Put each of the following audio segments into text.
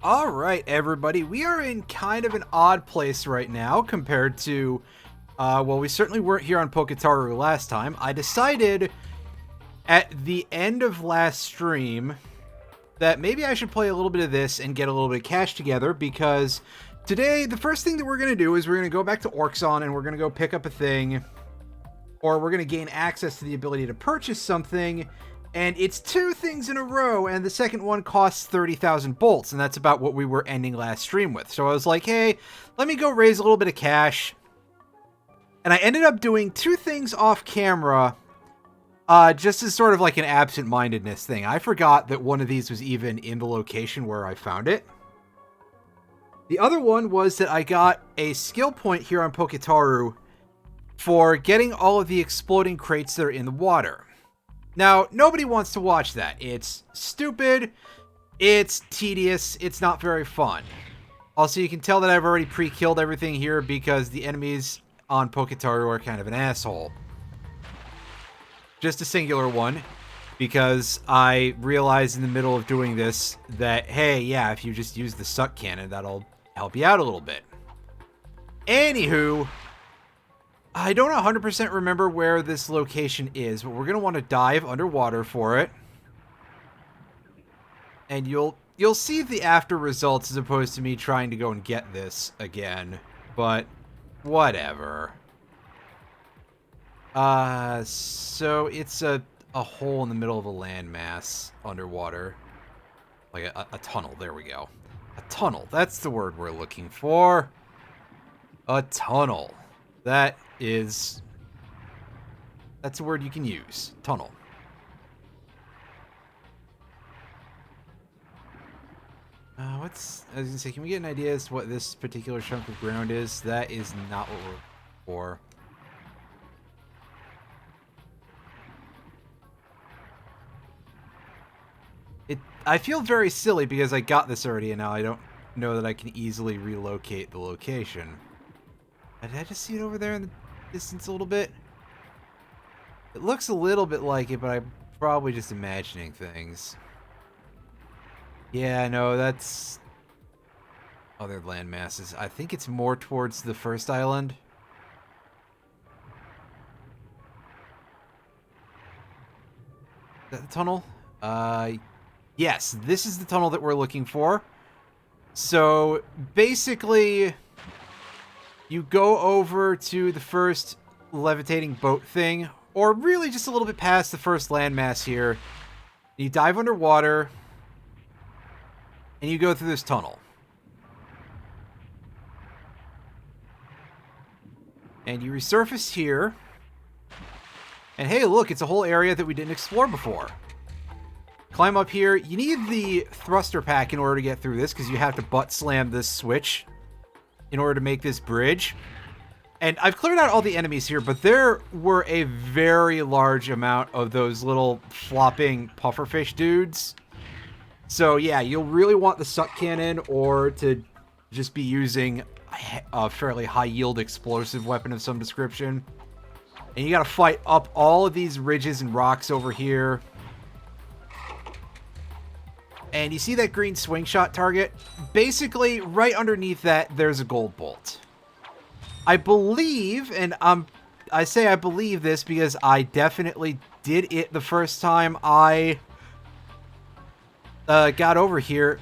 All right, everybody. We are in kind of an odd place right now compared to, well, we certainly weren't here on Poketaru last time. I decided at the end of last stream that maybe I should play a little bit of this and get a little bit of cash together, because today, the first thing that we're going to do is we're going to go back to Orxon and we're going to go pick up a thing, or we're going to gain access to the ability to purchase something. And it's two things in a row, and the second one costs 30,000 bolts, and that's about what we were ending last stream with. So I was like, hey, let me go raise a little bit of cash. And I ended up doing two things off camera, just as sort of like an absent-mindedness thing. I forgot that one of these was even in the location where I found it. The other one was that I got a skill point here on Poketaru for getting all of the exploding crates that are in the water. Now, nobody wants to watch that. It's stupid, it's tedious, it's not very fun. Also, you can tell that I've already pre-killed everything here because the enemies on Poketaru are kind of an asshole. Just a singular one, because I realized in the middle of doing this that, hey, yeah, if you just use the suck cannon, that'll help you out a little bit. Anywho, I don't 100% remember where this location is, but we're going to want to dive underwater for it. And you'll see the after results as opposed to me trying to go and get this again. But whatever. So it's a hole in the middle of a landmass underwater. Like a tunnel. There we go. A tunnel. That's the word we're looking for. A tunnel. That's a word you can use. Tunnel. I was gonna say, can we get an idea as to what this particular chunk of ground is? That is not what we're for. I feel very silly because I got this already and now I don't know that I can easily relocate the location. Did I just see it over there in the distance a little bit? It looks a little bit like it, but I'm probably just imagining things. Yeah, no, that's other land masses. I think it's more towards the first island. Is that the tunnel? Yes, this is the tunnel that we're looking for. So, basically, you go over to the first levitating boat thing, or really just a little bit past the first landmass here. You dive underwater, and you go through this tunnel. And you resurface here. And hey, look, it's a whole area that we didn't explore before. Climb up here. You need the thruster pack in order to get through this, because you have to butt slam this switch in order to make this bridge. And I've cleared out all the enemies here, but there were a very large amount of those little flopping pufferfish dudes. So yeah, you'll really want the suck cannon or to just be using a fairly high-yield explosive weapon of some description. And you gotta fight up all of these ridges and rocks over here. And you see that green swing shot target? Basically, right underneath that, there's a gold bolt. I believe, and I say I believe this because I definitely did it the first time I got over here.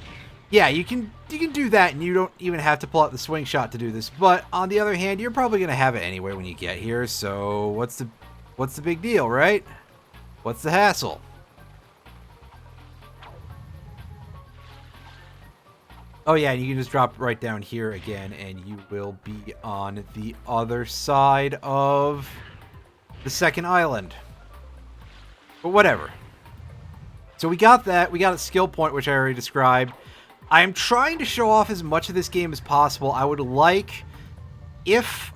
Yeah, you can do that, and you don't even have to pull out the swing shot to do this. But on the other hand, you're probably gonna have it anyway when you get here. So what's the big deal, right? What's the hassle? Oh yeah, and you can just drop right down here again, and you will be on the other side of the second island. But whatever. So we got that. We got a skill point, which I already described. I'm trying to show off as much of this game as possible. I would like, if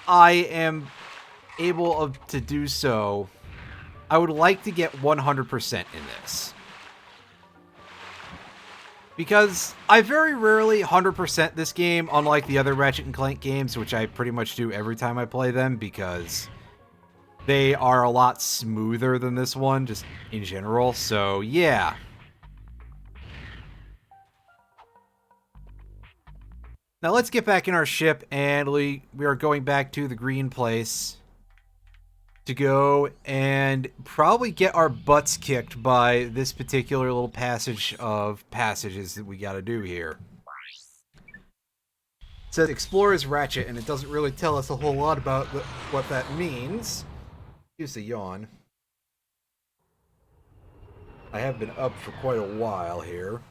I am able to do so, I would like to get 100% in this. Because I very rarely 100% this game, unlike the other Ratchet and Clank games, which I pretty much do every time I play them, because they are a lot smoother than this one, just in general. So, yeah. Now let's get back in our ship, and we are going back to the green place to go and probably get our butts kicked by this particular little passage of passages that we got to do here. It says explore as Ratchet, and it doesn't really tell us a whole lot about what that means. Excuse the yawn. I have been up for quite a while here.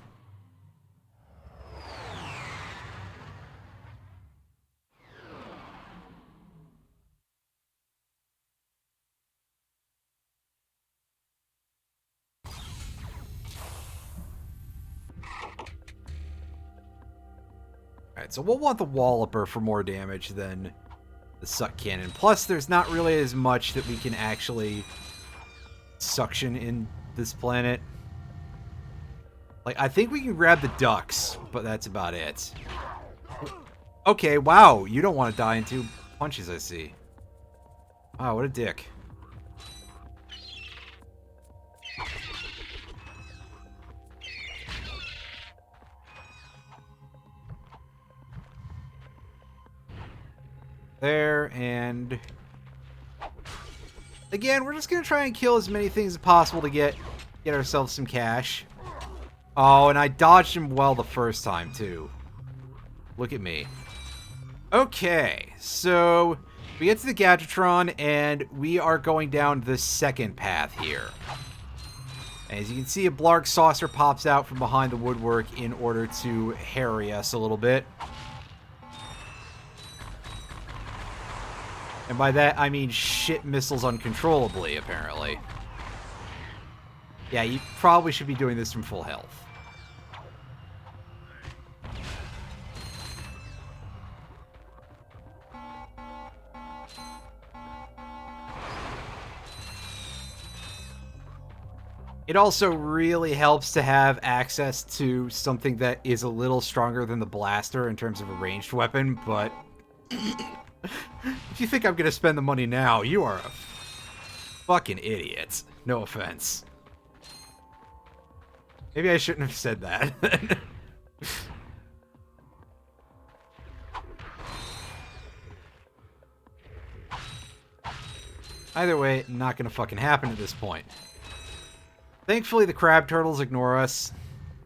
Alright, so we'll want the Walloper for more damage than the Suck Cannon. Plus, there's not really as much that we can actually suction in this planet. Like, I think we can grab the ducks, but that's about it. Okay, wow, you don't want to die in 2 punches, I see. Wow, what a dick. There, and again, we're just gonna try and kill as many things as possible to get ourselves some cash. Oh, and I dodged him well the first time too. Look at me. Okay, so we get to the Gadgetron, and we are going down the second path here. As you can see, a Blarg saucer pops out from behind the woodwork in order to harry us a little bit. And by that, I mean shit missiles uncontrollably, apparently. Yeah, you probably should be doing this from full health. It also really helps to have access to something that is a little stronger than the blaster in terms of a ranged weapon, but if you think I'm gonna spend the money now, you are a fucking idiot. No offense. Maybe I shouldn't have said that. Either way, not gonna fucking happen at this point. Thankfully, the crab turtles ignore us.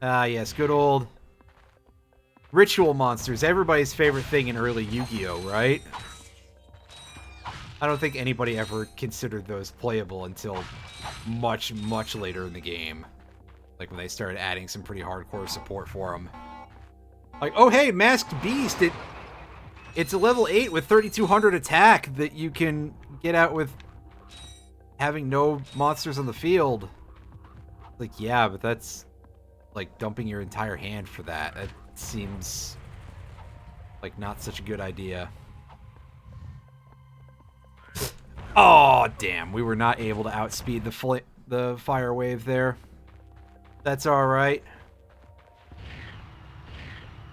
Ah, yes, good old ritual monsters. Everybody's favorite thing in early Yu-Gi-Oh, right? I don't think anybody ever considered those playable until much, much later in the game. Like when they started adding some pretty hardcore support for them. Like, oh hey, Masked Beast! It's a level 8 with 3200 attack that you can get out with having no monsters on the field. Like, yeah, but that's like dumping your entire hand for that. That seems like not such a good idea. Oh, damn. We were not able to outspeed the fire wave there. That's alright.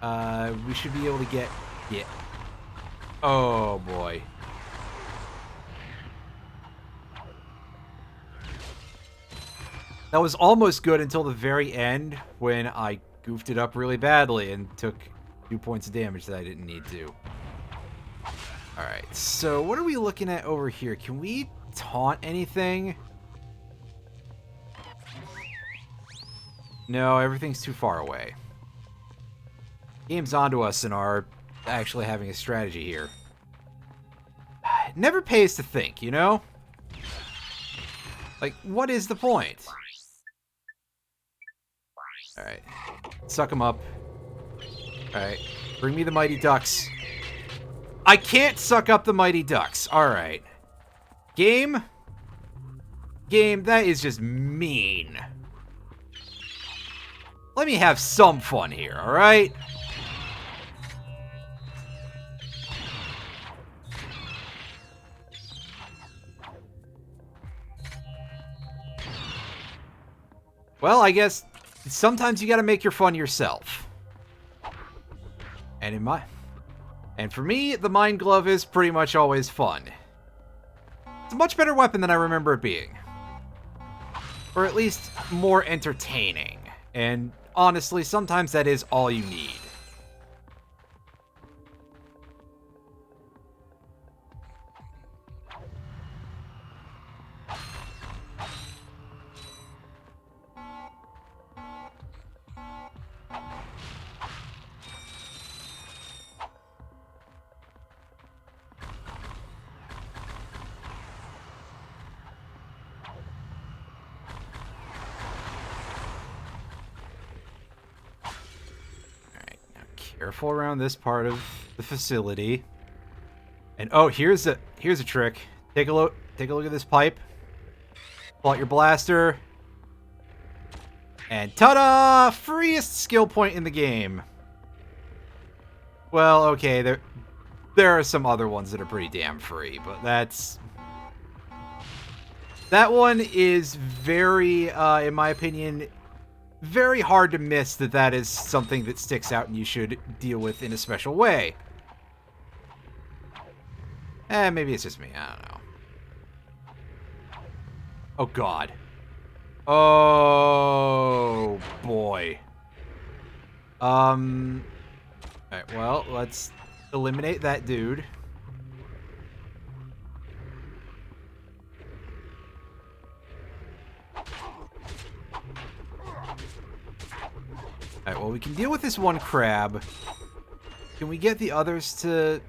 We should be able to get... Yeah. Oh, boy. That was almost good until the very end when I goofed it up really badly and took 2 points of damage that I didn't need to. Alright, so what are we looking at over here? Can we taunt anything? No, everything's too far away. Game's onto us and are actually having a strategy here. It never pays to think, you know? Like, what is the point? Alright. Suck them up. Alright. Bring me the Mighty Ducks. I can't suck up the Mighty Ducks. Alright. Game? Game, that is just mean. Let me have some fun here, alright? Well, I guess sometimes you gotta make your fun yourself. And for me, the Mind Glove is pretty much always fun. It's a much better weapon than I remember it being. Or at least more entertaining. And honestly, sometimes that is all you need. Careful around this part of the facility. And oh, here's a trick. Take a look at this pipe. Pull out your blaster. And ta-da! Freest skill point in the game. Well, okay, there are some other ones that are pretty damn free, but that one is very, in my opinion, very hard to miss. That is something that sticks out and you should deal with in a special way. Maybe it's just me. I don't know. Oh, God. Oh, boy. Alright, well, let's eliminate that dude. Alright, well, we can deal with this one crab. Can we get the others to...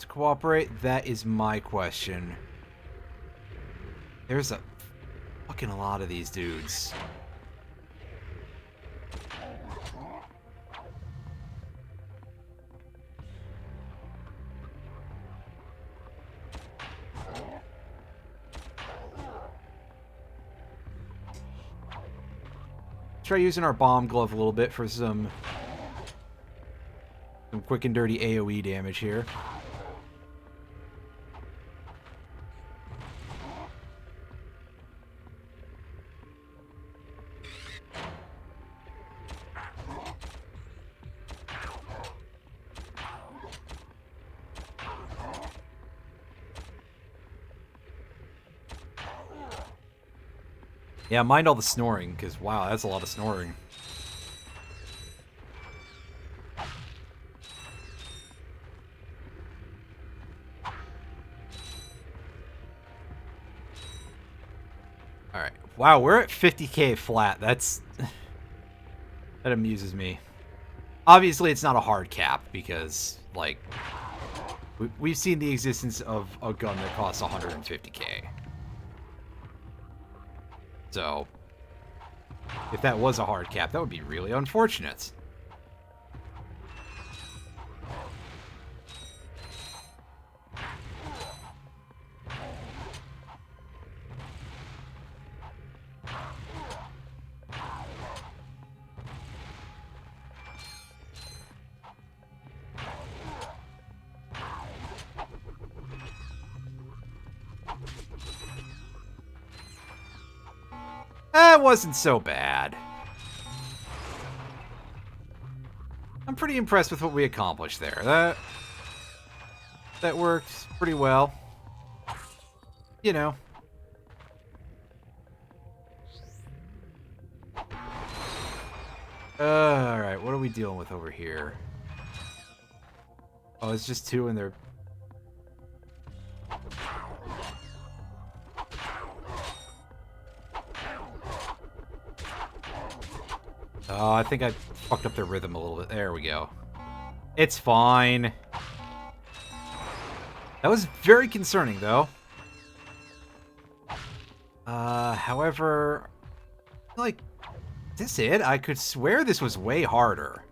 cooperate? That is my question. There's a fucking lot of these dudes. Try using our bomb glove a little bit for some quick and dirty AoE damage here. Yeah, mind all the snoring, because, wow, that's a lot of snoring. Alright. Wow, we're at 50k flat. That's... that amuses me. Obviously, it's not a hard cap, because, like... we've seen the existence of a gun that costs 150k. So, if that was a hard cap, that would be really unfortunate. That wasn't so bad. I'm pretty impressed with what we accomplished there. That worked pretty well. You know. Alright, what are we dealing with over here? Oh, it's just two and they're... Oh, I think I fucked up their rhythm a little bit. There we go. It's fine. That was very concerning, though. However... like... is this it? I could swear this was way harder.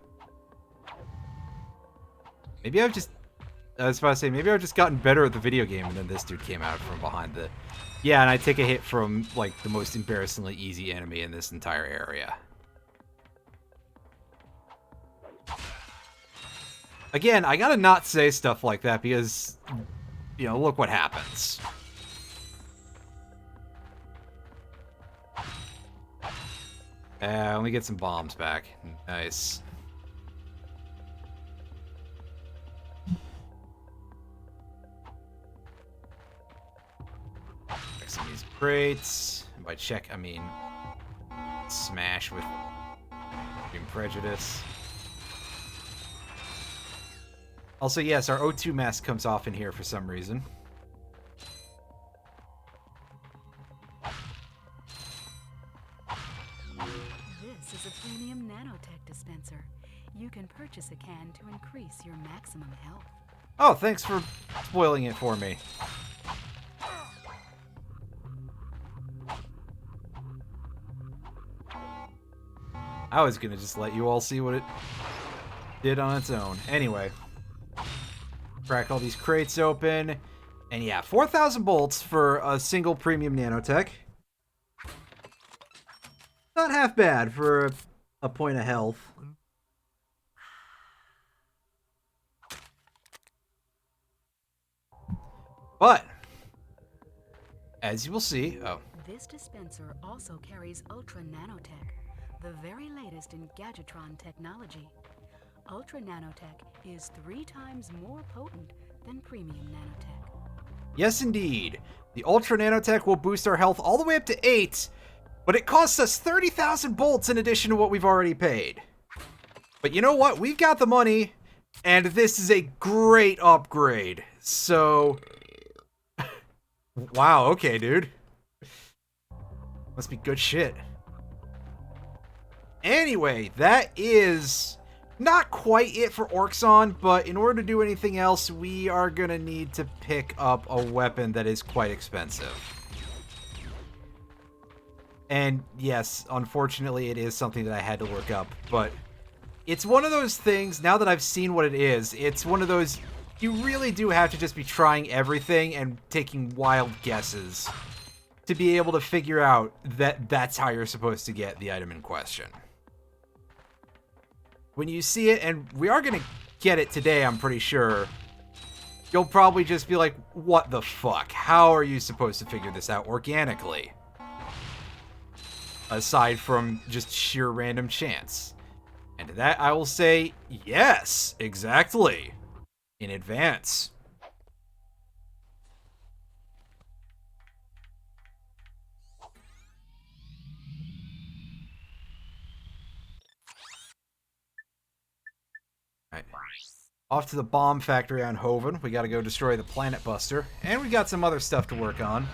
Maybe I've just... I was about to say, maybe I've just gotten better at the video game and then this dude came out from behind the... Yeah, and I take a hit from, like, the most embarrassingly easy enemy in this entire area. Again, I gotta not say stuff like that because, you know, look what happens. Let me get some bombs back. Nice. Check some of these crates. And by check, I mean smash with Extreme Prejudice. Also, yes, our O2 mask comes off in here for some reason. This is a premium nanotech dispenser. You can purchase a can to increase your maximum health. Oh, thanks for spoiling it for me. I was gonna just let you all see what it did on its own. Anyway. Crack all these crates open. And yeah, 4,000 bolts for a single premium nanotech. Not half bad for a point of health. But, as you will see... Oh. This dispenser also carries Ultra Nanotech, the very latest in Gadgetron technology. Ultra Nanotech is 3 times more potent than Premium Nanotech. Yes, indeed. The Ultra Nanotech will boost our health all the way up to 8, but it costs us 30,000 bolts in addition to what we've already paid. But you know what? We've got the money, and this is a great upgrade. So... Wow, okay, dude. Must be good shit. Anyway, that is not quite it for Orxon, but in order to do anything else, we are gonna need to pick up a weapon that is quite expensive. And yes, unfortunately, it is something that I had to look up, but it's one of those things, now that I've seen what it is, it's one of those, you really do have to just be trying everything and taking wild guesses to be able to figure out that that's how you're supposed to get the item in question. When you see it, and we are going to get it today, I'm pretty sure, you'll probably just be like, what the fuck? How are you supposed to figure this out organically? Aside from just sheer random chance. And to that, I will say, yes, exactly. In advance. Right. Off to the bomb factory on Hoven. We gotta go destroy the Planet Buster. And we got some other stuff to work on.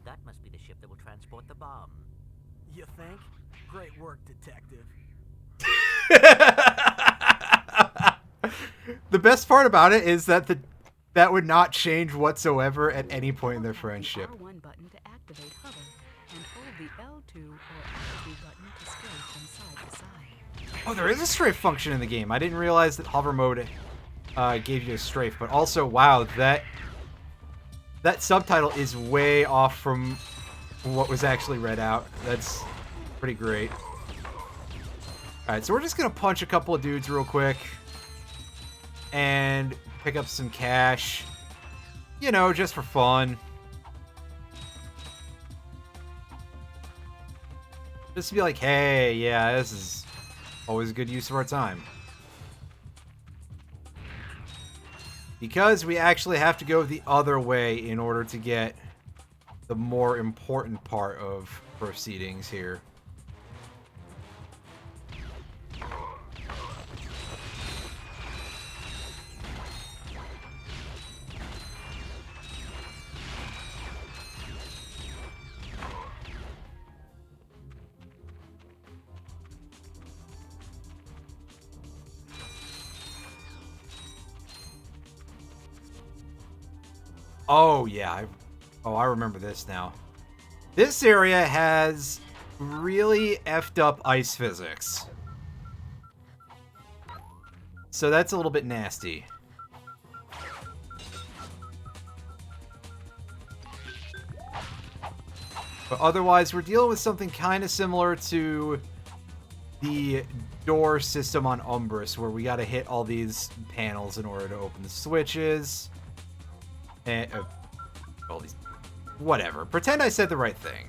That must be the ship that will transport the bomb. You think? Great work, detective. The best part about it is that that would not change whatsoever at any point in their friendship. Hold the R1 button to activate hover, and hold the L2 or R2 button to strafe from side to side. Oh, there is a strafe function in the game. I didn't realize that hover mode gave you a strafe, but also, wow, that subtitle is way off from what was actually read out. That's pretty great. Alright, so we're just gonna punch a couple of dudes real quick. And pick up some cash. You know, just for fun. Just to be like, hey, yeah, this is always a good use of our time. Because we actually have to go the other way in order to get the more important part of proceedings here. Oh, yeah. I remember this now. This area has really effed up ice physics. So that's a little bit nasty. But otherwise, we're dealing with something kind of similar to the door system on Umbrus, where we gotta hit all these panels in order to open the switches. And all these, whatever. Pretend I said the right thing.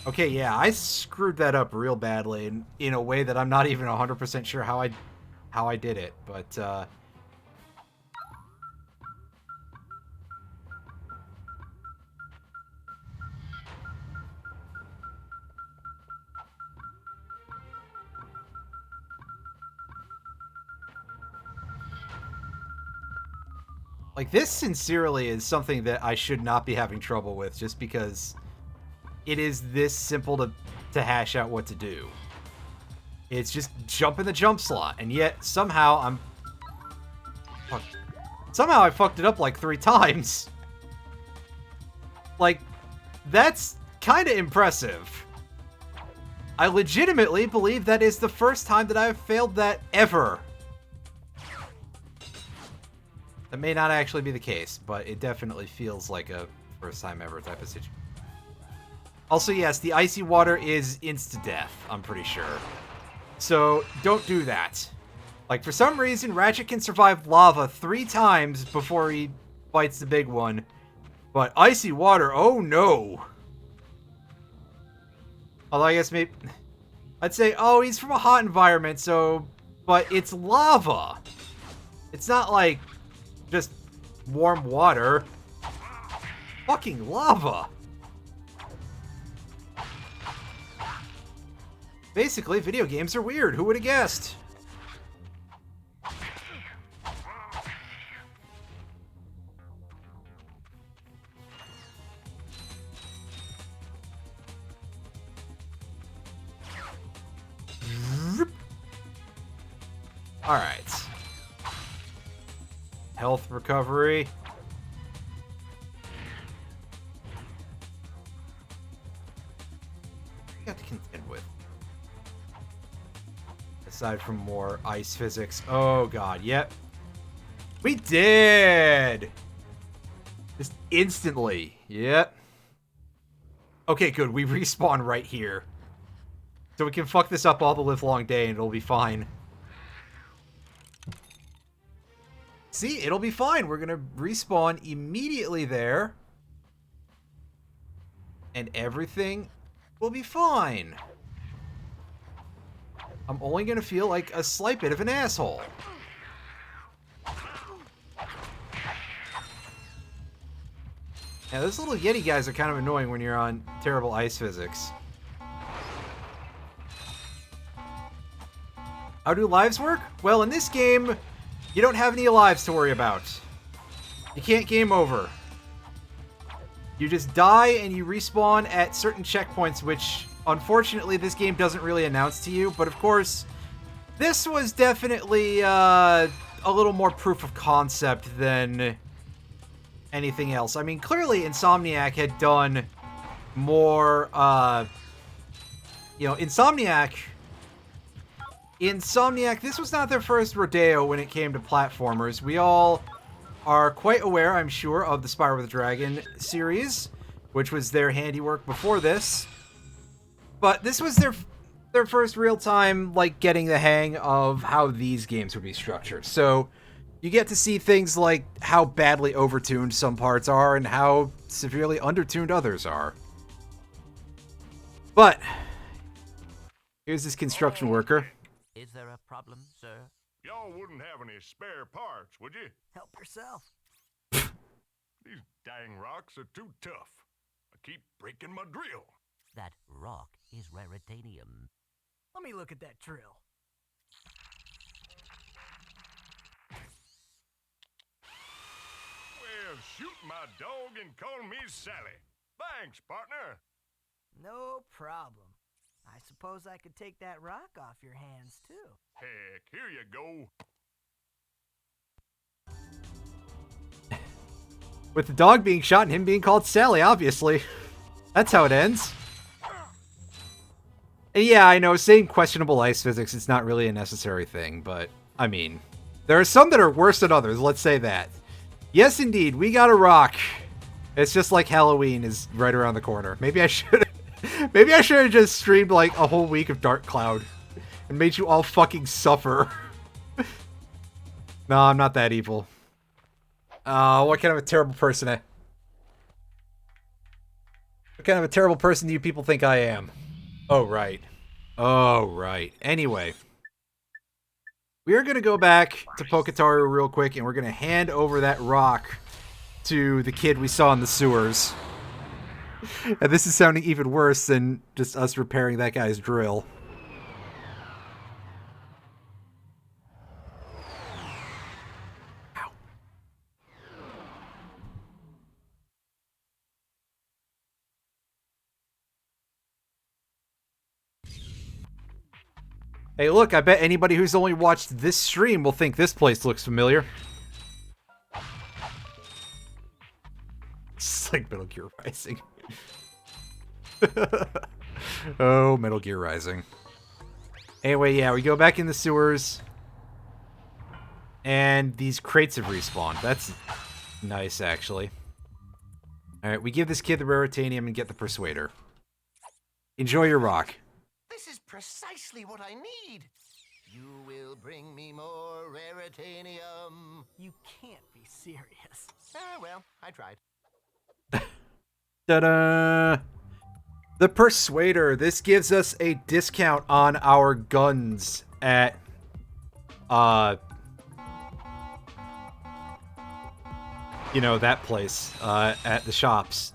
Okay, yeah, I screwed that up real badly in a way that I'm not even 100% sure how I did it, but like, this sincerely is something that I should not be having trouble with, just because it is this simple to hash out what to do. It's just jump in the jump slot, and yet somehow I fucked it up like 3 times. Like, that's kind of impressive. I legitimately believe that is the first time that I've failed that ever. That may not actually be the case, but it definitely feels like a first time ever type of situation. Also, yes, the icy water is insta-death, I'm pretty sure. So, don't do that. Like, for some reason, Ratchet can survive lava 3 times before he fights the big one. But icy water, oh no! Although I guess maybe... I'd say, oh, he's from a hot environment, so... But it's lava! It's not like... just warm water. Fucking lava! Basically, video games are weird. Who would have guessed? Alright. Health recovery. Got to contend with. Aside from more ice physics. Oh god, yep. We did! Just instantly. Yep. Okay, good. We respawn right here. So we can fuck this up all the live long day and it'll be fine. See, it'll be fine. We're gonna respawn immediately there. And everything will be fine. I'm only gonna feel like a slight bit of an asshole. Yeah, those little Yeti guys are kind of annoying when you're on terrible ice physics. How do lives work? Well, in this game, you don't have any lives to worry about. You can't game over. You just die and you respawn at certain checkpoints, which, unfortunately, this game doesn't really announce to you. But, of course, this was definitely a little more proof of concept than anything else. I mean, clearly Insomniac had done more, Insomniac, this was not their first rodeo when it came to platformers. We all are quite aware, I'm sure, of the Spyro the Dragon series, which was their handiwork before this. But this was their first real time, like, getting the hang of how these games would be structured. So you get to see things like how badly overtuned some parts are and how severely undertuned others are. But here's this construction worker. Is there a problem, sir? Y'all wouldn't have any spare parts, would you? Help yourself. These dang rocks are too tough. I keep breaking my drill. That rock is raritanium. Let me look at that drill. Well, shoot my dog and call me Sally. Thanks, partner. No problem. I suppose I could take that rock off your hands, too. Heck, here you go. With the dog being shot and him being called Sally, obviously. That's how it ends. And yeah, I know, saying questionable ice physics is not really a necessary thing, but, I mean, there are some that are worse than others, let's say that. Yes, indeed, we got a rock. It's just like Halloween is right around the corner. Maybe I should have just streamed, like, a whole week of Dark Cloud and made you all fucking suffer. No, I'm not that evil. What kind of a terrible person What kind of a terrible person do you people think I am? Oh, right. Oh, right. Anyway. We are going to go back to Poketaru real quick, and we're going to hand over that rock to the kid we saw in the sewers. And this is sounding even worse than just us repairing that guy's drill. Ow. Hey, look, I bet anybody who's only watched this stream will think this place looks familiar. It's like Metal Gear Rising. Oh, Metal Gear Rising. Anyway, yeah, we go back in the sewers. And these crates have respawned. That's nice, actually. Alright, we give this kid the Raritanium and get the Persuader. Enjoy your rock. This is precisely what I need. You will bring me more Raritanium. You can't be serious. Well, I tried. Ta-da! The Persuader. This gives us a discount on our guns at, you know, that place, at the shops.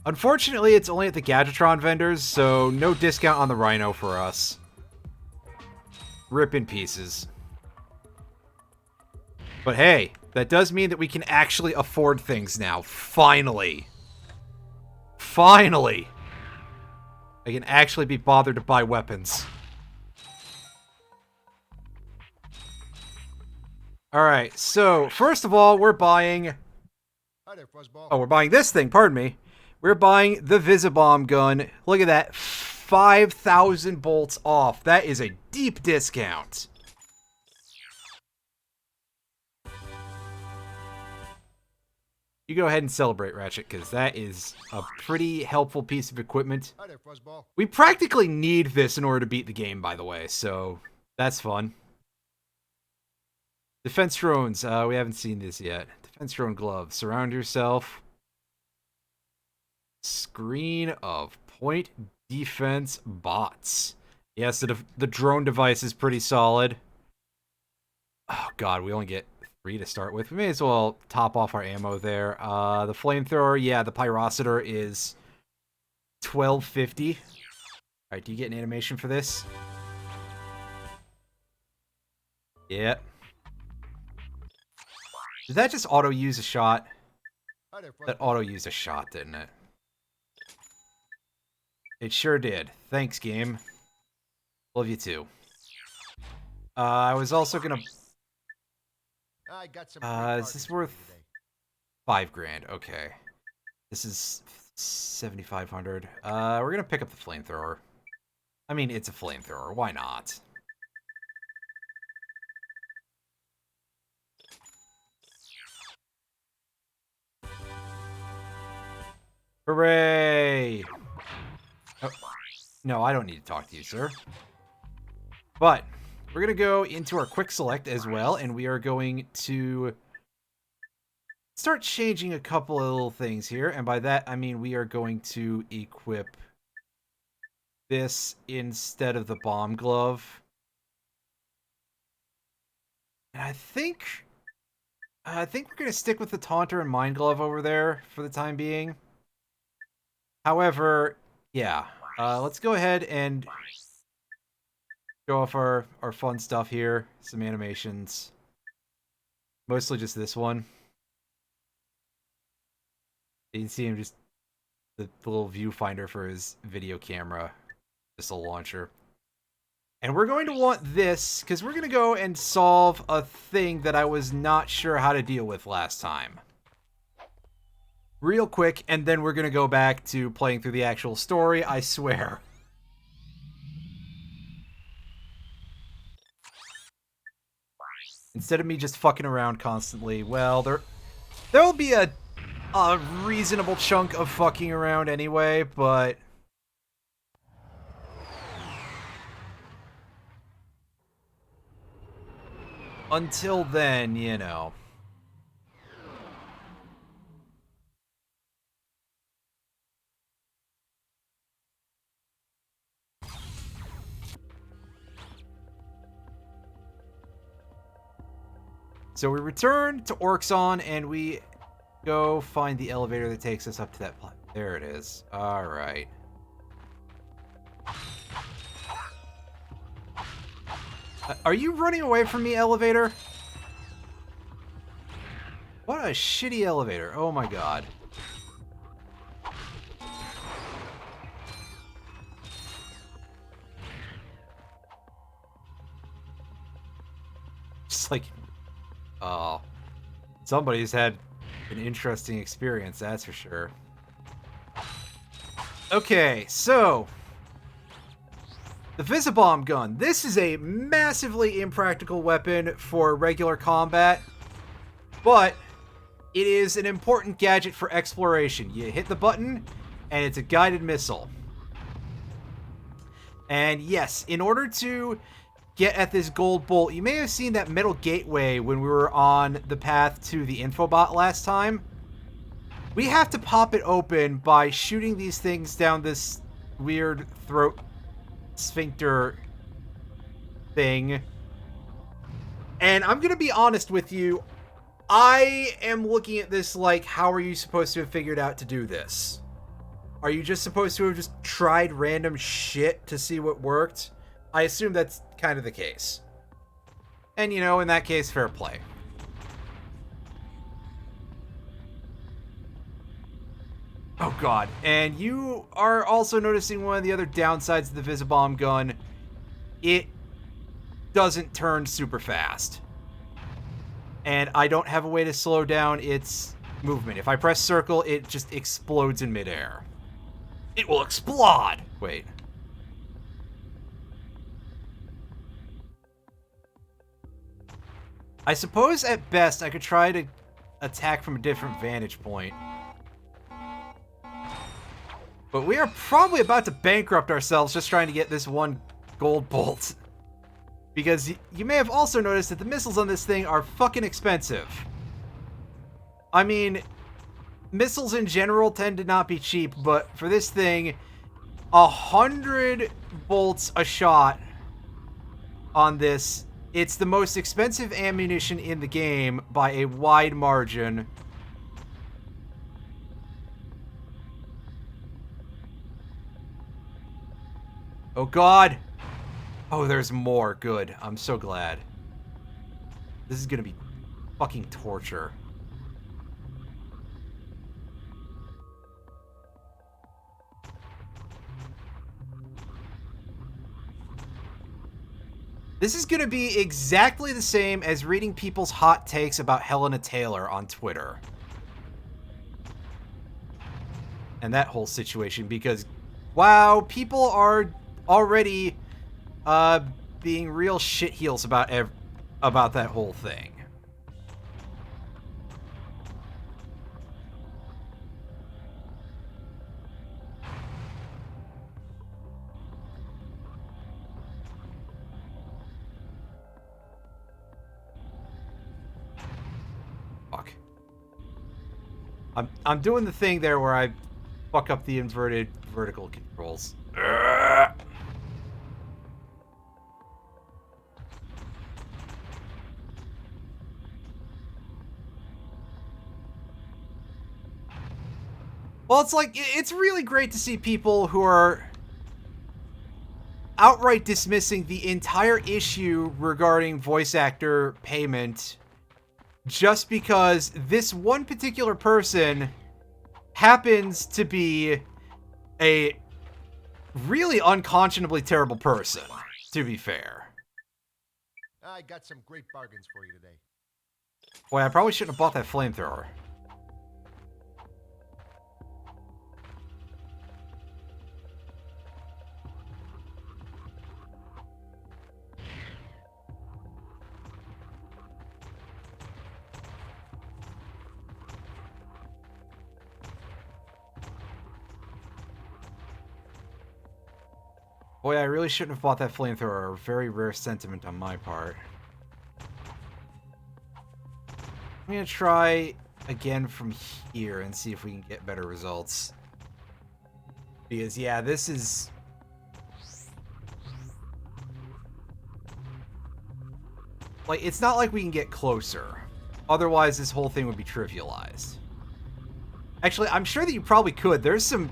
Unfortunately, it's only at the Gadgetron vendors, so no discount on the Rhino for us. Rip in pieces. But hey, that does mean that we can actually afford things now. Finally. Finally! I can actually be bothered to buy weapons. Alright, so, first of all, we're buying... Oh, we're buying this thing, pardon me. We're buying the visibomb gun. Look at that. 5,000 bolts off. That is a deep discount. You go ahead and celebrate, Ratchet, because that is a pretty helpful piece of equipment. We practically need this in order to beat the game, by the way, so that's fun. Defense drones. We haven't seen this yet. Defense drone gloves. Surround yourself. Screen of point defense bots. Yes, the drone device is pretty solid. Oh god, we only get 3 to start with. We may as well top off our ammo there. The flamethrower, yeah, the pyrocitor is 1250. Alright, do you get an animation for this? Yeah. Did that just auto-use a shot? That auto-used a shot, didn't it? It sure did. Thanks, game. Love you too. I was also gonna... is this worth... 5 grand, okay. This is 7,500. We're gonna pick up the flamethrower. I mean, it's a flamethrower. Why not? Hooray! Oh, no, I don't need to talk to you, sir. But we're going to go into our quick select as well, and we are going to start changing a couple of little things here. And by that, I mean we are going to equip this instead of the bomb glove. And I think we're going to stick with the Taunter and Mind Glove over there for the time being. However, yeah, let's go ahead and show off our fun stuff here. Some animations. Mostly just this one. You can see him just, the little viewfinder for his video camera. Missile launcher. And we're going to want this, because we're going to go and solve a thing that I was not sure how to deal with last time. Real quick, and then we're going to go back to playing through the actual story, I swear. Instead of me just fucking around constantly, well, there'll be a reasonable chunk of fucking around anyway, but... until then, you know... So we return to Orxon, and we go find the elevator that takes us up to that platform. There it is. All right. Are you running away from me, elevator? What a shitty elevator. Oh my god. Just like... Oh. Somebody's had an interesting experience, that's for sure. Okay, so... the visibomb gun. This is a massively impractical weapon for regular combat, but it is an important gadget for exploration. You hit the button, and it's a guided missile. And yes, in order to get at this gold bolt, you may have seen that metal gateway when we were on the path to the infobot last time. We have to pop it open by shooting these things down this weird throat sphincter thing. And I'm gonna be honest with you, I am looking at this like, how are you supposed to have figured out to do this? Are you just supposed to have just tried random shit to see what worked? I assume that's kind of the case. And you know, in that case, fair play. Oh god, and you are also noticing one of the other downsides of the visibomb gun. It doesn't turn super fast. And I don't have a way to slow down its movement. If I press circle, it just explodes in midair. It will explode! Wait. I suppose at best I could try to attack from a different vantage point. But we are probably about to bankrupt ourselves just trying to get this one gold bolt. Because you may have also noticed that the missiles on this thing are fucking expensive. I mean, missiles in general tend to not be cheap, but for this thing, 100 bolts a shot on this. It's the most expensive ammunition in the game by a wide margin. Oh god! Oh, there's more. Good. I'm so glad. This is gonna be fucking torture. This is gonna be exactly the same as reading people's hot takes about Helena Taylor on Twitter. And that whole situation, because, wow, people are already being real shitheels about that whole thing. Fuck. I'm doing the thing there where I fuck up the inverted vertical controls. Well, it's like, it's really great to see people who are outright dismissing the entire issue regarding voice actor payment just because this one particular person happens to be a really unconscionably terrible person, to be fair. I got some great bargains for you today. Boy, I probably shouldn't have bought that flamethrower. Boy, I really shouldn't have bought that flamethrower. A very rare sentiment on my part. I'm gonna try again from here and see if we can get better results. Because, yeah, this is... like, it's not like we can get closer. Otherwise, this whole thing would be trivialized. Actually, I'm sure that you probably could. There's some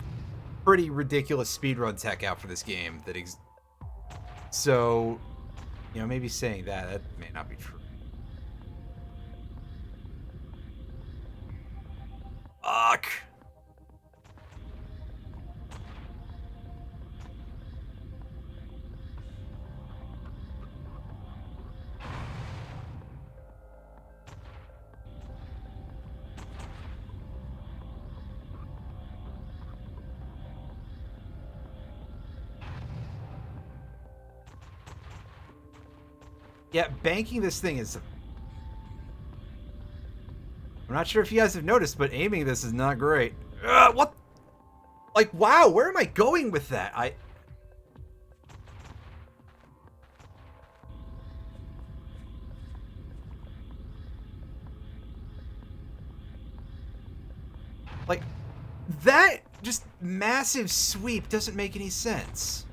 pretty ridiculous speedrun tech out for this game that so, you know, maybe saying that may not be true. Fuck! Yeah, banking this thing is... I'm not sure if you guys have noticed, but aiming this is not great. What? Like, wow, where am I going with that? Like, that just massive sweep doesn't make any sense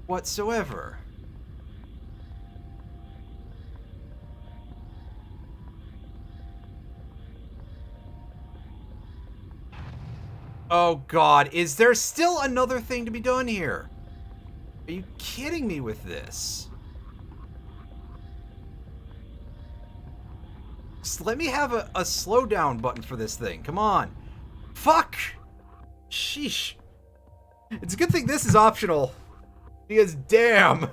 whatsoever. Oh god, is there still another thing to be done here? Are you kidding me with this? Just let me have a slowdown button for this thing. Come on. Fuck! Sheesh. It's a good thing this is optional. Because damn.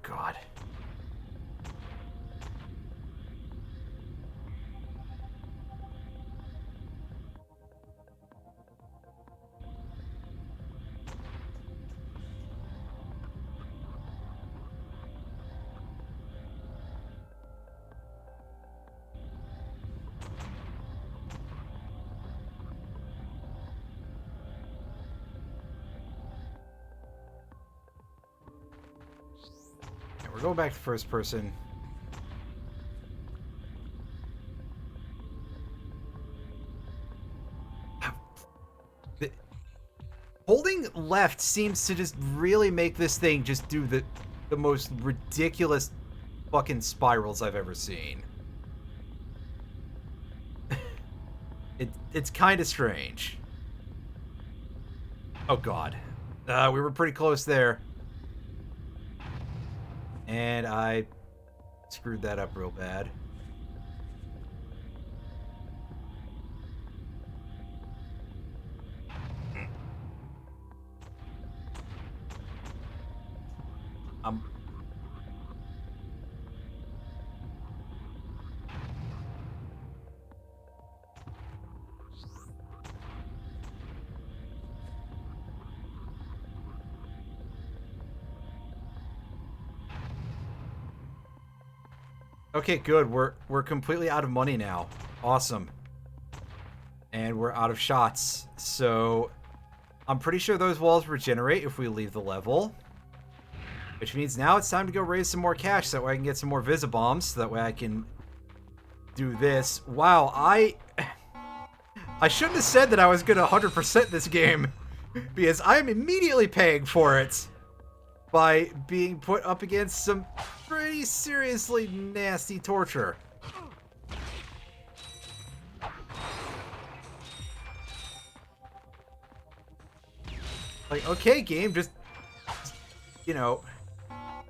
God. We're going back to first person. Holding left seems to just really make this thing just do the most ridiculous fucking spirals I've ever seen. It's kind of strange. Oh god. We were pretty close there. And I screwed that up real bad. Okay, good. We're completely out of money now. Awesome. And we're out of shots. So I'm pretty sure those walls regenerate if we leave the level. Which means now it's time to go raise some more cash so that way I can get some more visibombs so that way I can do this. Wow, I shouldn't have said that I was going to 100% this game because I am immediately paying for it by being put up against some pretty seriously nasty torture. Like, okay, game, just, you know,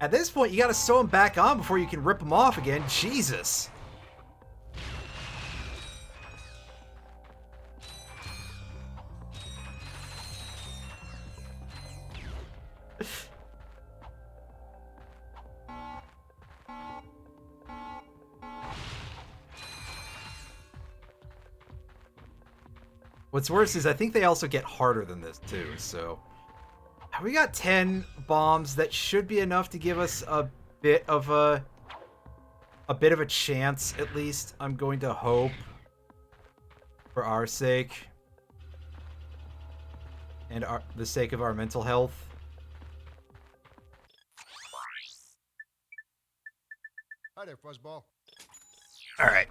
at this point, you gotta sew them back on before you can rip them off again. Jesus. What's worse is I think they also get harder than this too, so We got 10 bombs. That should be enough to give us a bit of a chance, at least. I'm going to hope, for our sake, and the sake of our mental health. Hi there, Fuzzball. All right.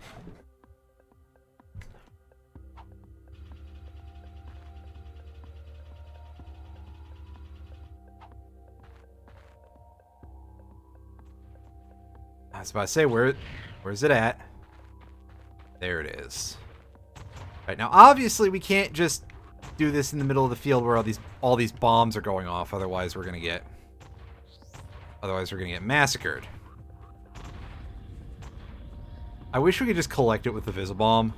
I was about to say, where's it at? There it is. Right, now obviously we can't just do this in the middle of the field where all these bombs are going off, otherwise we're gonna get massacred. I wish we could just collect it with the visibomb.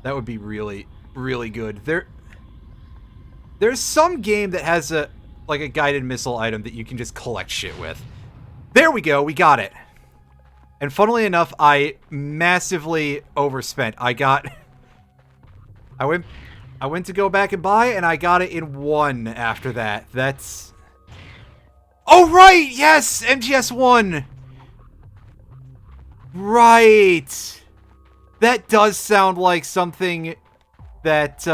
That would be really, really good. There's some game that has a guided missile item that you can just collect shit with. There we go, we got it. And funnily enough, I massively overspent. I went to go back and buy it, and I got it in 1 after that. That's... Oh, right! Yes! MGS1! Right! That does sound like something that,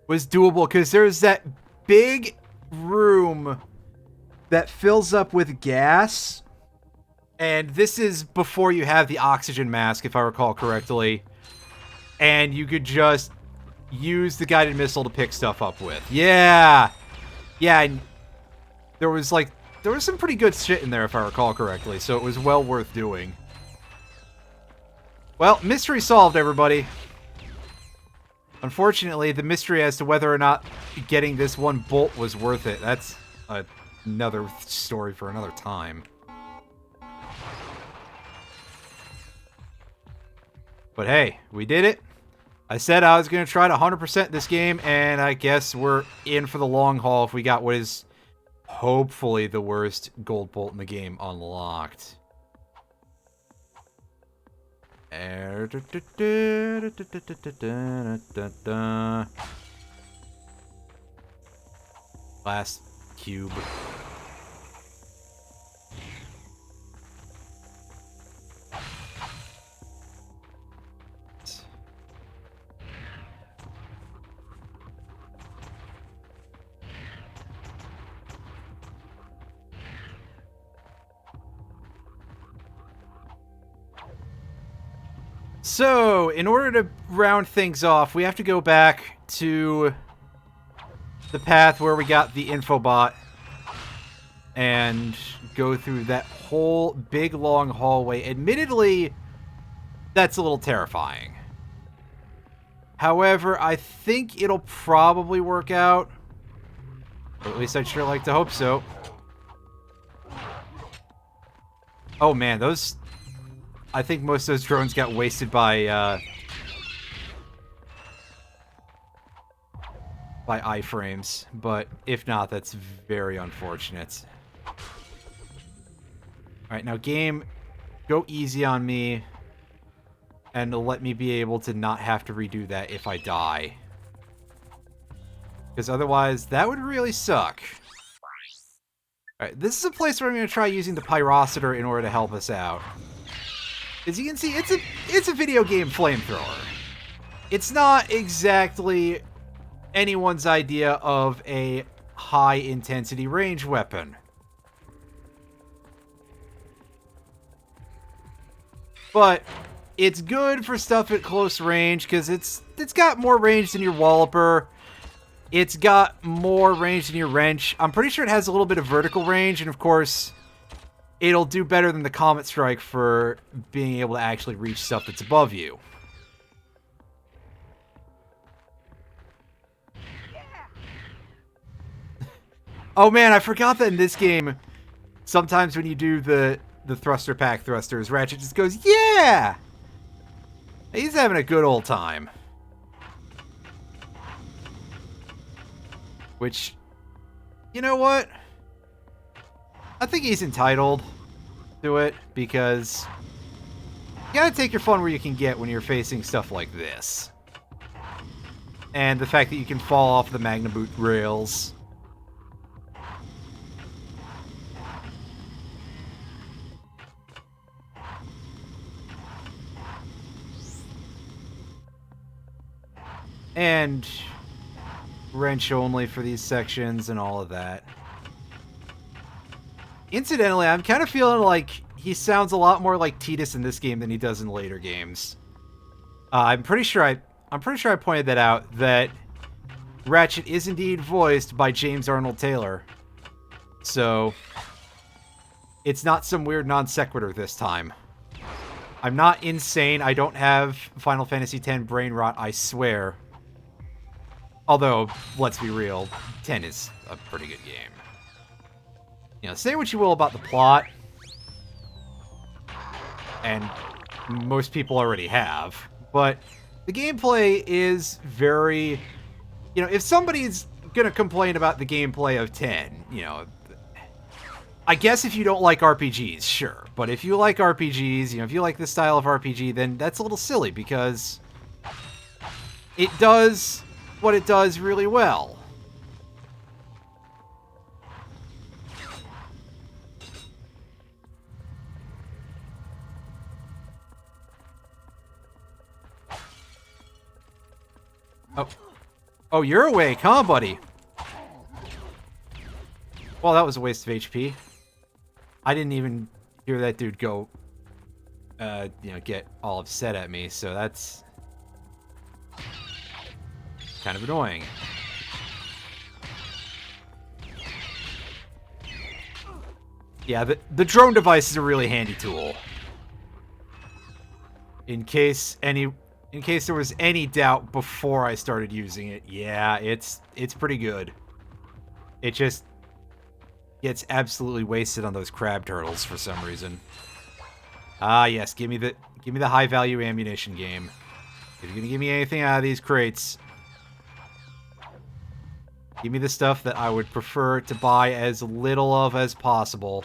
was doable, because there's that big room that fills up with gas, and this is before you have the oxygen mask, if I recall correctly, and you could just use the guided missile to pick stuff up with. Yeah! Yeah, and there was some pretty good shit in there, if I recall correctly, so it was well worth doing. Well, mystery solved, everybody. Unfortunately, the mystery as to whether or not getting this one bolt was worth it, that's another story for another time. But hey, we did it. I said I was going to try to 100% this game, and I guess we're in for the long haul if we got what is hopefully the worst gold bolt in the game unlocked. Last cube. So, in order to round things off, we have to go back to the path where we got the infobot and go through that whole big long hallway. Admittedly, that's a little terrifying. However, I think it'll probably work out. Or at least I'd sure like to hope so. Oh man, those... I think most of those drones got wasted by iframes, but if not, that's very unfortunate. Alright, now game, go easy on me, and let me be able to not have to redo that if I die. Because otherwise, that would really suck. Alright, this is a place where I'm going to try using the pyrocitor in order to help us out. As you can see, it's a video game flamethrower. It's not exactly anyone's idea of a high-intensity range weapon. But it's good for stuff at close range, because it's got more range than your Walloper. It's got more range than your wrench. I'm pretty sure it has a little bit of vertical range, and of course... it'll do better than the Comet Strike for being able to actually reach stuff that's above you. Oh man, I forgot that in this game, sometimes when you do the thruster pack thrusters, Ratchet just goes, yeah! He's having a good old time. Which, you know what? I think he's entitled to it, because you gotta take your fun where you can get when you're facing stuff like this. And the fact that you can fall off the Magna Boot rails. And wrench only for these sections and all of that. Incidentally, I'm kind of feeling like he sounds a lot more like Tidus in this game than he does in later games. I'm pretty sure I pointed that out, that Ratchet is indeed voiced by James Arnold Taylor. So it's not some weird non sequitur this time. I'm not insane. I don't have Final Fantasy X brain rot, I swear. Although, let's be real, 10 is a pretty good game. You know, say what you will about the plot, and most people already have, but the gameplay is very... You know, if somebody's gonna complain about the gameplay of 10, you know... I guess if you don't like RPGs, sure. But if you like RPGs, you know, if you like this style of RPG, then that's a little silly, because it does what it does really well. Oh. Oh, you're awake, huh, buddy? Well, that was a waste of HP. I didn't even hear that dude go, you know, get all upset at me, so that's kind of annoying. Yeah, the drone device is a really handy tool. In case there was any doubt before I started using it, yeah, it's pretty good. It just gets absolutely wasted on those crab turtles for some reason. Ah, yes, give me the high value ammunition game. If you're gonna give me anything out of these crates, give me the stuff that I would prefer to buy as little of as possible.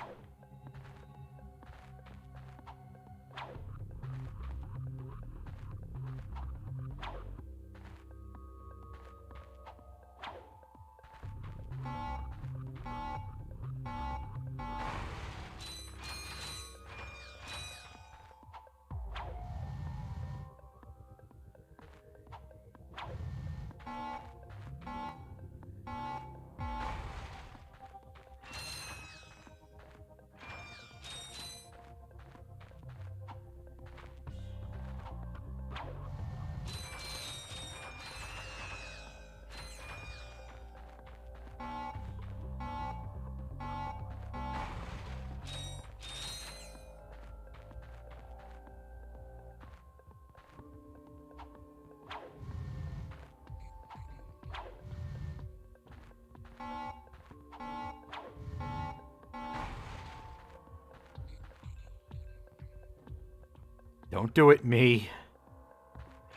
Don't do it, me.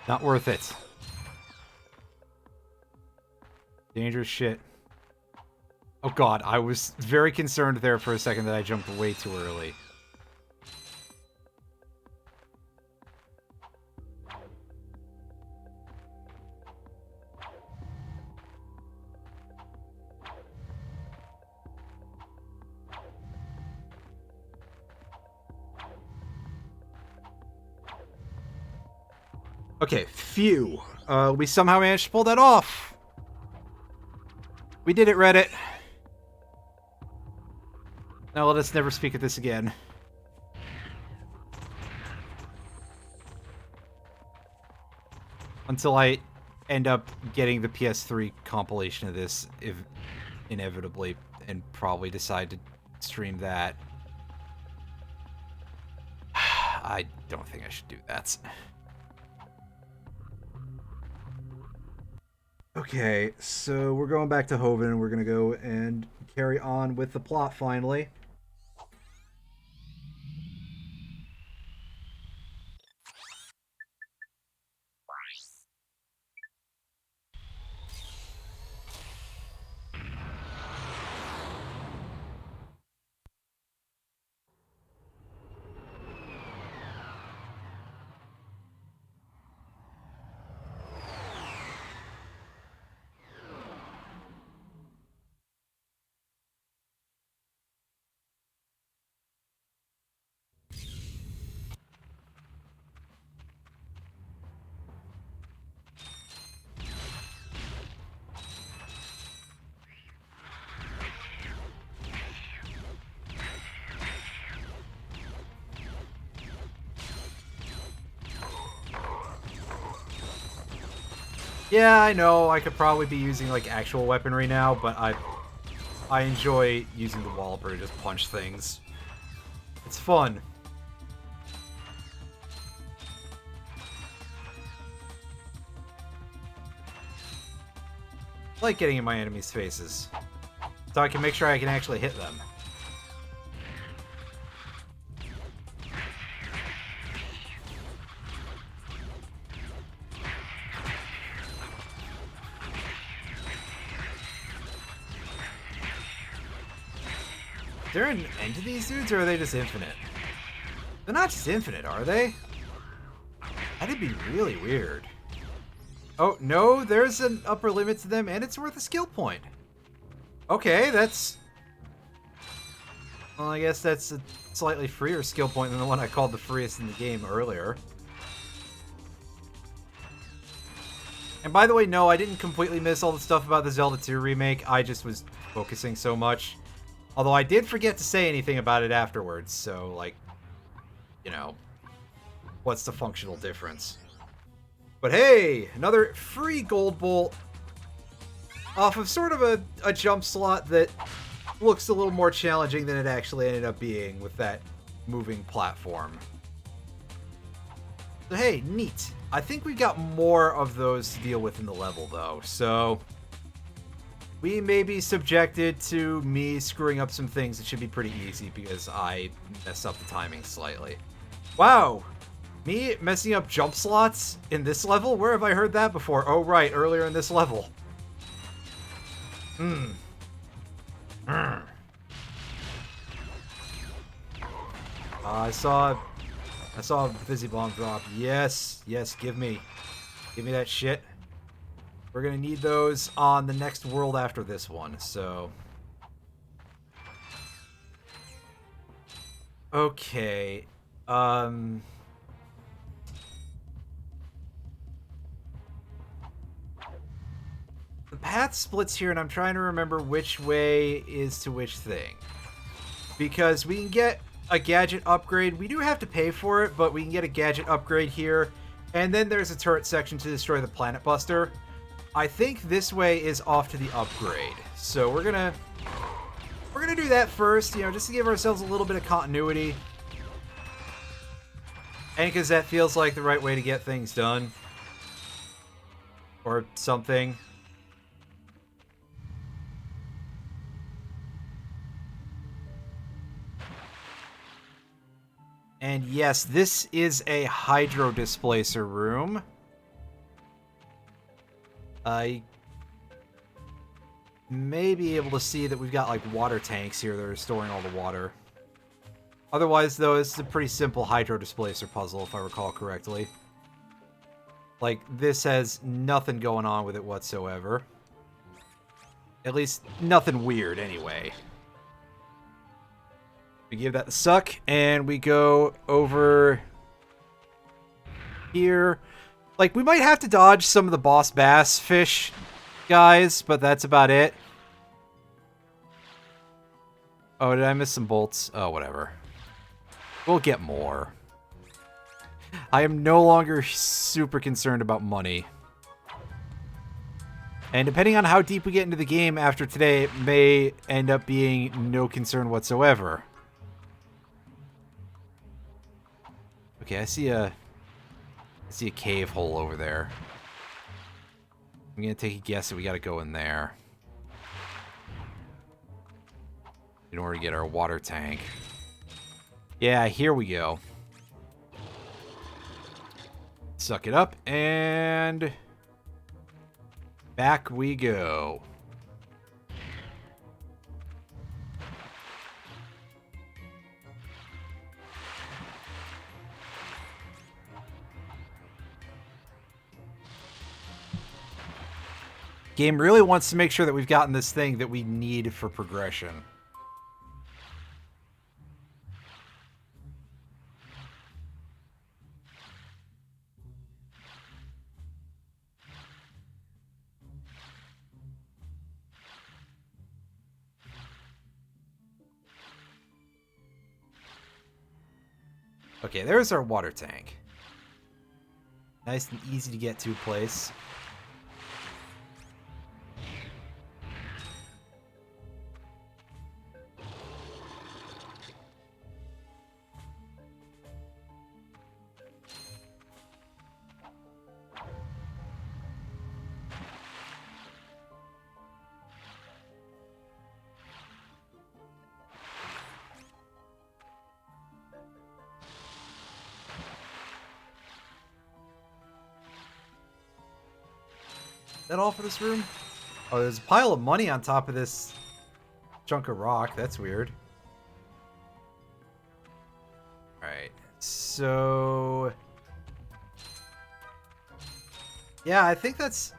Not worth it. Dangerous shit. Oh god, I was very concerned there for a second that I jumped way too early. Okay, phew. We somehow managed to pull that off. We did it, Reddit. Now let us never speak of this again. Until I end up getting the PS3 compilation of this, if inevitably, and probably decide to stream that. I don't think I should do that. Okay, so we're going back to Hoven, and we're going to go and carry on with the plot finally. Yeah, I know I could probably be using like actual weaponry now, but I enjoy using the Walloper to just punch things. It's fun. I like getting in my enemies' faces, so I can make sure I can actually hit them. Is there an end to these dudes, or are they just infinite? They're not just infinite, are they? That'd be really weird. Oh, no, there's an upper limit to them, and it's worth a skill point. Okay, that's... Well, I guess that's a slightly freer skill point than the one I called the freest in the game earlier. And by the way, no, I didn't completely miss all the stuff about the Zelda 2 remake. I just was focusing so much. Although I did forget to say anything about it afterwards, so, like, you know, what's the functional difference? But hey, another free gold bolt off of sort of a jump slot that looks a little more challenging than it actually ended up being with that moving platform. So hey, neat. I think we got more of those to deal with in the level, though, so... We may be subjected to me screwing up some things that should be pretty easy because I messed up the timing slightly. Wow! Me messing up jump slots in this level? Where have I heard that before? Oh, right, earlier in this level. I saw a visibomb drop. Yes, give me that shit. We're gonna need those on the next world after this one, so... Okay, The path splits here, and I'm trying to remember which way is to which thing. Because we can get a gadget upgrade. We do have to pay for it, but we can get a gadget upgrade here. And then there's a turret section to destroy the Planet Buster. I think this way is off to the upgrade. So we're gonna do that first, you know, just to give ourselves a little bit of continuity. And because that feels like the right way to get things done. Or something. And yes, this is a hydro displacer room. I may be able to see that we've got like water tanks here that are storing all the water. Otherwise, though, it's a pretty simple hydro displacer puzzle, if I recall correctly. Like, this has nothing going on with it whatsoever. At least, nothing weird, anyway. We give that the suck, and we go over here. Like, we might have to dodge some of the boss bass fish guys, but that's about it. Oh, did I miss some bolts? Oh, whatever. We'll get more. I am no longer super concerned about money. And depending on how deep we get into the game after today, it may end up being no concern whatsoever. Okay, I see a cave hole over there. I'm gonna take a guess that we gotta go in there in order to get our water tank. Yeah, here we go. Suck it up, and back we go. Game really wants to make sure that we've gotten this thing that we need for progression. Okay, there's our water tank. Nice and easy to get to place. that all for this room? Oh, there's a pile of money on top of this chunk of rock. That's weird. Alright, so... yeah, I think that's...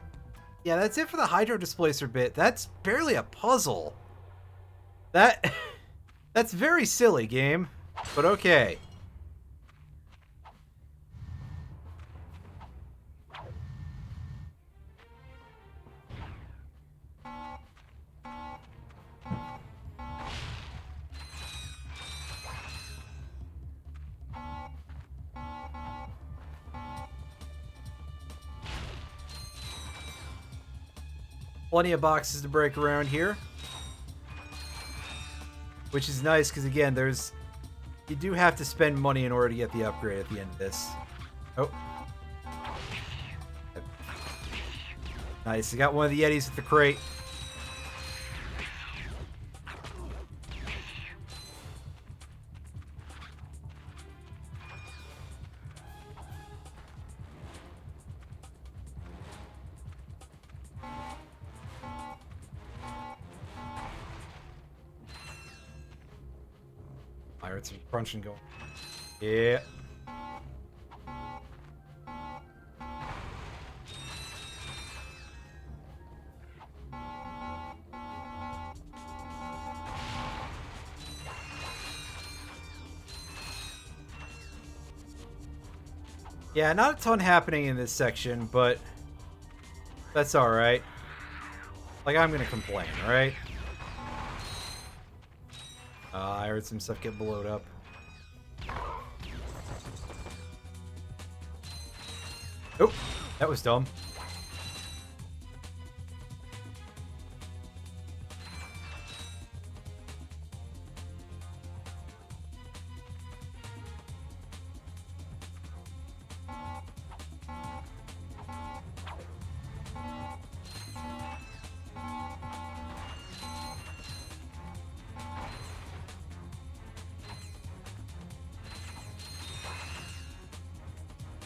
yeah, that's it for the hydro displacer bit. That's barely a puzzle. That's very silly, game. But okay. Plenty of boxes to break around here. Which is nice, because again, you do have to spend money in order to get the upgrade at the end of this. Oh. Nice, I got one of the Yetis with the crate. I heard some crunching going. Yeah. Yeah, not a ton happening in this section, but that's alright. Like, I'm gonna complain, right? I heard some stuff get blowed up. Oh, that was dumb.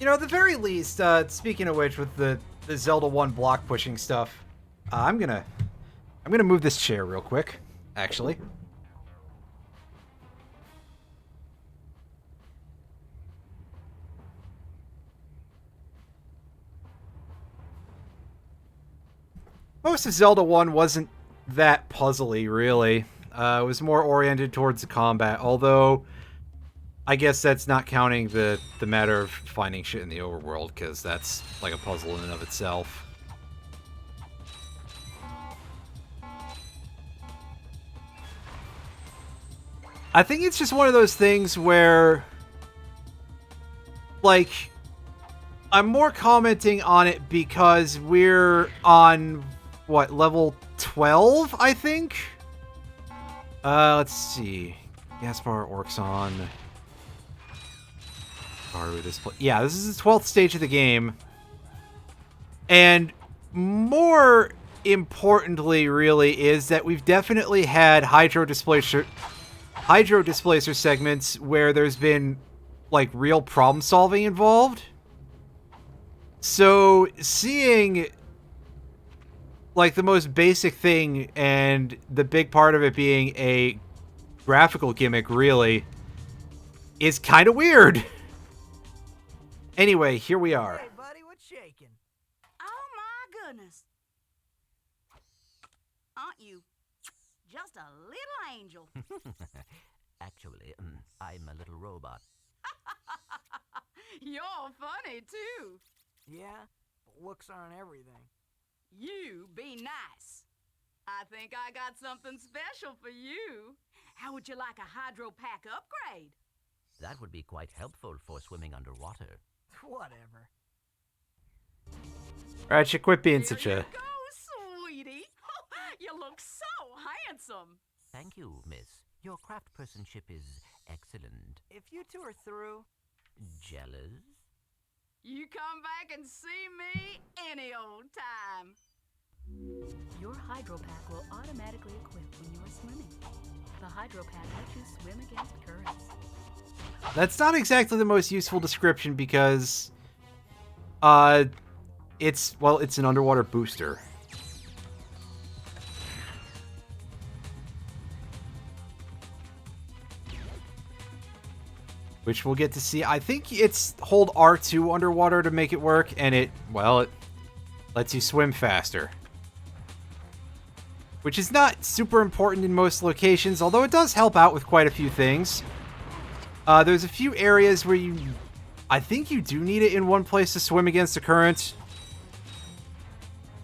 You know, at the very least, speaking of which, with the Zelda 1 block pushing stuff, I'm gonna move this chair real quick, actually. Most of Zelda 1 wasn't that puzzly, really. It was more oriented towards the combat, although I guess that's not counting the matter of finding shit in the overworld, because that's like a puzzle in and of itself. I think it's just one of those things where, like, I'm more commenting on it because we're on, what, level 12, I think? Let's see. Gaspar, Orxon... yeah, this is the 12th stage of the game. And more importantly, really, is that we've definitely had hydro displacer segments where there's been, like, real problem solving involved. So seeing, like, the most basic thing and the big part of it being a graphical gimmick, really, is kind of weird. Anyway, here we are. Hey, buddy, what's shaking? Oh my goodness. Aren't you just a little angel? Actually, I'm a little robot. You're funny too. Yeah, but looks aren't everything. You be nice. I think I got something special for you. How would you like a hydro pack upgrade? That would be quite helpful for swimming underwater. Whatever. Ratchet, quit being such Here a... you go, sweetie. You look so handsome. Thank you, miss. Your craftspersonship is excellent. If you two are through, Jealous? You come back and see me any old time. Your hydro pack will automatically equip when you are swimming. The hydro pack lets you swim against currents. That's not exactly the most useful description because, it's an underwater booster. Which we'll get to see. I think it's hold R2 underwater to make it work, and it lets you swim faster. Which is not super important in most locations, although it does help out with quite a few things. There's a few areas where I think you do need it in one place to swim against the current.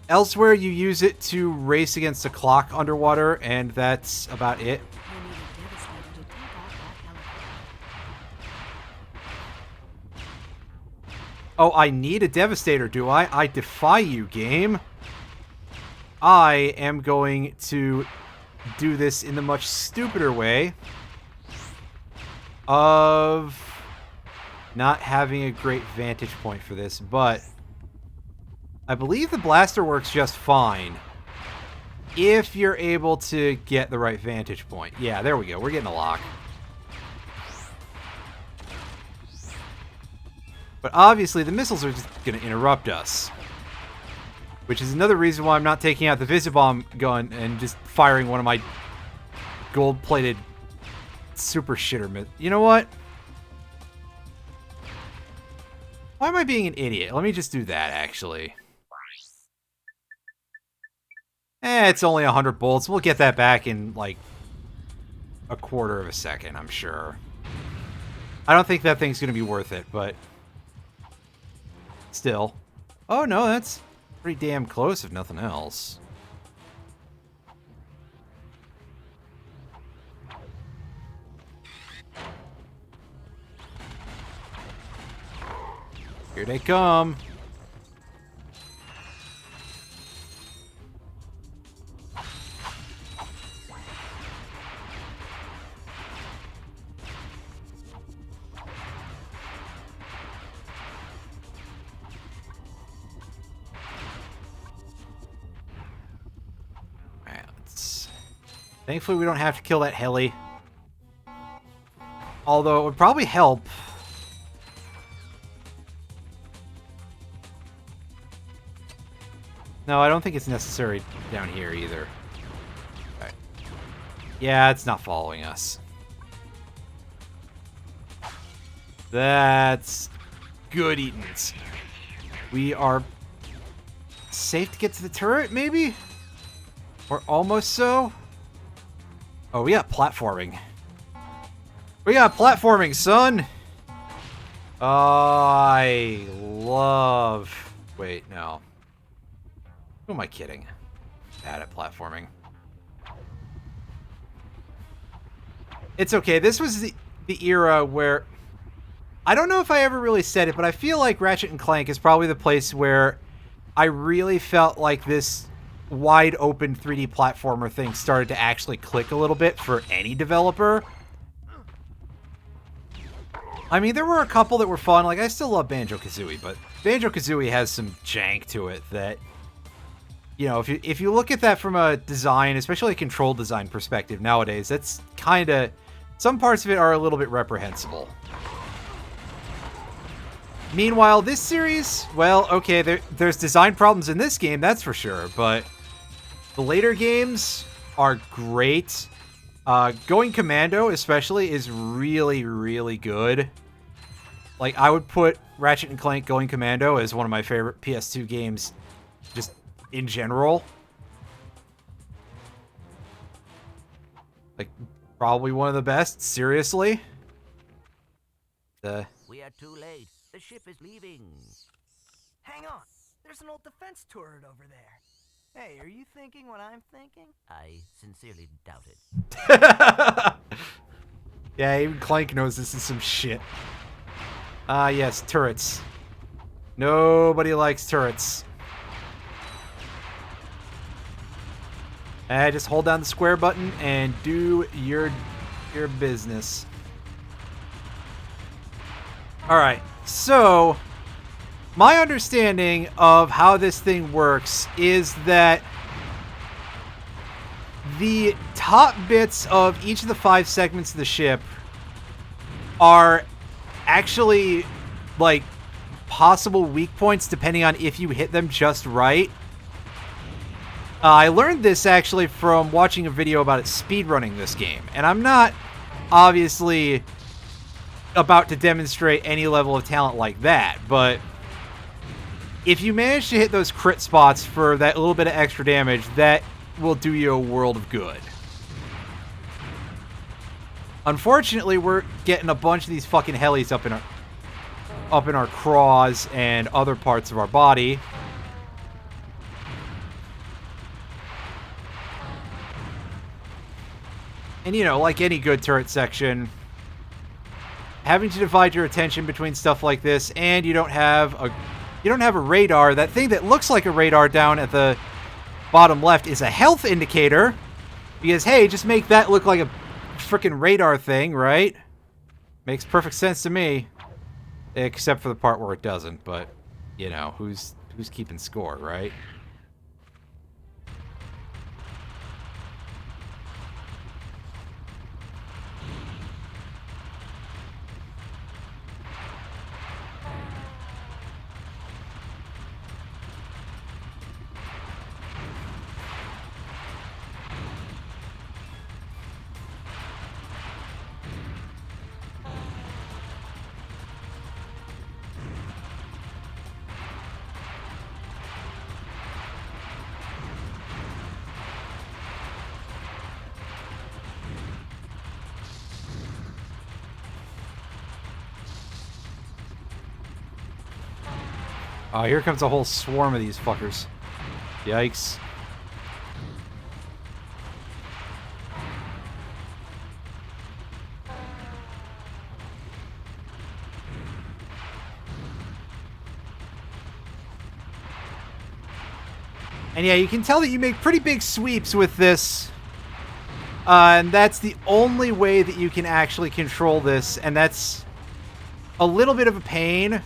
Elsewhere, you use it to race against a clock underwater, and that's about it. Oh, I need a Devastator, do I? I defy you, game. I am going to do this in the much stupider way of not having a great vantage point for this, but I believe the blaster works just fine if you're able to get the right vantage point. Yeah, there we go. We're getting a lock. But obviously, the missiles are just going to interrupt us. Which is another reason why I'm not taking out the visibomb gun and just firing one of my gold-plated super shitter. You know what? Why am I being an idiot? Let me just do that, actually. It's only 100 bolts. We'll get that back in, like, a quarter of a second, I'm sure. I don't think that thing's going to be worth it, but... still. Oh, no, that's pretty damn close, if nothing else. Here they come. Thankfully, we don't have to kill that heli. Although, it would probably help. No, I don't think it's necessary down here either. Okay. Yeah, it's not following us. That's good eatings. We are safe to get to the turret, maybe? Or almost so? Oh, we got platforming. We got platforming, son! I love... Wait, no. Who am I kidding? Bad at platforming. It's okay. This was the era where... I don't know if I ever really said it, but I feel like Ratchet and Clank is probably the place where I really felt like this wide open 3D platformer thing started to actually click a little bit for any developer. I mean, there were a couple that were fun. Like, I still love Banjo-Kazooie, but Banjo-Kazooie has some jank to it that, you know, if you look at that from a design, especially a control design perspective nowadays, that's kind of... some parts of it are a little bit reprehensible. Meanwhile, this series, well, okay, there's design problems in this game, that's for sure, but the later games are great. Going Commando, especially, is really, really good. Like, I would put Ratchet and Clank Going Commando as one of my favorite PS2 games, just in general. Like, probably one of the best, seriously. We are too late. The ship is leaving. Hang on. There's an old defense turret over there. Hey, are you thinking what I'm thinking? I sincerely doubt it. Yeah, even Clank knows this is some shit. Ah, yes, turrets. Nobody likes turrets. Just hold down the square button and do your business. Alright, so my understanding of how this thing works is that the top bits of each of the 5 segments of the ship are actually, like, possible weak points depending on if you hit them just right. I learned this actually from watching a video about it speedrunning this game, and I'm not obviously about to demonstrate any level of talent like that, but if you manage to hit those crit spots for that little bit of extra damage, that will do you a world of good. Unfortunately, we're getting a bunch of these fucking helis up in our craws and other parts of our body. And, you know, like any good turret section, having to divide your attention between stuff like this, and you don't have a radar. That thing that looks like a radar down at the bottom left is a health indicator. Because, hey, just make that look like a freaking radar thing, right? Makes perfect sense to me. Except for the part where it doesn't, but, you know, who's keeping score, right? Oh, here comes a whole swarm of these fuckers. Yikes. And yeah, you can tell that you make pretty big sweeps with this. And that's the only way that you can actually control this. And that's a little bit of a pain.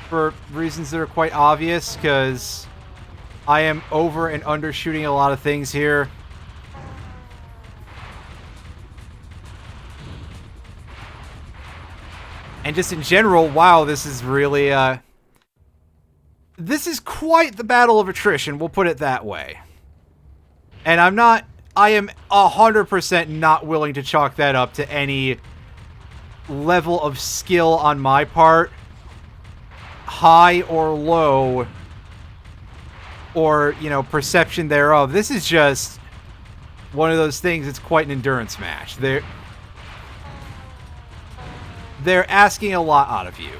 For reasons that are quite obvious, because I am over and undershooting a lot of things here. And just in general, wow, this is really, this is quite the battle of attrition, we'll put it that way. And I am 100% not willing to chalk that up to any level of skill on my part. High or low, or, you know, perception thereof. This is just one of those things. It's quite an endurance match. They're asking a lot out of you.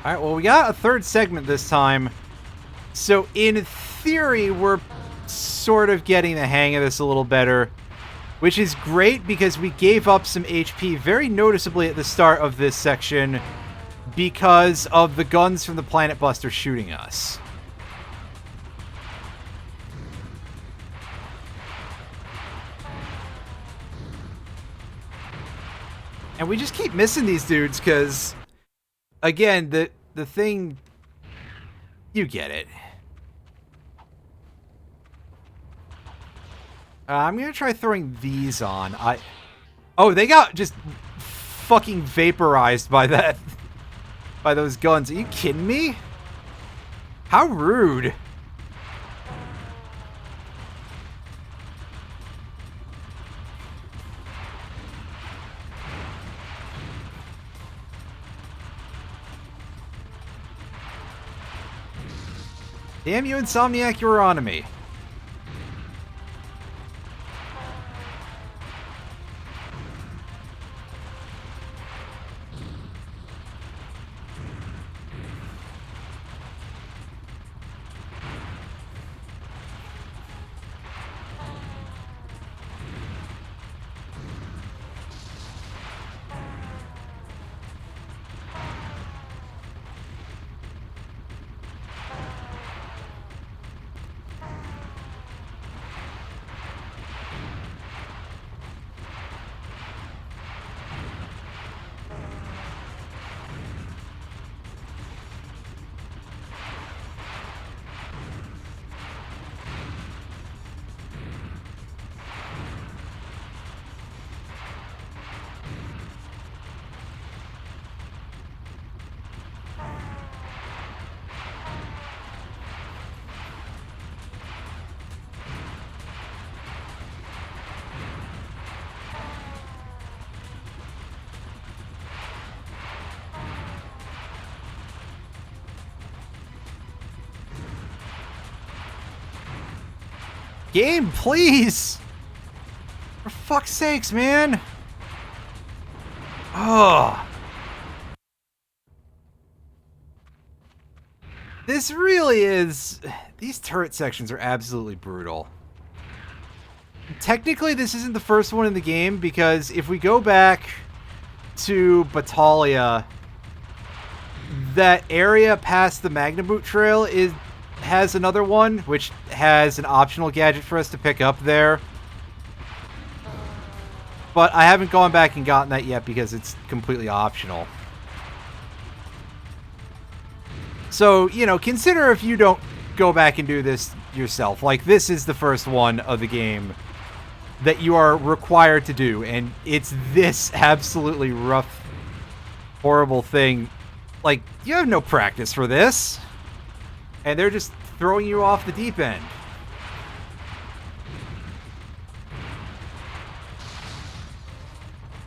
Alright, well, we got a third segment this time. So, in theory, we're sort of getting the hang of this a little better. Which is great, because we gave up some HP very noticeably at the start of this section because of the guns from the Planet Buster shooting us. And we just keep missing these dudes, because, again, the thing... You get it. I'm gonna try throwing these on. Oh, they got just fucking vaporized by that... by those guns. Are you kidding me? How rude. Damn you, Insomniac, you were on to me. Game, please! For fuck's sakes, man! Oh. This really is... These turret sections are absolutely brutal. Technically, this isn't the first one in the game, because if we go back to Battalia, that area past the Magnaboot Trail has another one, which has an optional gadget for us to pick up there. But I haven't gone back and gotten that yet because it's completely optional. So, you know, consider if you don't go back and do this yourself. Like, this is the first one of the game that you are required to do, and it's this absolutely rough, horrible thing. Like, you have no practice for this. And they're just throwing you off the deep end.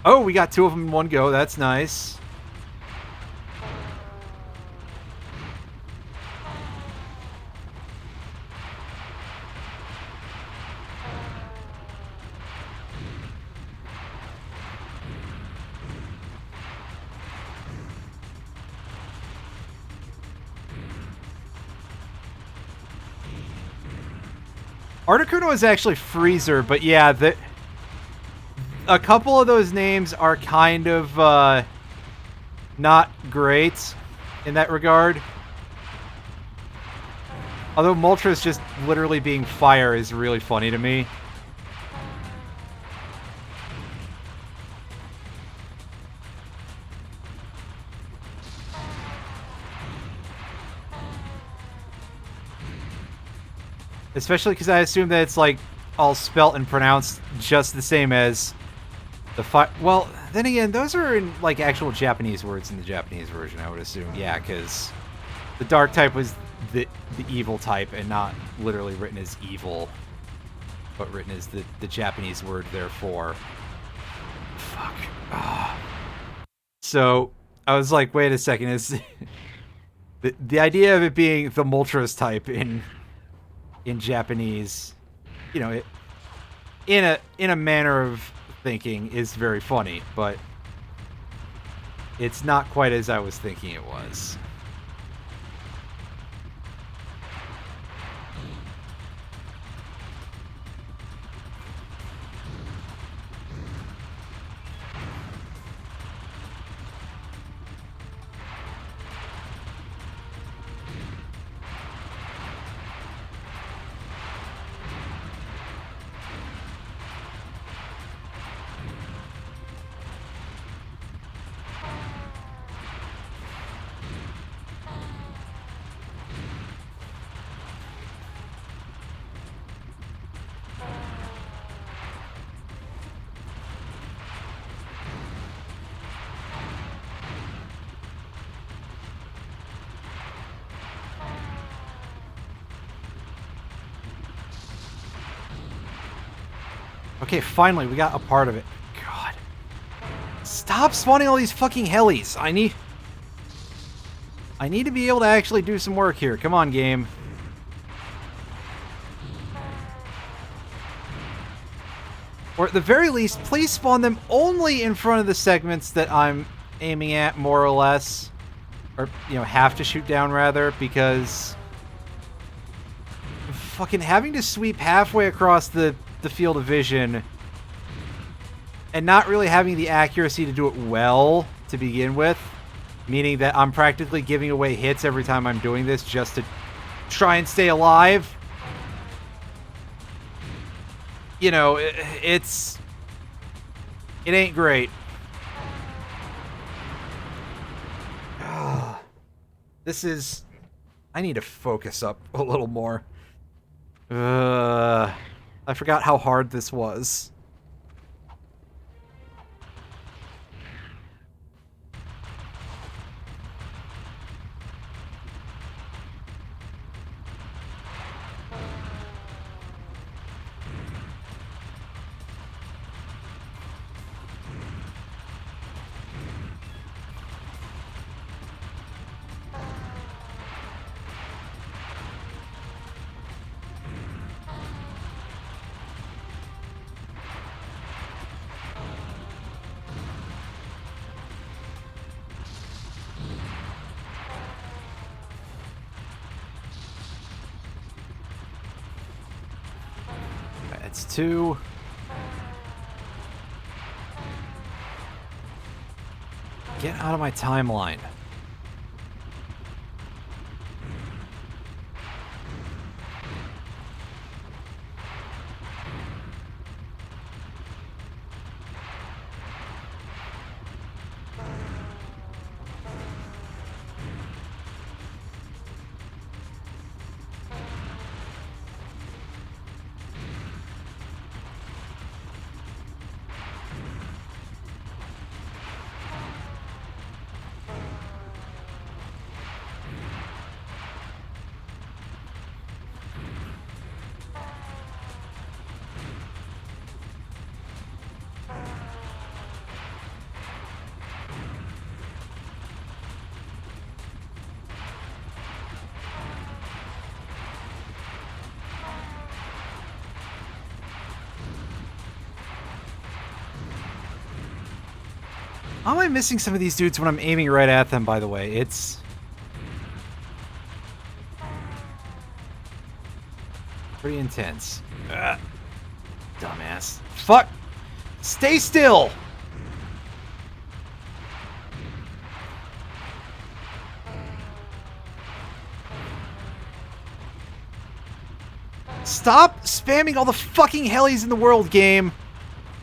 Oh, we got two of them in one go. That's nice. Articuno is actually Freezer, but yeah, a couple of those names are kind of not great in that regard. Although Moltres just literally being fire is really funny to me. Especially because I assume that it's like all spelt and pronounced just the same as the fire. Well, then again, those are in like actual Japanese words in the Japanese version, I would assume. Yeah, because the dark type was the evil type and not literally written as evil, but written as the Japanese word therefore. Fuck. So I was like, wait a second, is the idea of it being the Moltres type in Japanese, you know, in a manner of thinking is very funny, but it's not quite as I was thinking it was. Okay, finally, we got a part of it. God. Stop spawning all these fucking helis. I need to be able to actually do some work here. Come on, game. Or at the very least, please spawn them only in front of the segments that I'm aiming at, more or less. Or, you know, have to shoot down, rather, because fucking having to sweep halfway across the field of vision and not really having the accuracy to do it well to begin with, meaning that I'm practically giving away hits every time I'm doing this just to try and stay alive. You know, it ain't great. This is... I need to focus up a little more. I forgot how hard this was. That's 2. Get out of my timeline. How am I missing some of these dudes when I'm aiming right at them, by the way? It's... pretty intense. Dumbass. Fuck! Stay still! Stop spamming all the fucking helis in the world, game!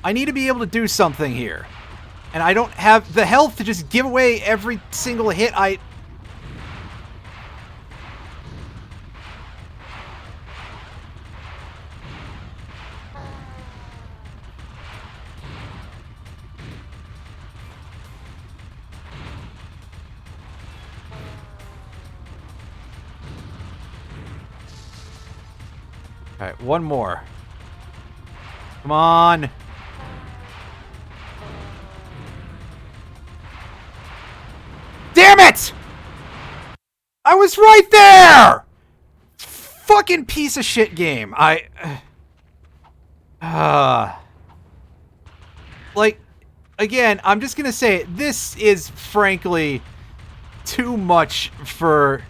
I need to be able to do something here. And I don't have the health to just give away every single hit I... Alright, one more. Come on! Damn it! I was right there! Fucking piece of shit game. Like, again, I'm just gonna say it. This is frankly too much for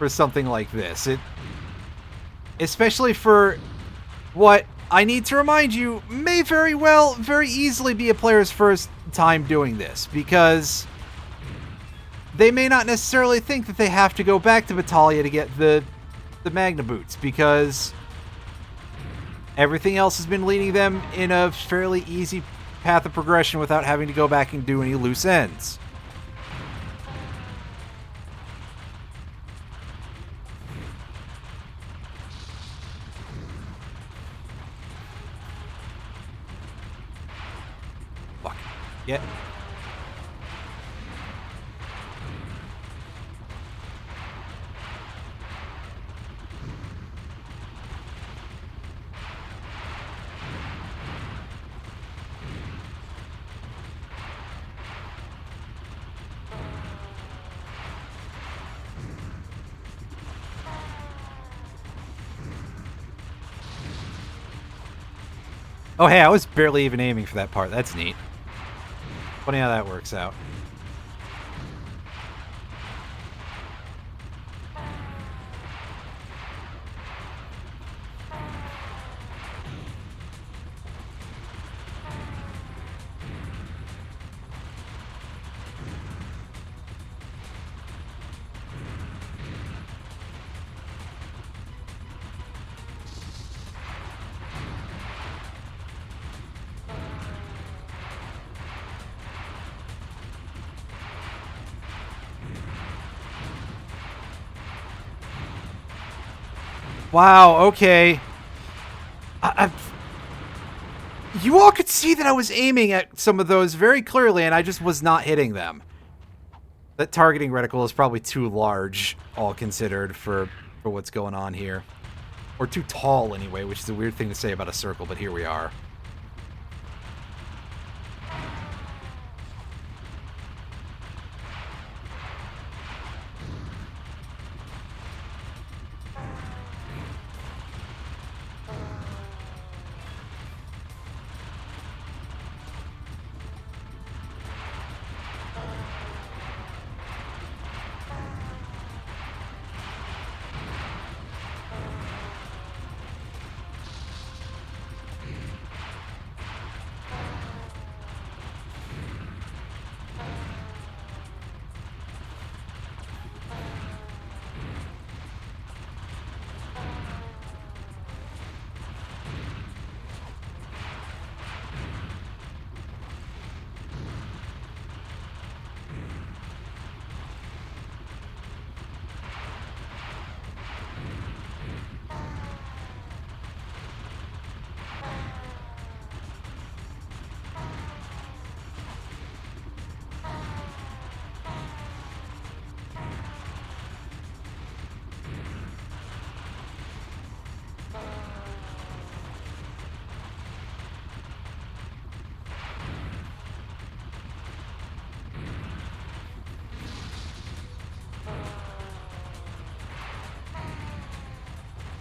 something like this. Especially for what I need to remind you may very well, very easily be a player's first time doing this, because they may not necessarily think that they have to go back to Battaglia to get the Magna Boots, because everything else has been leading them in a fairly easy path of progression without having to go back and do any loose ends. Fuck. Get. Oh, hey, I was barely even aiming for that part. That's neat. Funny how that works out. Wow, okay. You all could see that I was aiming at some of those very clearly, and I just was not hitting them. That targeting reticle is probably too large, all considered, for what's going on here. Or too tall, anyway, which is a weird thing to say about a circle, but here we are.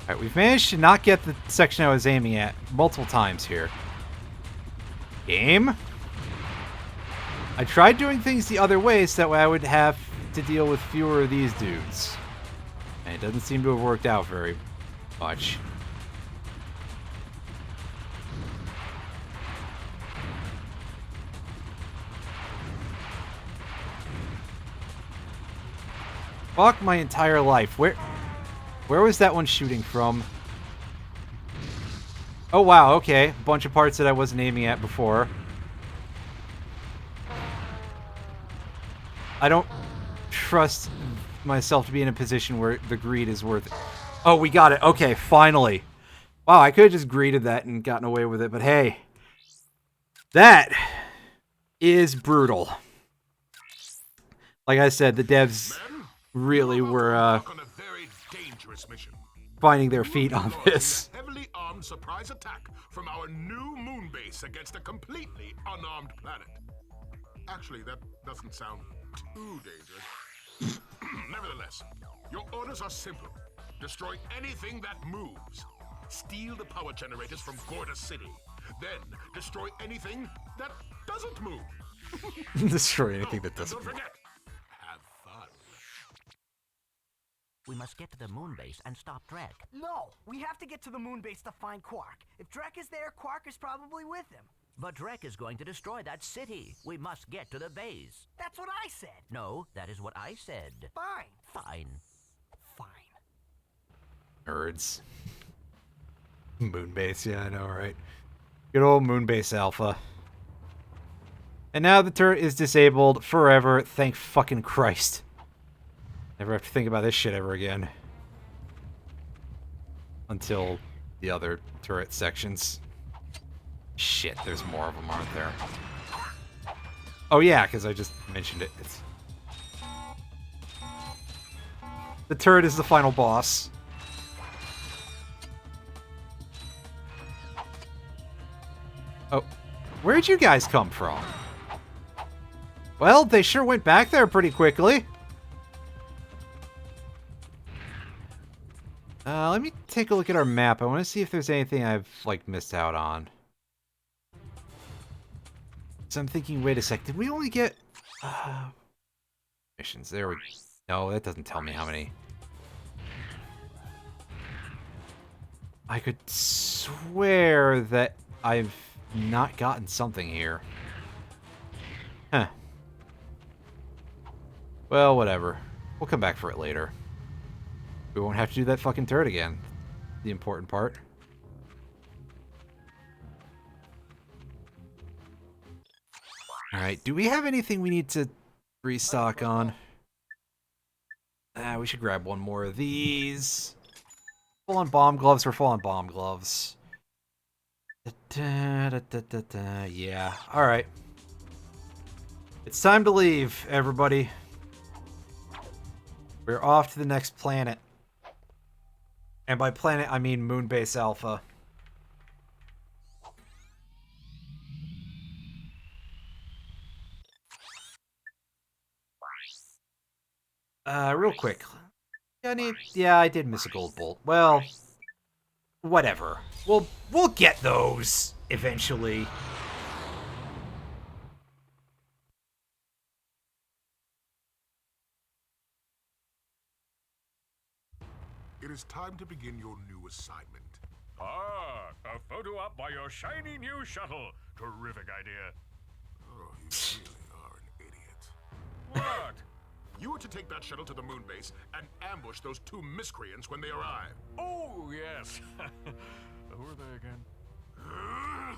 Alright, we've managed to not get the section I was aiming at multiple times here. Game? I tried doing things the other way so that way I would have to deal with fewer of these dudes. And it doesn't seem to have worked out very much. Fuck my entire life. Where was that one shooting from? Oh, wow, okay. A bunch of parts that I wasn't aiming at before. I don't trust myself to be in a position where the greed is worth it. Oh, we got it. Okay, finally. Wow, I could have just greeted that and gotten away with it, but hey. That is brutal. Like I said, the devs really were, finding their feet on this. Heavily armed surprise attack from our new moon base against a completely unarmed planet. Actually, that doesn't sound too dangerous. Nevertheless, your orders are simple. Destroy anything that moves. Steal the power generators from Gorda City. Then destroy anything that doesn't move. Destroy anything that doesn't Don't move. forget, have fun. We must get to the moon base and stop Drek. No, we have to get to the moon base to find Quark. If Drek is there, Quark is probably with him. But Drek is going to destroy that city. We must get to the base. That's what I said. No, that is what I said. Fine. Fine. Fine. Nerds. Moonbase, yeah, I know, right? Good old Moonbase Alpha. And now the turret is disabled forever, thank fucking Christ. Never have to think about this shit ever again. Until the other turret sections. Shit, there's more of them, aren't there? Oh yeah, because I just mentioned it. The turret is the final boss. Oh, where'd you guys come from? Well, they sure went back there pretty quickly. Let me take a look at our map. I want to see if there's anything I've, like, missed out on. So I'm thinking, wait a sec, did we only get missions? There we go. No, that doesn't tell me how many. I could swear that I've not gotten something here. Huh. Well, whatever. We'll come back for it later. We won't have to do that fucking turret again. The important part. Alright, do we have anything we need to restock on? We should grab one more of these. Full on bomb gloves for full on bomb gloves. Yeah, alright. It's time to leave, everybody. We're off to the next planet. And by planet, I mean Moonbase Alpha. Real quick. Yeah, I did miss a gold bolt. Well, whatever. We'll get those eventually. It is time to begin your new assignment. Ah, a photo op by your shiny new shuttle. Terrific idea. Oh, you really are an idiot. What? You are to take that shuttle to the moon base and ambush those two miscreants when they arrive. Oh, yes. Who are they again?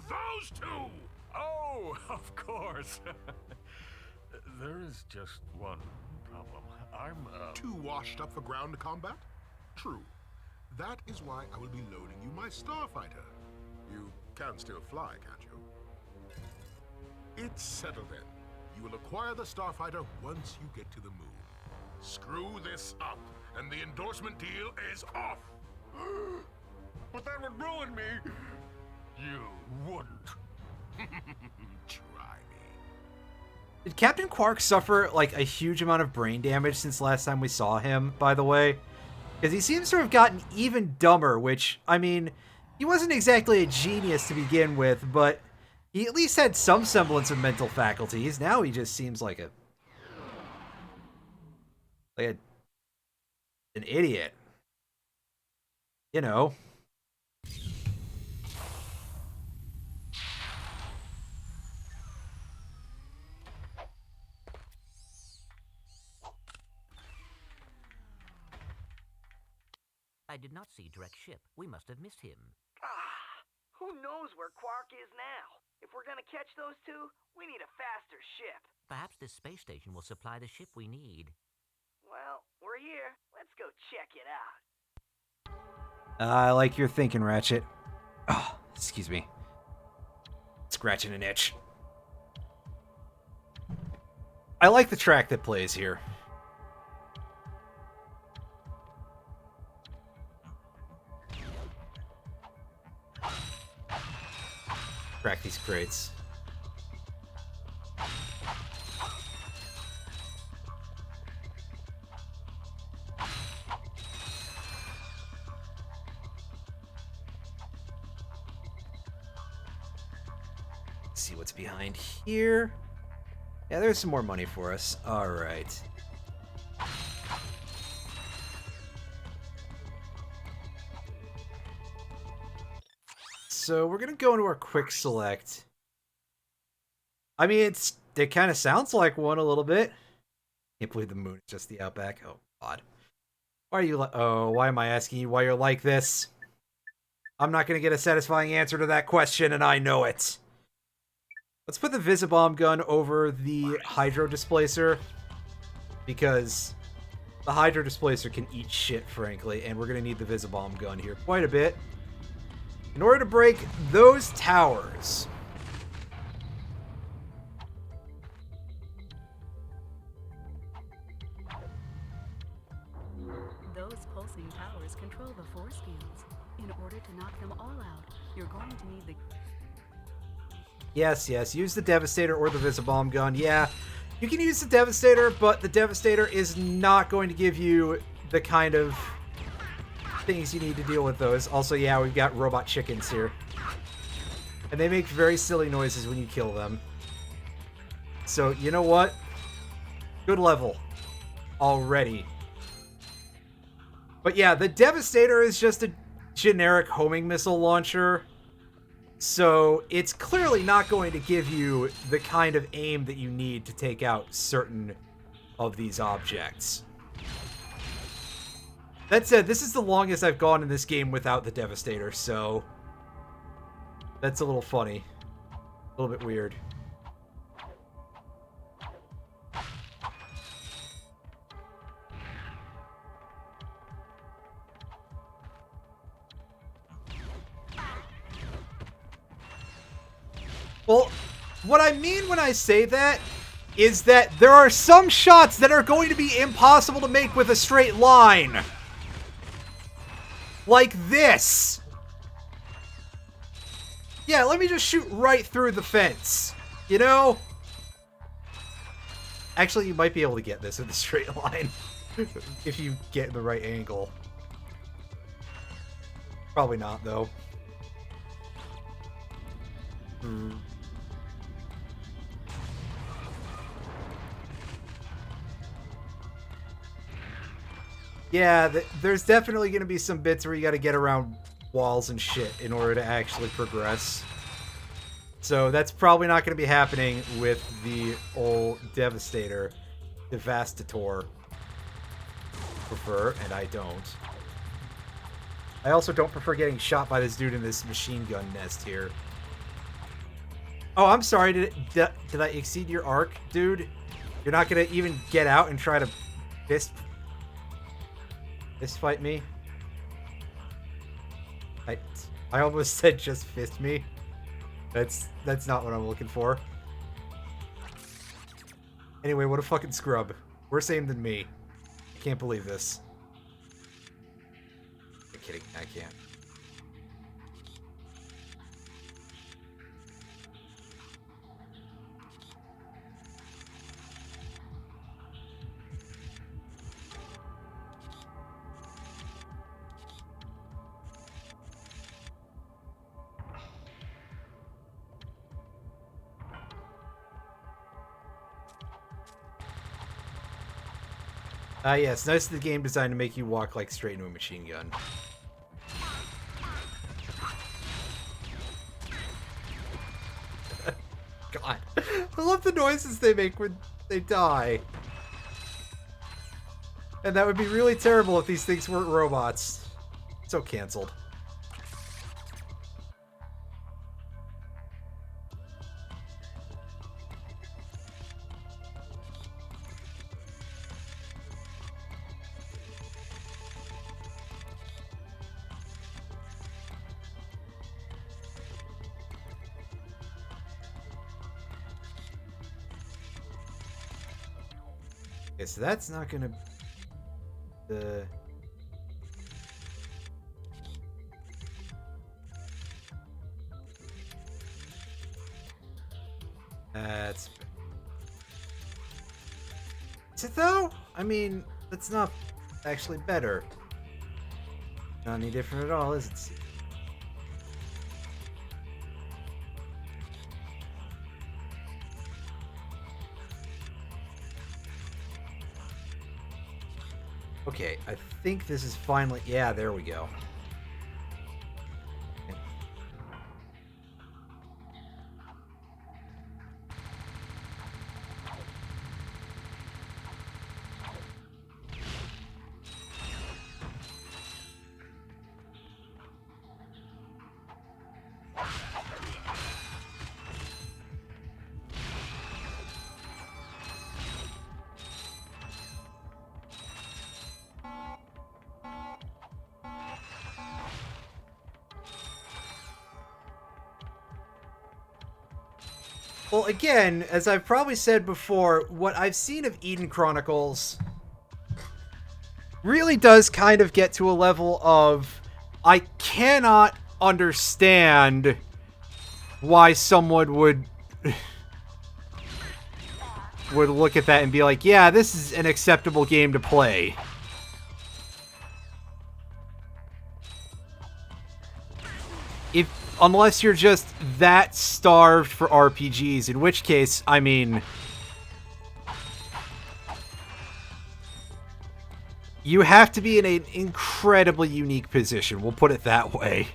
Those two! Oh, of course. There is just one problem. I'm, Too washed up for ground combat? True. That is why I will be loaning you my starfighter. You can still fly, can't you? It's settled then. You will acquire the starfighter once you get to the moon. Screw this up, and the endorsement deal is off! But that would ruin me. You wouldn't. Try me. Did Captain Quark suffer, like, a huge amount of brain damage since last time we saw him, by the way? Because he seems to have gotten even dumber, which, I mean, he wasn't exactly a genius to begin with, but he at least had some semblance of mental faculties. Now he just seems like an idiot. You know. I did not see Drek's ship. We must have missed him. Who knows where Quark is now? If we're gonna catch those two, we need a faster ship. Perhaps this space station will supply the ship we need. Well, we're here. Let's go check it out. I like your thinking, Ratchet. Oh, excuse me. Scratching an itch. I like the track that plays here. Crack these crates. See what's behind here. Yeah, there's some more money for us. All right. So we're gonna go into our quick select. I mean, it kind of sounds like one a little bit. Can't believe the moon is just the outback. Oh God. Why are you why am I asking you why you're like this? I'm not gonna get a satisfying answer to that question, and I know it. Let's put the visibomb gun over the hydro displacer, because the hydro displacer can eat shit, frankly, and we're gonna need the visibomb gun here quite a bit in order to break those towers. Those pulsing towers control the force fields. In order to knock them all out, you're going to need the... Yes, use the Devastator or the visibomb gun. Yeah, you can use the Devastator, but the Devastator is not going to give you the kind of things you need to deal with those. Also, yeah, we've got robot chickens here. And they make very silly noises when you kill them. So, you know what? Good level. Already. But yeah, the Devastator is just a generic homing missile launcher. So it's clearly not going to give you the kind of aim that you need to take out certain of these objects. That said, this is the longest I've gone in this game without the Devastator, so that's a little funny. A little bit weird. Well, what I mean when I say that is that there are some shots that are going to be impossible to make with a straight line. Like this. Yeah, let me just shoot right through the fence. You know? Actually, you might be able to get this with a straight line. If you get the right angle. Probably not, though. Yeah, there's definitely going to be some bits where you got to get around walls and shit in order to actually progress. So that's probably not going to be happening with the old Devastator. Devastator. Prefer, and I don't. I also don't prefer getting shot by this dude in this machine gun nest here. Oh, I'm sorry. Did I exceed your arc, dude? You're not going to even get out and try to fist fight me? I almost said just fist me. That's not what I'm looking for. Anyway, what a fucking scrub. Worse aim than me. I can't believe this. I'm kidding. I can't. Yes, nice of the game design to make you walk like straight into a machine gun. God. I love the noises they make when they die. And that would be really terrible if these things weren't robots. So canceled. Okay, so that's not gonna... That's... Is it though? I mean, that's not actually better. Not any different at all, is it? Okay, I think this is finally... Yeah, there we go. Well, again, as I've probably said before, what I've seen of Eden Chronicles really does kind of get to a level of I cannot understand why someone would look at that and be like, yeah, this is an acceptable game to play. Unless you're just that starved for RPGs, in which case, I mean, You have to be in an incredibly unique position. We'll put it that way.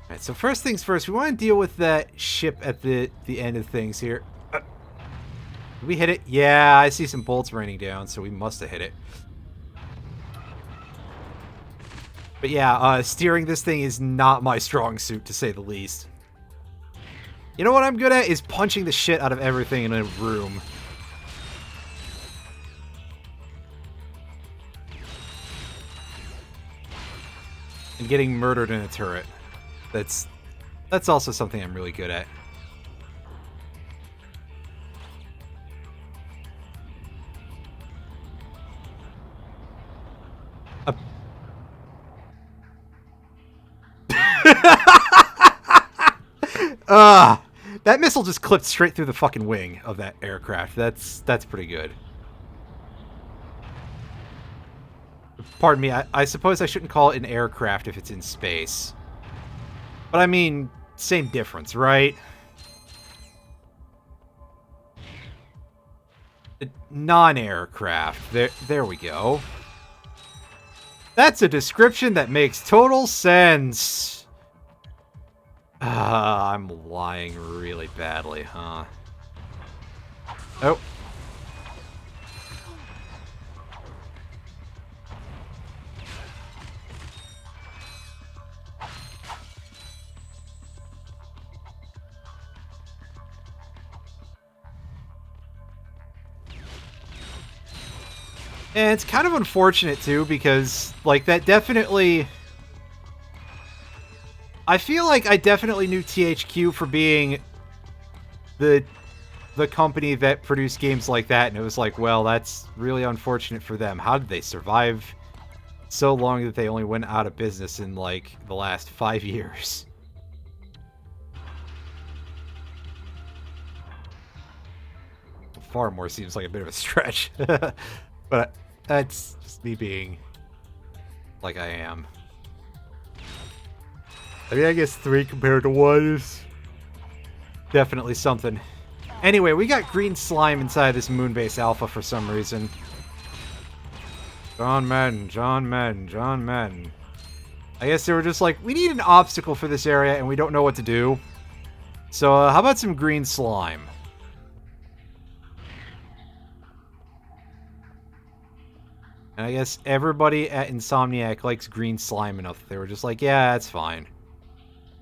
Alright, so first things first, we want to deal with that ship at the end of things here. Did we hit it? Yeah, I see some bolts raining down, so we must have hit it. But yeah, steering this thing is not my strong suit, to say the least. You know what I'm good at? Is punching the shit out of everything in a room. And getting murdered in a turret. That's also something I'm really good at. That missile just clipped straight through the fucking wing of that aircraft. That's pretty good. Pardon me, I suppose I shouldn't call it an aircraft if it's in space. But I mean, same difference, right? Non-aircraft. There we go. That's a description that makes total sense. I'm lying really badly, huh? Oh. And it's kind of unfortunate, too, because, like, that definitely... I feel like I definitely knew THQ for being the company that produced games like that, and it was like, well, that's really unfortunate for them. How did they survive so long that they only went out of business in, like, the last 5 years? Far more seems like a bit of a stretch. But that's just me being like I am. I mean, I guess 3 compared to 1 is definitely something. Anyway, we got green slime inside this Moonbase Alpha for some reason. John Madden, John Madden, John Madden. I guess they were just like, we need an obstacle for this area and we don't know what to do. So, how about some green slime? And I guess everybody at Insomniac likes green slime enough that they were just like, yeah, that's fine.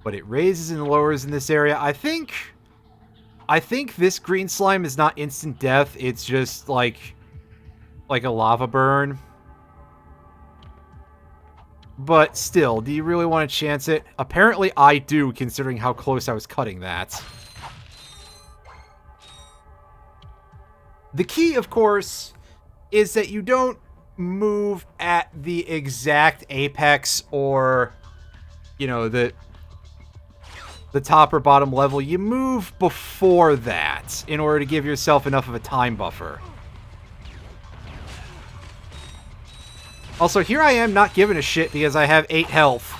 But it raises and lowers in this area. I think this green slime is not instant death. It's just like a lava burn. But still, do you really want to chance it? Apparently I do, considering how close I was cutting that. The key, of course, is that you don't move at the exact apex or, you know, the top or bottom level. You move before that in order to give yourself enough of a time buffer. Also, here I am not giving a shit because I have 8 health.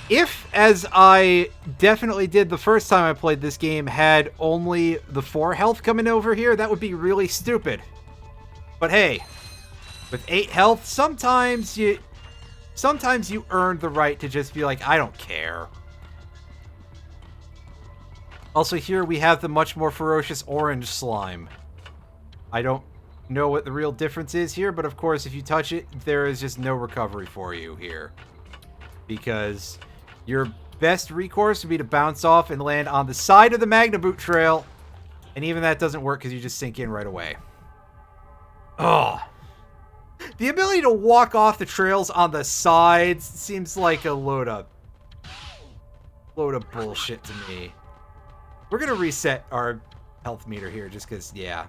If, as I definitely did the first time I played this game, had only the 4 health coming over here, that would be really stupid. But hey, with 8 health, sometimes you earn the right to just be like, I don't care. Also, here we have the much more ferocious orange slime. I don't know what the real difference is here, but of course, if you touch it, there is just no recovery for you here. Because your best recourse would be to bounce off and land on the side of the Magna Boot Trail. And even that doesn't work because you just sink in right away. Ugh. The ability to walk off the trails on the sides seems like a load of bullshit to me. We're going to reset our health meter here just because, yeah.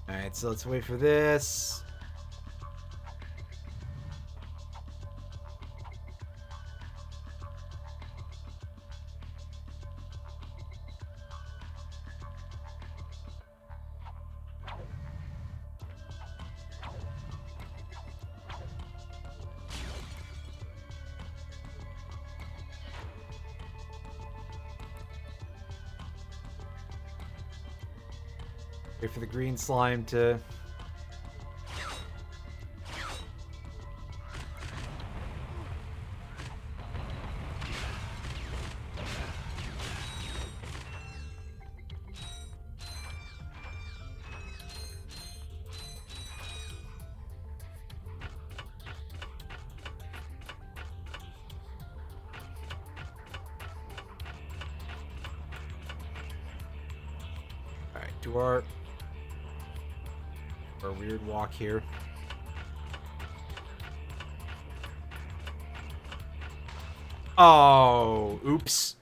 Alright, so let's wait for this. Wait for the green slime to... do our weird walk here. Oh, oops.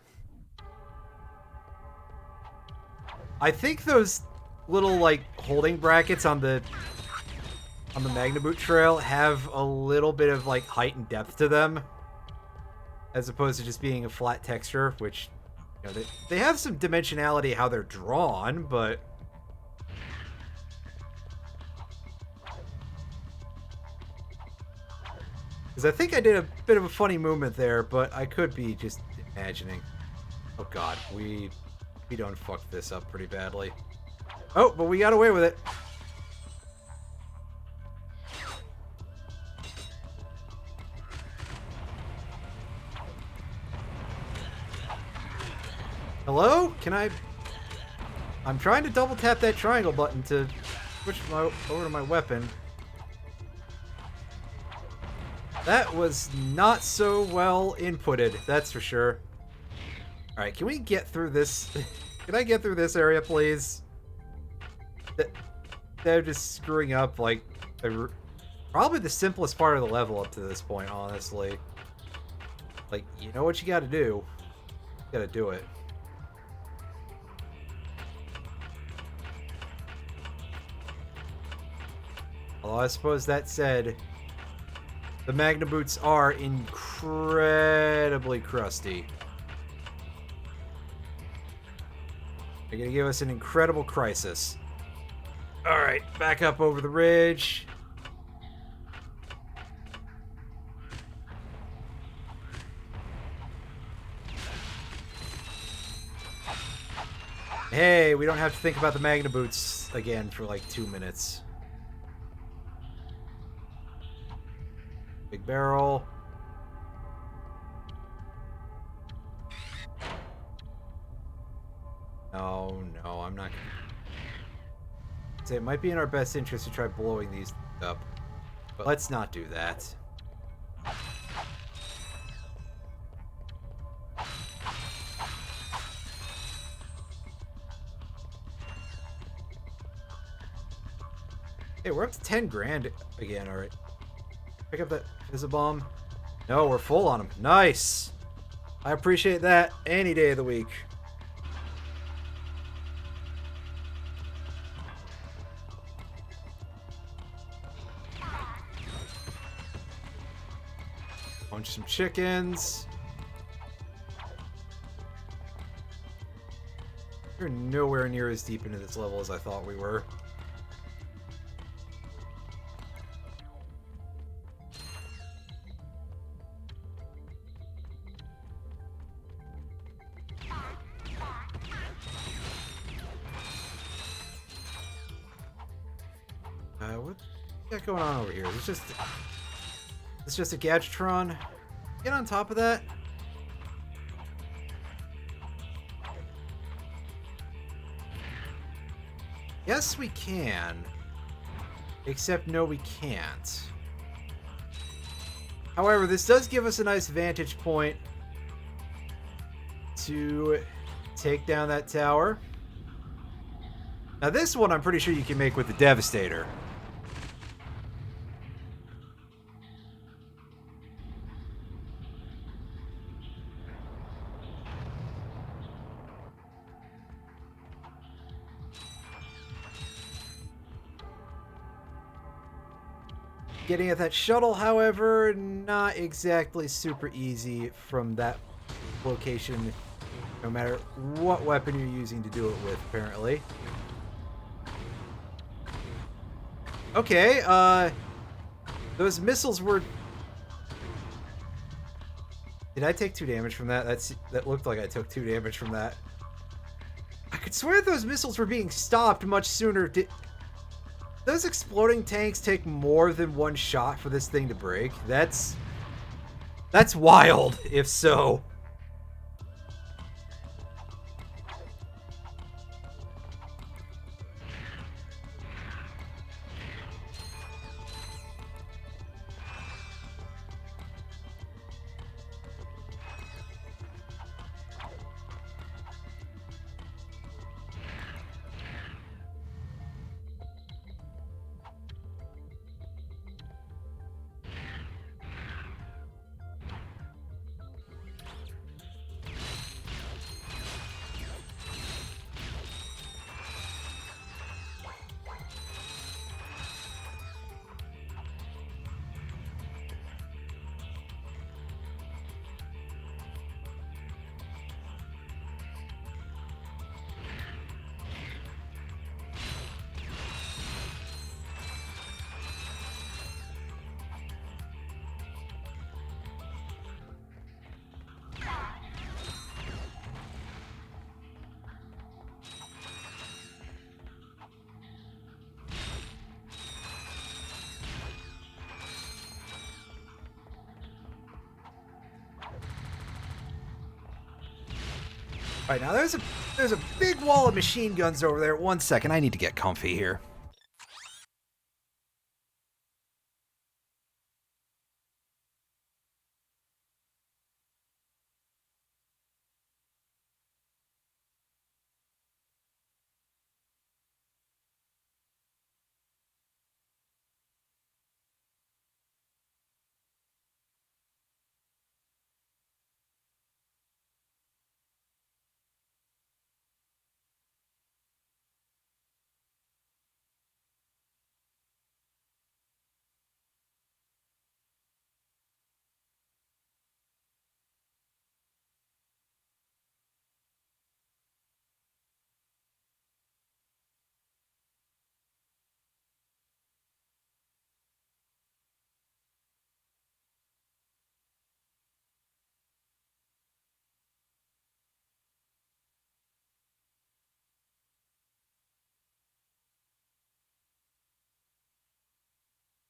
I think those little like holding brackets on the Magnaboot trail have a little bit of like height and depth to them, as opposed to just being a flat texture, which, you know, they have some dimensionality how they're drawn, but because I think I did a bit of a funny movement there, but I could be just imagining. Oh god, we done fucked this up pretty badly. Oh, but we got away with it. Hello? Can I... I'm trying to double tap that triangle button to switch over to my weapon. That was not so well inputted, that's for sure. Alright, can we get through this? Can I get through this area, please? They're just screwing up, like, probably the simplest part of the level up to this point, honestly. Like, you know what you gotta do. You gotta do it. Although I suppose that said, the Magnaboots are incredibly crusty. They're gonna give us an incredible crisis. Alright, back up over the ridge. Hey, we don't have to think about the Magnaboots again for like 2 minutes. Big barrel. No, I'm not gonna... Say it might be in our best interest to try blowing these up, but let's not do that. Hey, we're up to 10 grand again, alright. Pick up that visibomb. No, we're full on them. Nice! I appreciate that any day of the week. Punch some chickens. We're nowhere near as deep into this level as I thought we were. What's got going on over here? It's just a Gadgetron. Get on top of that. Yes, we can. Except no, we can't. However, this does give us a nice vantage point to take down that tower. Now this one I'm pretty sure you can make with the Devastator. Getting at that shuttle, however, not exactly super easy from that location, no matter what weapon you're using to do it with, apparently. Okay, those missiles were... Did I take 2 damage from that? That looked like I took 2 damage from that. I could swear those missiles were being stopped much sooner. Did those exploding tanks take more than one shot for this thing to break? That's wild, if so. All right, now there's a big wall of machine guns over there. 1 second, I need to get comfy here.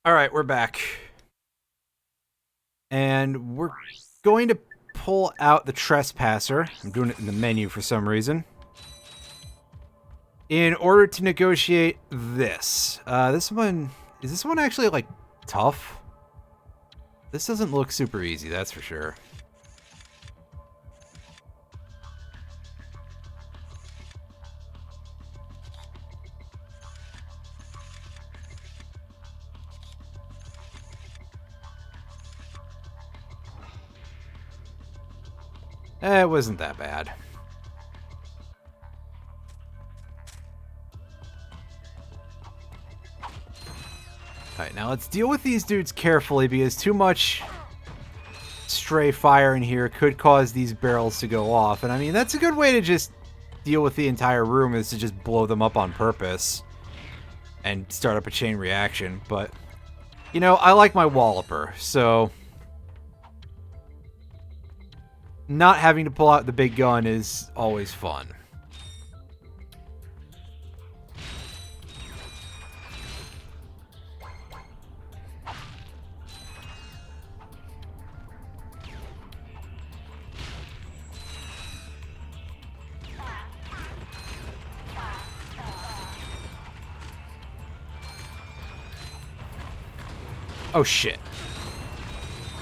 All right, we're back. And we're going to pull out the trespasser. I'm doing it in the menu for some reason. In order to negotiate this. Is this one actually, like, tough? This doesn't look super easy, that's for sure. It wasn't that bad. Alright, now let's deal with these dudes carefully because too much stray fire in here could cause these barrels to go off. And I mean, that's a good way to just deal with the entire room, is to just blow them up on purpose and start up a chain reaction. But, you know, I like my walloper, so not having to pull out the big gun is always fun. Oh shit.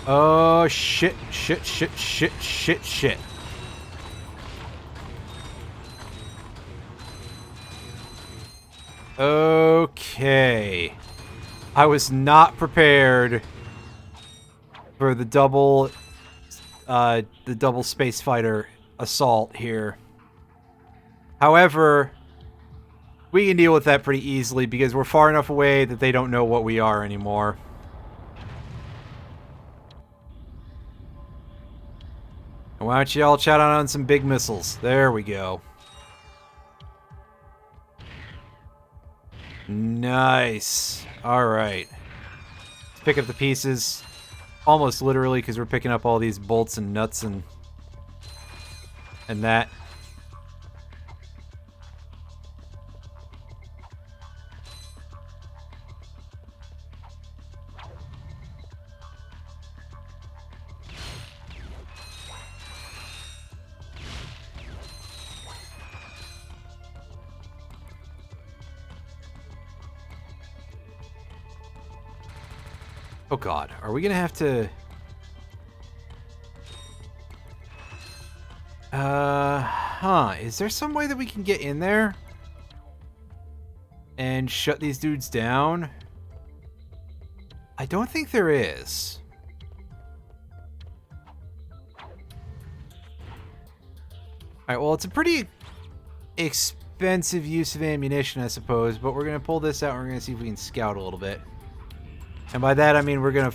Oh shit, shit, shit, shit, shit, shit. Okay. I was not prepared for the double space fighter assault here. However, we can deal with that pretty easily because we're far enough away that they don't know what we are anymore. Why don't you all chat on some big missiles? There we go. Nice. Alright. Let's pick up the pieces. Almost literally, because we're picking up all these bolts and nuts and that. Oh god, are we gonna have to... Is there some way that we can get in there? And shut these dudes down? I don't think there is. Alright, well, it's a pretty expensive use of ammunition, I suppose, but we're gonna pull this out and we're gonna see if we can scout a little bit. And by that, I mean we're gonna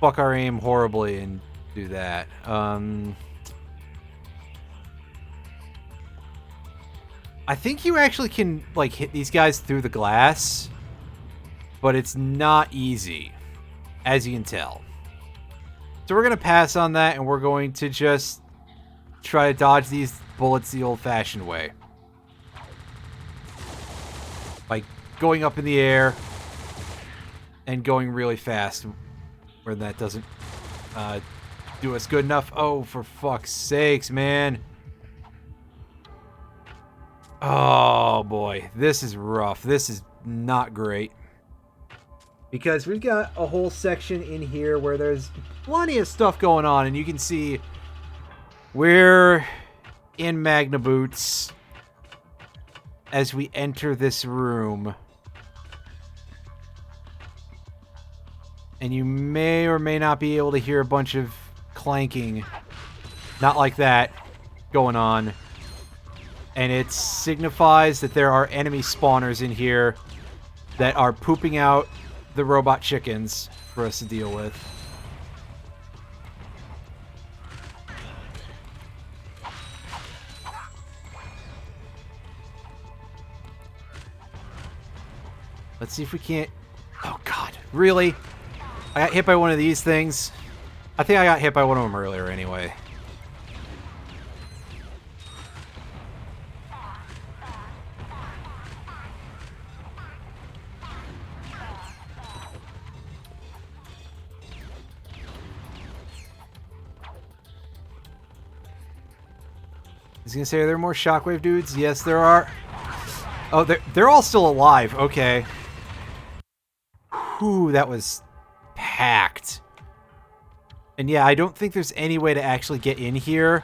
fuck our aim horribly and do that. I think you actually can, like, hit these guys through the glass, but it's not easy, as you can tell. So we're going to pass on that, and we're going to just try to dodge these bullets the old-fashioned way. By going up in the air and going really fast, where that doesn't do us good enough. Oh, for fuck's sakes, man. Oh, boy. This is rough. This is not great. Because we've got a whole section in here where there's plenty of stuff going on. And you can see we're in Magna Boots as we enter this room. And you may or may not be able to hear a bunch of clanking. Not like that going on. And it signifies that there are enemy spawners in here that are pooping out the robot chickens for us to deal with. Let's see if we can't... Oh, God. Really? I got hit by one of these things. I think I got hit by one of them earlier anyway. I was gonna say, are there more shockwave dudes? Yes, there are. Oh, they're all still alive. Okay. Whew, that was packed. And yeah, I don't think there's any way to actually get in here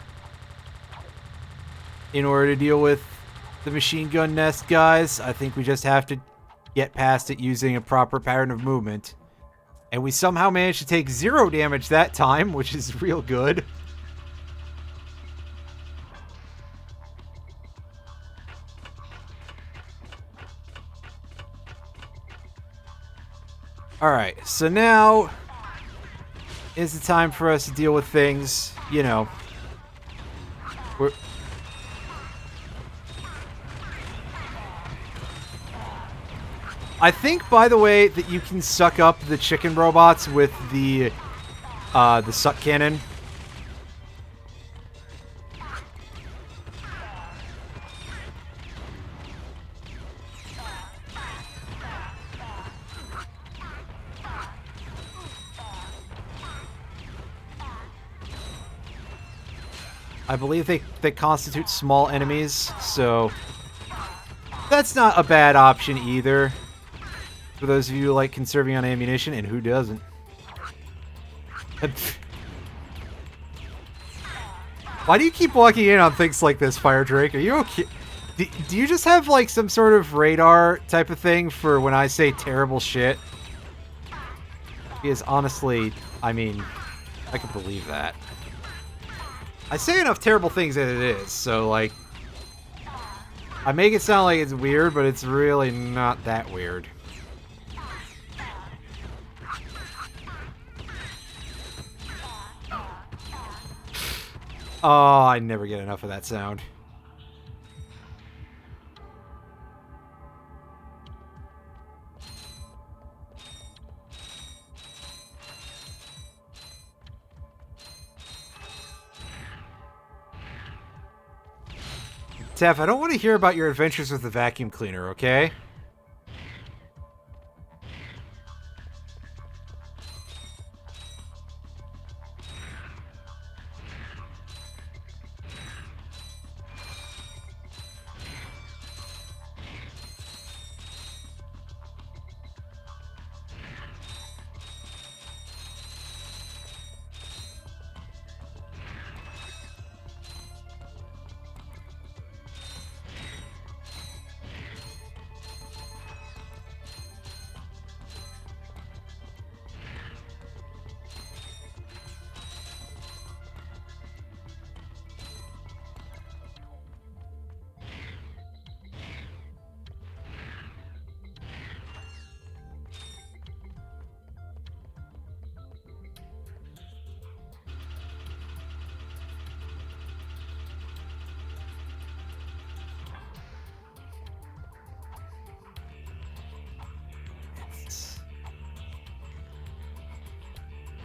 in order to deal with the machine gun nest guys. I think we just have to get past it using a proper pattern of movement. And we somehow managed to take 0 damage that time, which is real good. Alright, so now is the time for us to deal with things, you know. I think, by the way, that you can suck up the chicken robots with the suck cannon. I believe they constitute small enemies, so that's not a bad option either. For those of you who like conserving on ammunition, and who doesn't? Why do you keep walking in on things like this, Fire Drake? Are you okay? Do you just have like some sort of radar type of thing for when I say terrible shit? Because honestly, I mean, I can believe that. I say enough terrible things as it is, so like, I make it sound like it's weird, but it's really not that weird. Oh, I never get enough of that sound. Tef, I don't want to hear about your adventures with the vacuum cleaner, okay?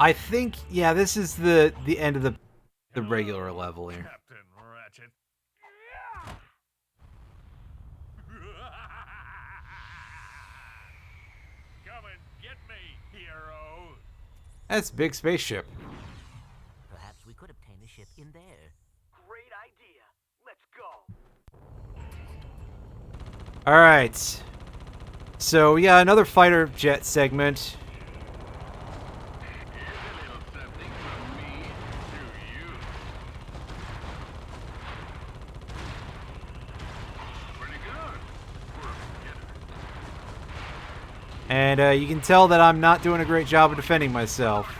I think, yeah, this is the end of the regular level here. Captain Ratchet. Come and get me, hero. That's a big spaceship. Perhaps we could obtain a ship in there. Great idea. Let's go. All right. So yeah, another fighter jet segment. Here's a little something from me to you. Pretty good. For a beginner. And you can tell that I'm not doing a great job of defending myself.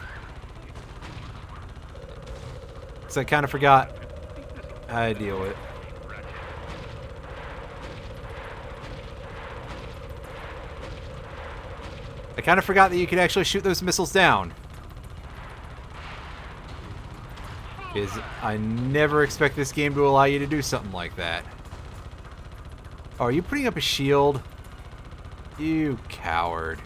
Because I kind of forgot how to deal with it. I kind of forgot that you could actually shoot those missiles down. Because I never expect this game to allow you to do something like that. Oh, are you putting up a shield? You coward.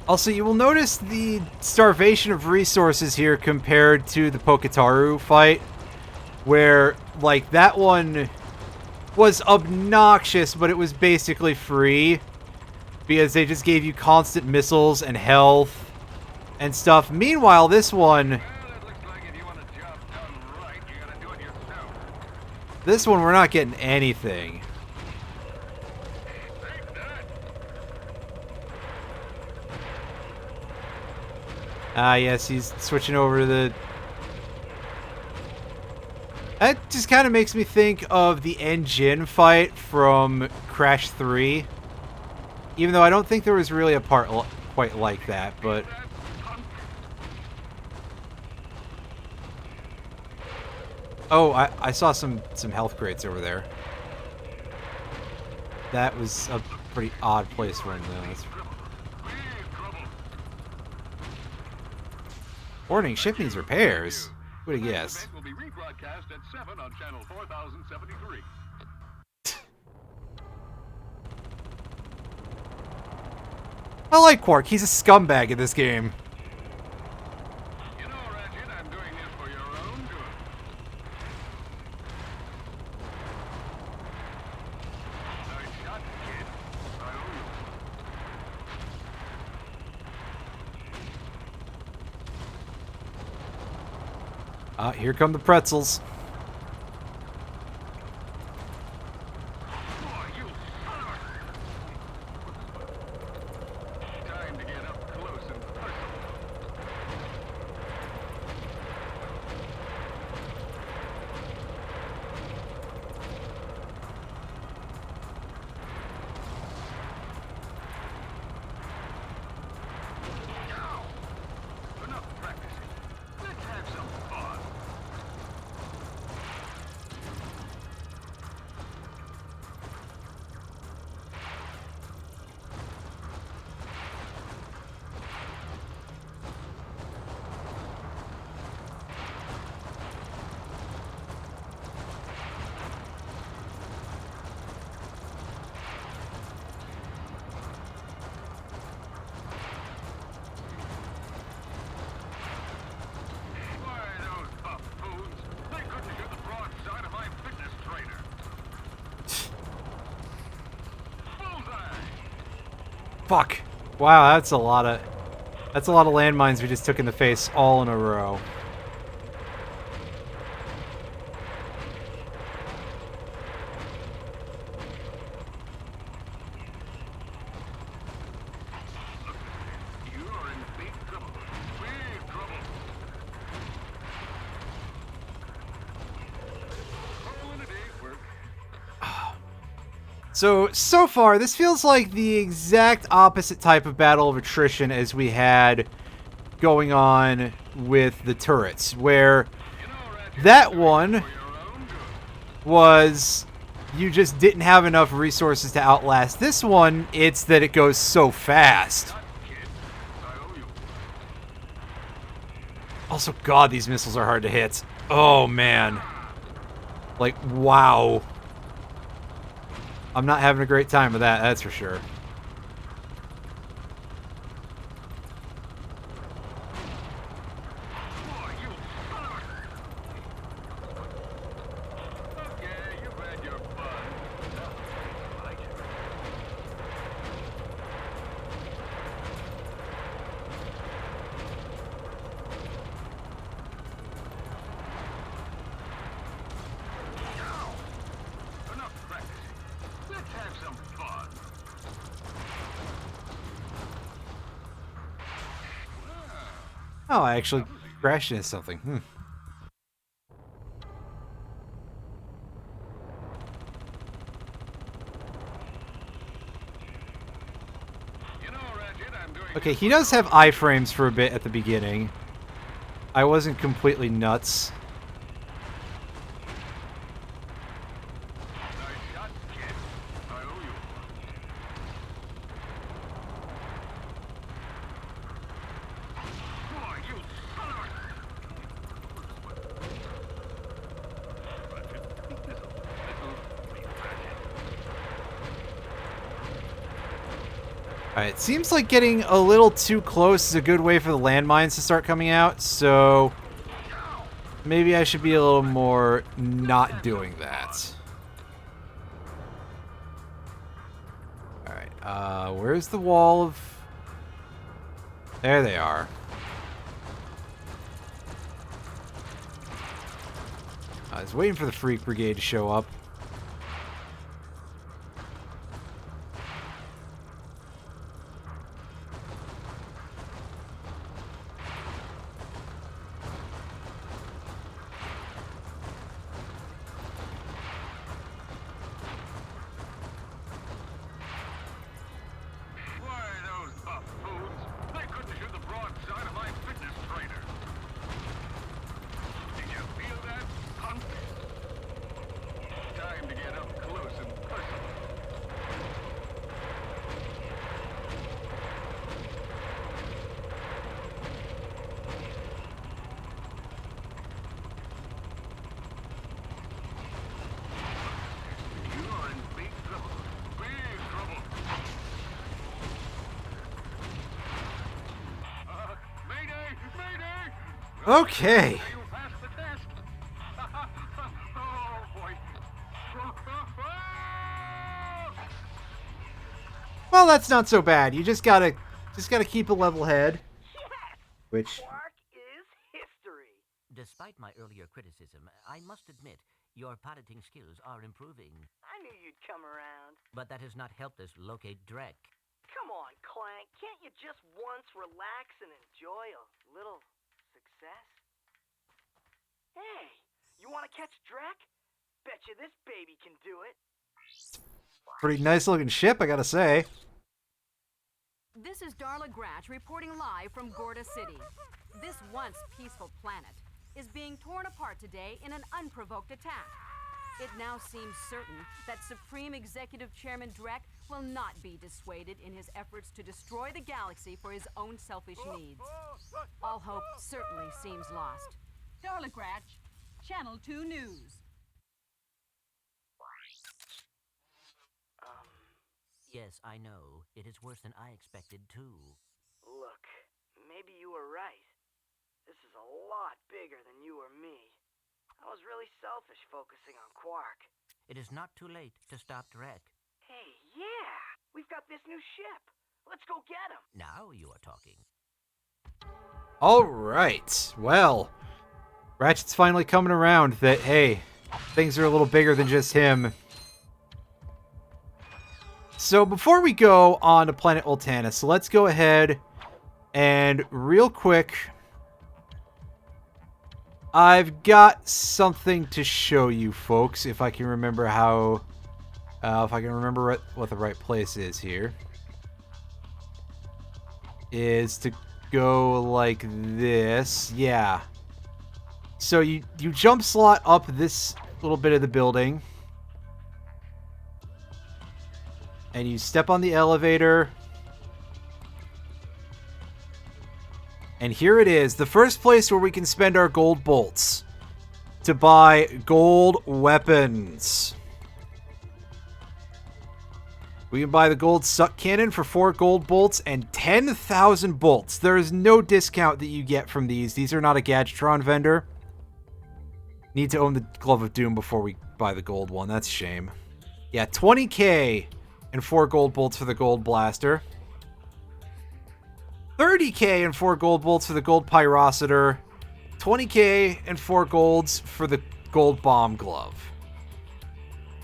Also, you will notice the starvation of resources here compared to the Poketaru fight, where, like, that one was obnoxious, but it was basically free, because they just gave you constant missiles and health and stuff. Meanwhile, this one... Well, it looks like if you want a job done right, you gotta do it yourself. This one, we're not getting anything. Take that. Ah, yes, he's switching over to the... That just kind of makes me think of the N-Jin fight from Crash 3. Even though I don't think there was really a part quite like that, but... Oh, I saw some health crates over there. That was a pretty odd place for one of those. Warning, ship needs repairs. Who would have guessed? Will be rebroadcast at 7 on channel 4073. I like Quark. He's a scumbag in this game. You know, Ratchet, I'm doing this for your own good. Nice shot, kid. I owe you. Here come the pretzels. Boy, you son of a... Time to get up close and personal. Now, enough practicing. Let's have some fun. Why, those buffoons, they couldn't hit the broadside of my fitness trainer. Bullseye! Fuck. Wow, that's a lot of landmines we just took in the face all in a row. You are in big trouble. Big trouble. So far, this feels like the exact opposite type of battle of attrition as we had going on with the turrets, where that one was you just didn't have enough resources to outlast. This one, it's that it goes so fast. Also, God, these missiles are hard to hit. Oh, man. Like, wow. I'm not having a great time with that, that's for sure. Oh, I actually crashed into something. Okay, he does have iframes for a bit at the beginning. I wasn't completely nuts. Alright, it seems like getting a little too close is a good way for the landmines to start coming out, so maybe I should be a little more not doing that. Alright, where's the wall of... There they are. I was waiting for the Freak Brigade to show up. Okay. Well, that's not so bad. You just gotta keep a level head. Which... Quark is history. Despite my earlier criticism, I must admit your piloting skills are improving. I knew you'd come around. But that has not helped us locate Drek. Come on, Clank. Can't you just once relax and enjoy a little success? Hey, you want to catch Drek? Betcha this baby can do it. Pretty nice looking ship, I gotta say. This is Darla Gratch reporting live from Gorda City. This once peaceful planet is being torn apart today in an unprovoked attack. It now seems certain that Supreme Executive Chairman Drek will not be dissuaded in his efforts to destroy the galaxy for his own selfish needs. All hope certainly seems lost. Darla Gratch, Channel 2 News. Yes, I know. It is worse than I expected, too. Look, maybe you were right. This is a lot bigger than you or me. I was really selfish focusing on Quark. It is not too late to stop Drek. Hey, yeah! We've got this new ship. Let's go get him. Now you are talking. Alright, well, Ratchet's finally coming around that, hey, things are a little bigger than just him. So before we go on to planet Ultanis, let's go ahead and real quick, I've got something to show you folks, if I can remember how If I can remember what the right place is here. Is to go like this. Yeah. So you jump slot up this little bit of the building. And you step on the elevator. And here it is. The first place where we can spend our gold bolts. To buy gold weapons. We can buy the gold suck cannon for 4 gold bolts and 10,000 bolts. There is no discount that you get from these. These are not a Gadgetron vendor. Need to own the Glove of Doom before we buy the gold one. That's a shame. Yeah, 20k and 4 gold bolts for the gold blaster. 30k and 4 gold bolts for the gold pyrocitor. 20k and 4 golds for the gold bomb glove.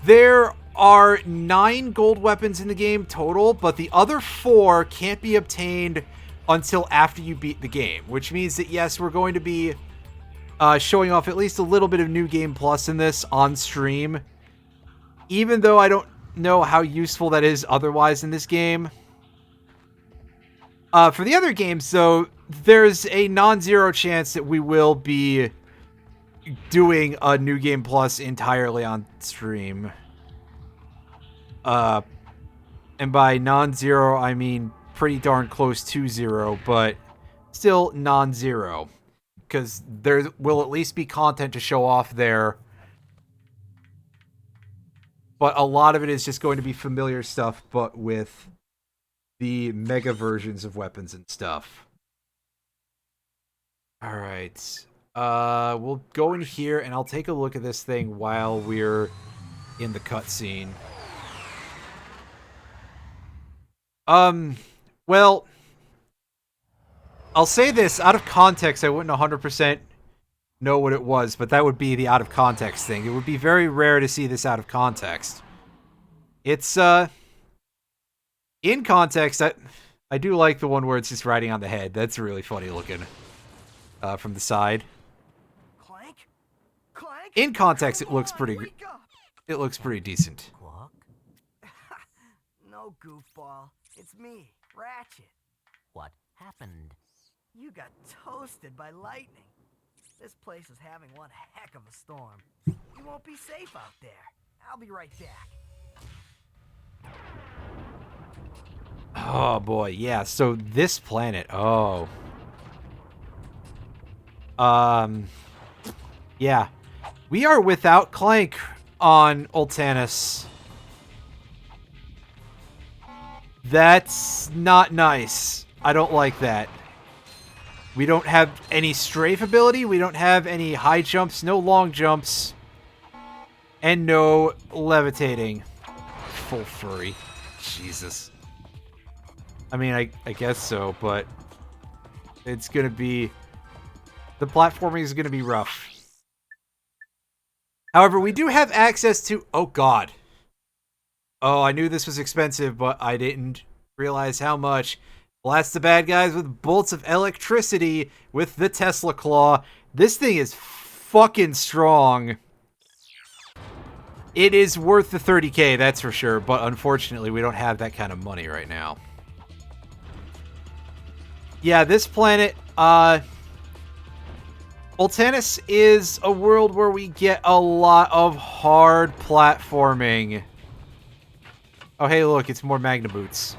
There are 9 gold weapons in the game total, but the other 4 can't be obtained until after you beat the game, which means that, yes, we're going to be showing off at least a little bit of New Game Plus in this on stream, even though I don't know how useful that is otherwise in this game. For the other games, though, there's a non-zero chance that we will be doing a New Game Plus entirely on stream. And by non-zero, I mean pretty darn close to 0, but still non-zero. Because there will at least be content to show off there. But a lot of it is just going to be familiar stuff, but with the mega versions of weapons and stuff. Alright. We'll go in here, and I'll take a look at this thing while we're in the cutscene. Well, I'll say this, out of context, I wouldn't 100% know what it was, but that would be the out of context thing. It would be very rare to see this out of context. It's, in context, I do like the one where it's just riding on the head. That's really funny looking, from the side. Clank? Clank? In context, it looks pretty decent. No, goofball. It's me, Ratchet. What happened? You got toasted by lightning. This place is having one heck of a storm. You won't be safe out there. I'll be right back. Oh boy, yeah, so this planet, oh. Yeah. We are without Clank on Ultanis. That's not nice. I don't like that. We don't have any strafe ability. We don't have any high jumps, no long jumps, and no levitating. Full furry. Jesus. I mean, I guess so, but it's going to be... The platforming is going to be rough. However, we do have access to... Oh, God. Oh, I knew this was expensive, but I didn't realize how much. Blast the bad guys with bolts of electricity with the Tesla Claw. This thing is fucking strong. It is worth the 30k, that's for sure, but unfortunately we don't have that kind of money right now. Yeah, this planet, Ultanis is a world where we get a lot of hard platforming. Oh, hey, look, it's more Magna Boots.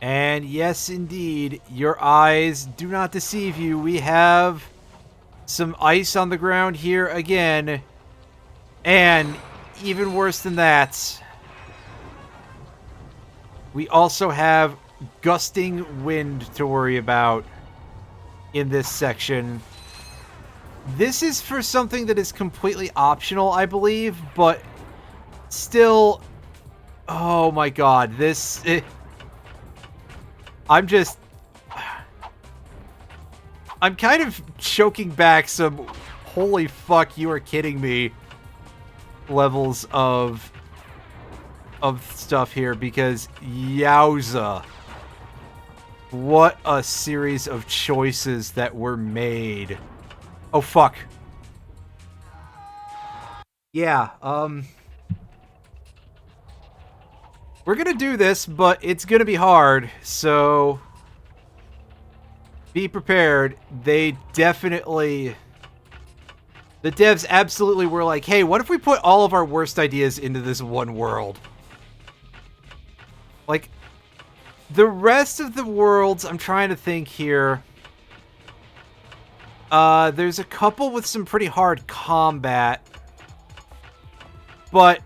And yes, indeed, your eyes do not deceive you. We have some ice on the ground here again. And even worse than that, we also have gusting wind to worry about in this section. This is for something that is completely optional, I believe, but still, oh my god, I'm kind of choking back some holy fuck, you are kidding me levels of stuff here, because yowza. What a series of choices that were made. Oh, fuck. Yeah, we're gonna do this, but it's gonna be hard, so be prepared. The devs absolutely were like, hey, what if we put all of our worst ideas into this one world? Like, the rest of the worlds, I'm trying to think here. There's a couple with some pretty hard combat, but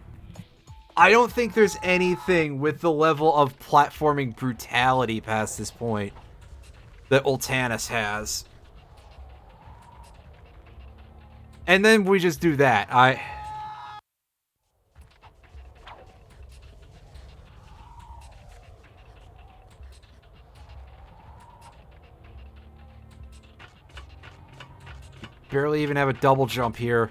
I don't think there's anything with the level of platforming brutality past this point that Ultanis has. And then we just do that. Barely even have a double jump here.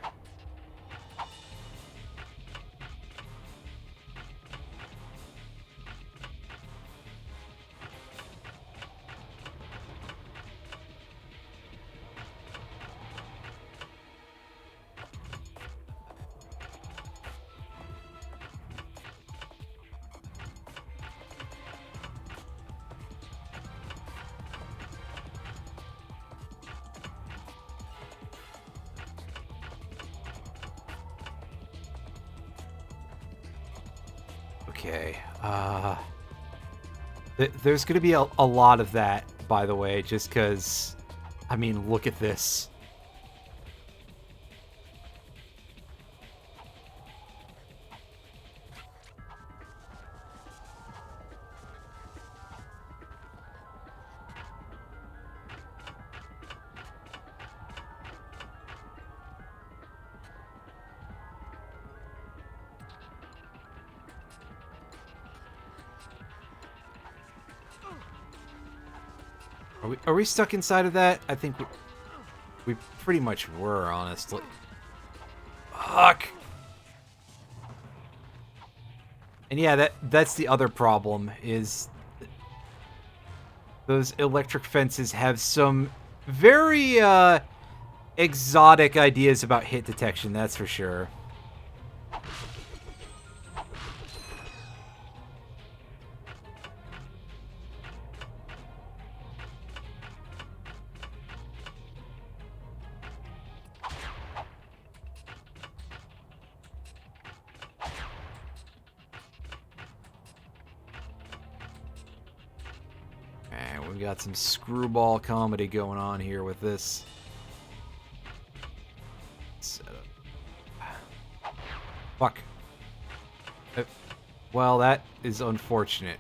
Okay, there's gonna be a lot of that, by the way, just because, I mean, look at this. Are we stuck inside of that? I think we pretty much were, honestly. Fuck! And yeah, that's the other problem, is those electric fences have some very, exotic ideas about hit detection, that's for sure. We got some screwball comedy going on here with this setup. Fuck. Well, that is unfortunate,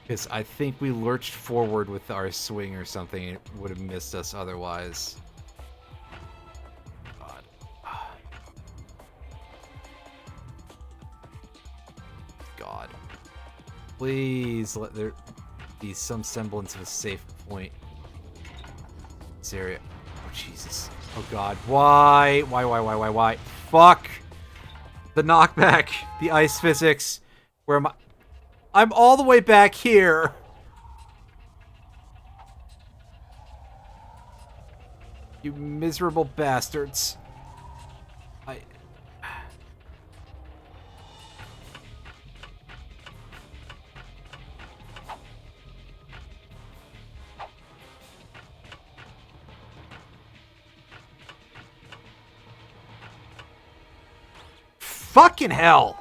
because I think we lurched forward with our swing or something. It would have missed us otherwise. God. God. Please let there be some semblance of a safe point. This area. Oh, Jesus. Oh, God. Why? Why? Fuck! The knockback. The ice physics. Where am I? I'm all the way back here. You miserable bastards. Fucking hell!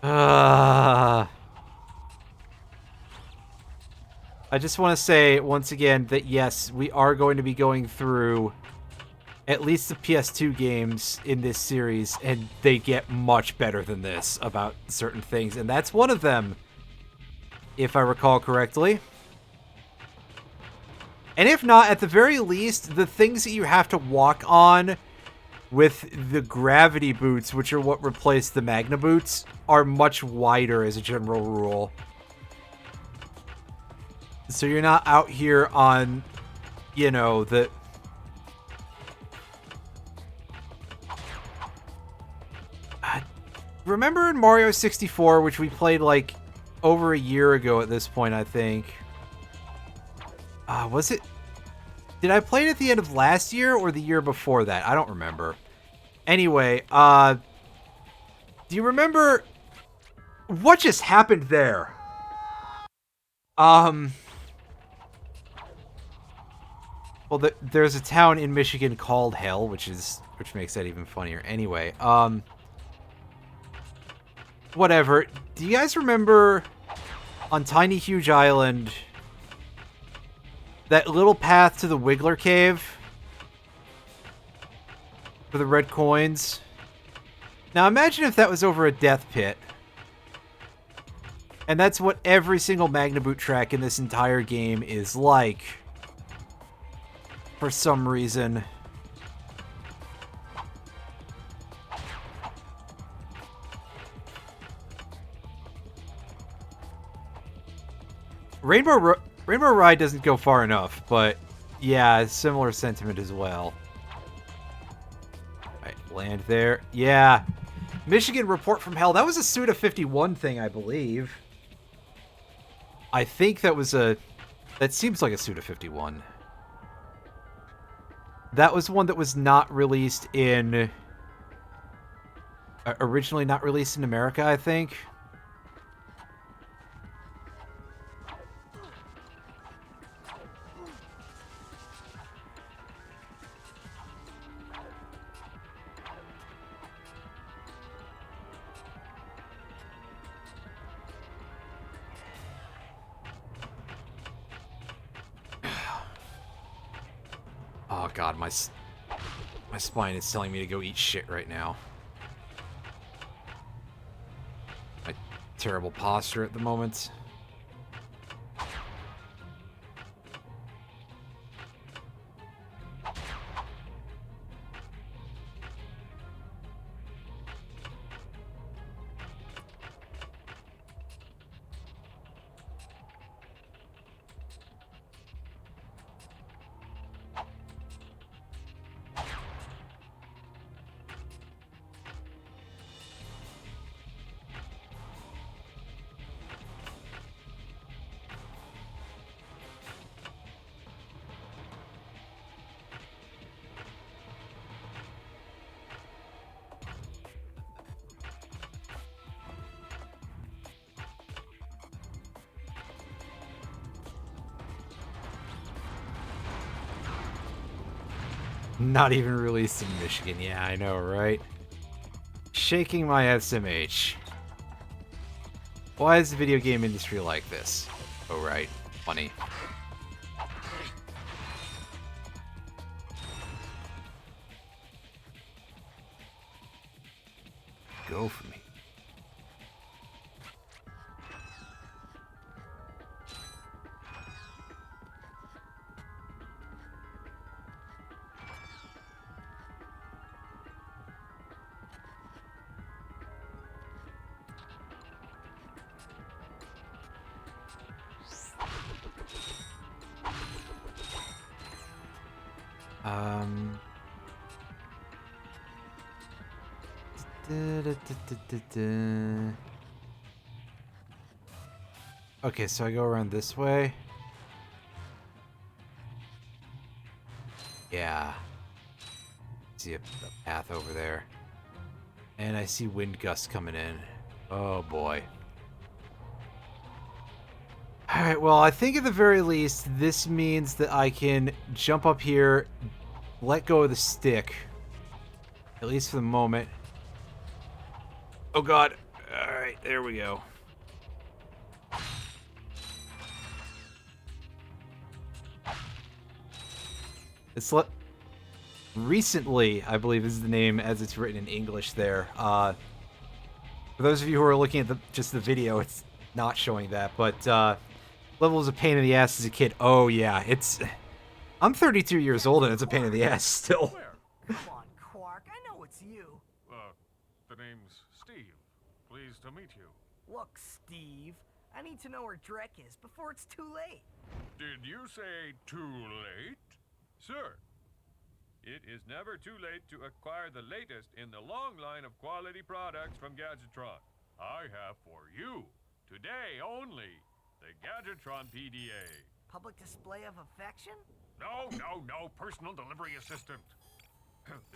I just want to say, once again, that yes, we are going to be going through at least the PS2 games in this series, and they get much better than this about certain things, and that's one of them, if I recall correctly. And if not, at the very least, the things that you have to walk on with the gravity boots, which are what replace the Magna boots, are much wider as a general rule. So you're not out here on, you know, the... Remember in Mario 64, which we played like over a year ago at this point, I think. Was it... Did I play it at the end of last year or the year before that? I don't remember. Anyway, do you remember what just happened there? Well, there's a town in Michigan called Hell, which makes that even funnier. Anyway, whatever. Do you guys remember on Tiny Huge Island that little path to the Wiggler Cave for the red coins? Now imagine if that was over a death pit. And that's what every single Magna Boot track in this entire game is like. For some reason. Rainbow Ride doesn't go far enough, but yeah, similar sentiment as well. Alright, land there. Yeah. Michigan Report from Hell. That was a Suda 51 thing, I believe. I think that was a... That seems like a Suda 51. That was one that was not released in... originally not released in America, I think. Oh god, my spine is telling me to go eat shit right now. My terrible posture at the moment. Not even released in Michigan. Yeah, I know, right? Shaking my SMH. Why is the video game industry like this? Oh, right. Funny. Go for me. Okay, so I go around this way. Yeah. See a path over there. And I see wind gusts coming in. Oh boy. Alright, well, I think at the very least, this means that I can jump up here, let go of the stick. At least for the moment. Oh god. Alright, there we go. It's recently, I believe is the name as it's written in English there. For those of you who are looking at just the video, it's not showing that, but level was a pain in the ass as a kid. Oh yeah, it's I'm 32 years old and it's a pain in the ass still. Where? Come on, Quark. I know it's you. The name's Steve. Pleased to meet you. Look, Steve. I need to know where Drek is before it's too late. Did you say too late? Sir, it is never too late to acquire the latest in the long line of quality products from Gadgetron. I have for you, today only, the Gadgetron PDA. Public display of affection? No, personal delivery assistant.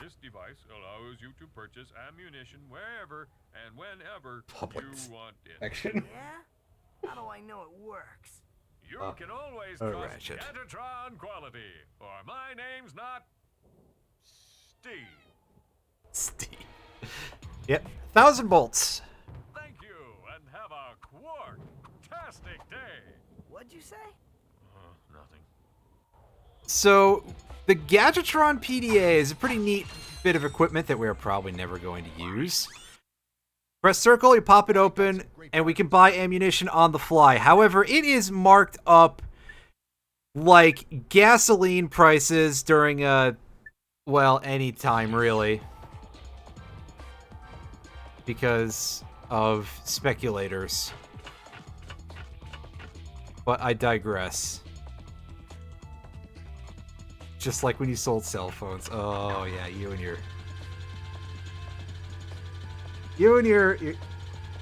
This device allows you to purchase ammunition wherever and whenever Public you want it. action. Yeah? How do I know it works? You can always oh, trust Ratchet. Gadgetron quality, or my name's not Steve. Steve. Yep. 1,000 bolts. Thank you, and have a quark-tastic day. What'd you say? Nothing. So, the Gadgetron PDA is a pretty neat bit of equipment that we're probably never going to use. Press circle, you pop it open, and we can buy ammunition on the fly. However, it is marked up like gasoline prices during well, any time really. Because of speculators. But I digress. Just like when you sold cell phones. Oh yeah, you and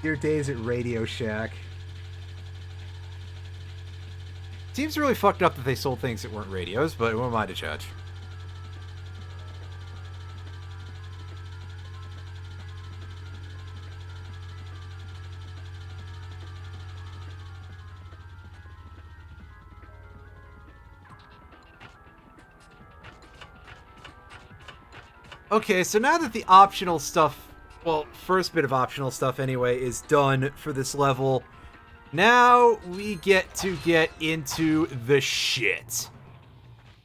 your days at Radio Shack. Seems really fucked up that they sold things that weren't radios, but who am I to judge? Okay, so now that the optional stuff, well, first bit of optional stuff anyway, is done for this level, now we get to get into the shit.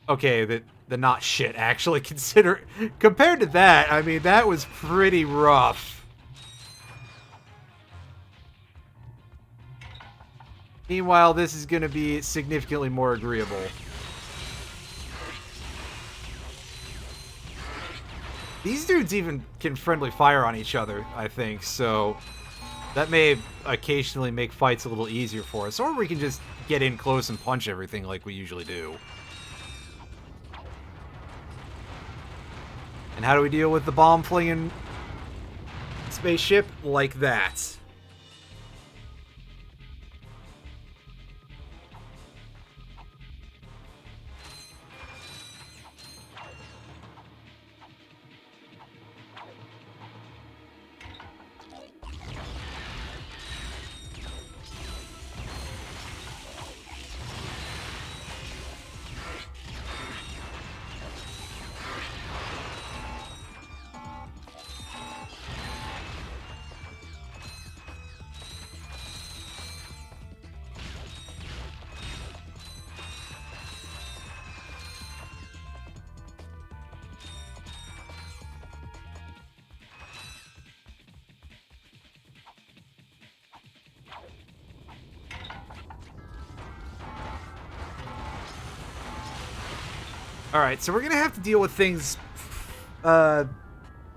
Okay, the not shit, actually, compared to that, I mean, that was pretty rough. Meanwhile, this is going to be significantly more agreeable. These dudes even can friendly fire on each other, I think, so that may occasionally make fights a little easier for us. Or we can just get in close and punch everything like we usually do. And how do we deal with the bomb-flinging spaceship? Like that. Alright, so we're gonna have to deal with things. We're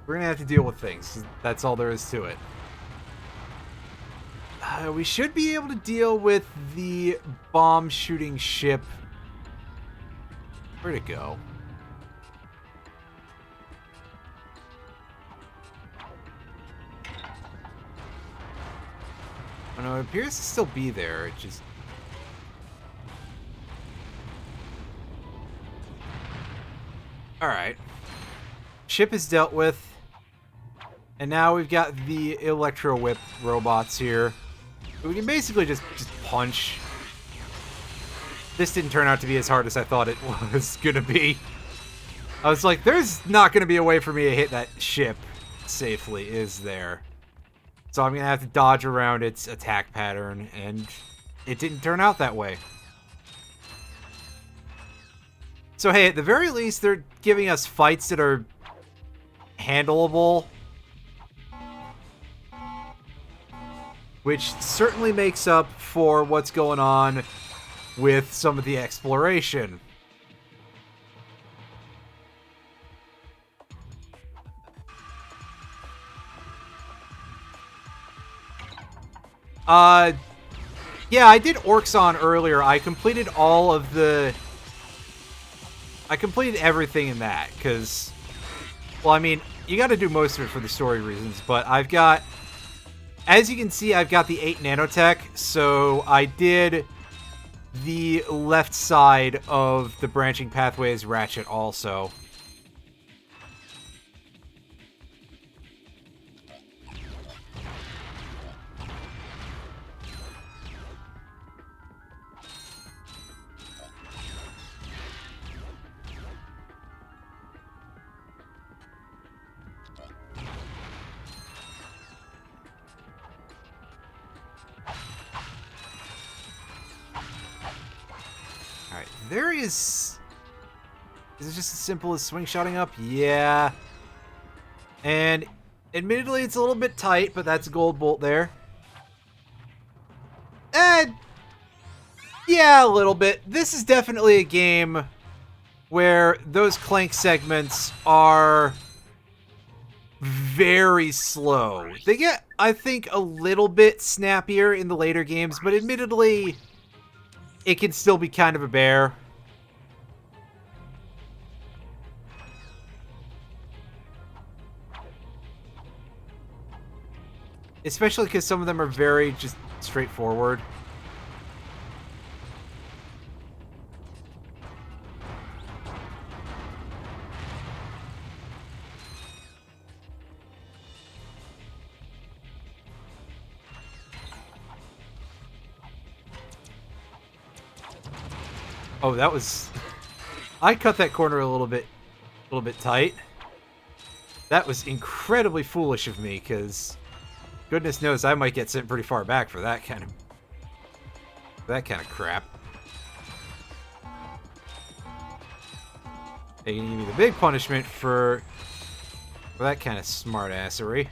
gonna have to deal with things. That's all there is to it. We should be able to deal with the bomb-shooting ship. Where'd it go? Oh no, it appears to still be there. It just... Alright. Ship is dealt with. And now we've got the Electro Whip robots here. We can basically just punch. This didn't turn out to be as hard as I thought it was gonna be. I was like, there's not gonna be a way for me to hit that ship safely, is there? So I'm gonna have to dodge around its attack pattern, and it didn't turn out that way. So hey, at the very least, they're giving us fights that are handleable. Which certainly makes up for what's going on with some of the exploration. Yeah, I did Orxon earlier. I completed all of the... I completed everything in that, because... Well, I mean, you gotta do most of it for the story reasons, but I've got... As you can see, I've got the 8 nanotech, so I did the left side of the branching pathways Ratchet also. Alright, there is... Is it just as simple as swing shotting up? Yeah. And admittedly, it's a little bit tight, but that's a gold bolt there. And yeah, a little bit. This is definitely a game where those Clank segments are very slow. They get, I think, a little bit snappier in the later games, but admittedly, it can still be kind of a bear. Especially because some of them are very just straightforward. Oh, that was... I cut that corner a little bit tight. That was incredibly foolish of me, because goodness knows I might get sent pretty far back for that kind of crap. They can give me the big punishment for that kind of smartassery.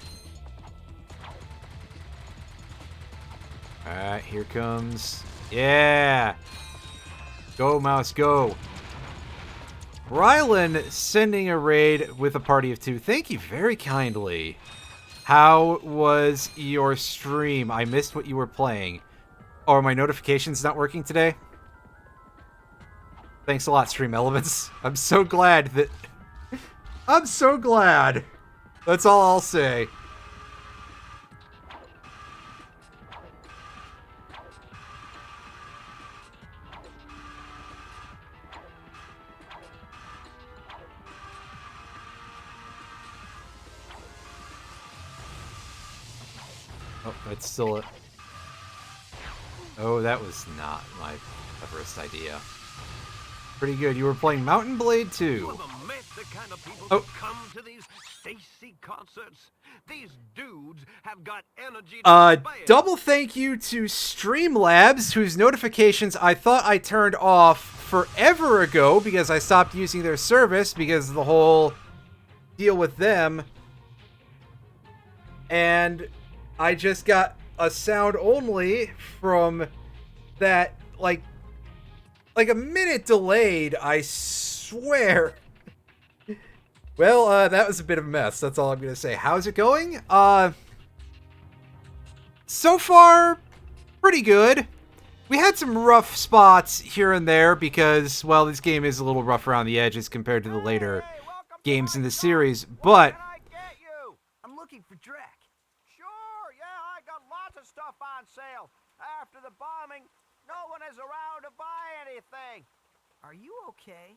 Alright, here comes... Yeah! Go, mouse, go. Rylan sending a raid with a party of 2. Thank you very kindly. How was your stream? I missed what you were playing. Oh, are my notifications not working today? Thanks a lot, Stream Elements. I'm so glad that... I'm so glad. That's all I'll say. Oh, that's still it. Oh, that was not my first idea. Pretty good. You were playing Mountain Blade 2. You ever met the kind of people Oh. who come to these Stacy concerts? These dudes have got energy to spare. Double thank you to Streamlabs, whose notifications I thought I turned off forever ago because I stopped using their service because of the whole deal with them. And I just got a sound only from that, like a minute delayed, I swear. Well, that was a bit of a mess. That's all I'm going to say. How's it going? So far, pretty good. We had some rough spots here and there because, well, this game is a little rough around the edges compared to the later games in the series, but... I'm looking for Drek. Sure, yeah, I got lots of stuff on sale. After the bombing, no one is around to buy anything. Are you okay?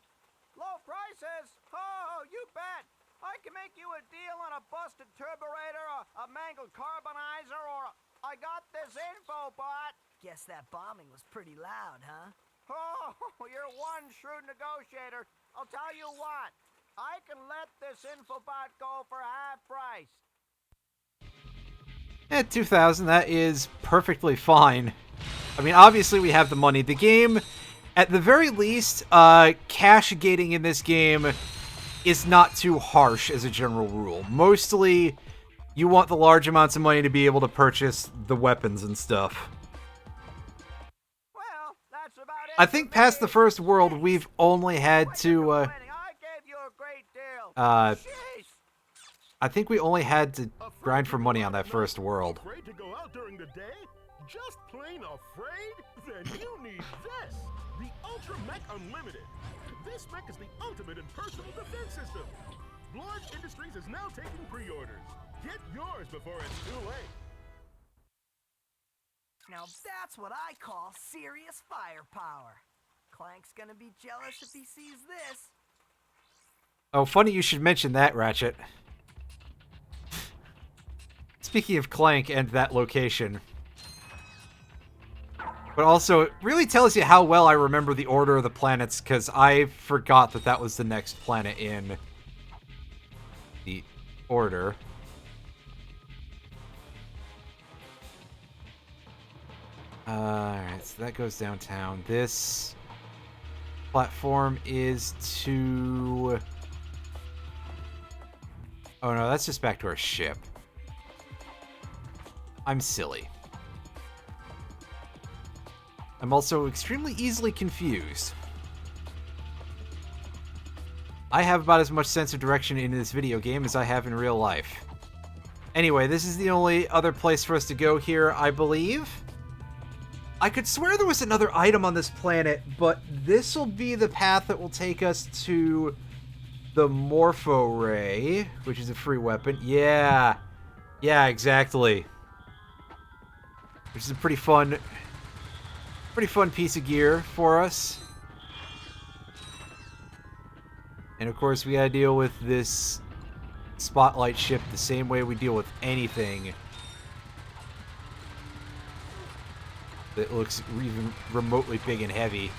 Low prices? Oh, you bet. I can make you a deal on a busted turburator, a mangled carbonizer, or I got this info bot. Guess that bombing was pretty loud, huh? Oh, you're one shrewd negotiator. I'll tell you what. I can let this infobot go for half price. At 2,000, that is perfectly fine. I mean, obviously we have the money. The game, at the very least, cash gating in this game is not too harsh as a general rule. Mostly, you want the large amounts of money to be able to purchase the weapons and stuff. Well, that's about it. I think past the first world, we've only had to, I gave you a great deal. Jeez. I think we only had to grind for money on that first world. Afraid to go out during the day? Just plain afraid? Then you need this! The Ultra Mech Unlimited. This mech is the ultimate in personal defense system. Blood Industries is now taking pre-orders. Get yours before it's too late. Now that's what I call serious firepower. Clank's gonna be jealous if he sees this. Oh, funny you should mention that, Ratchet. Speaking of Clank and that location. But also, it really tells you how well I remember the order of the planets, because I forgot that that was the next planet in the order. Alright, so that goes downtown. This platform is to... Oh no, that's just back to our ship. I'm silly. I'm also extremely easily confused. I have about as much sense of direction in this video game as I have in real life. Anyway, this is the only other place for us to go here, I believe. I could swear there was another item on this planet, but this will be the path that will take us to the Morpho Ray, which is a free weapon. Yeah. Yeah, exactly. Which is a pretty fun piece of gear for us. And of course, we gotta deal with this spotlight ship the same way we deal with anything that looks even remotely big and heavy.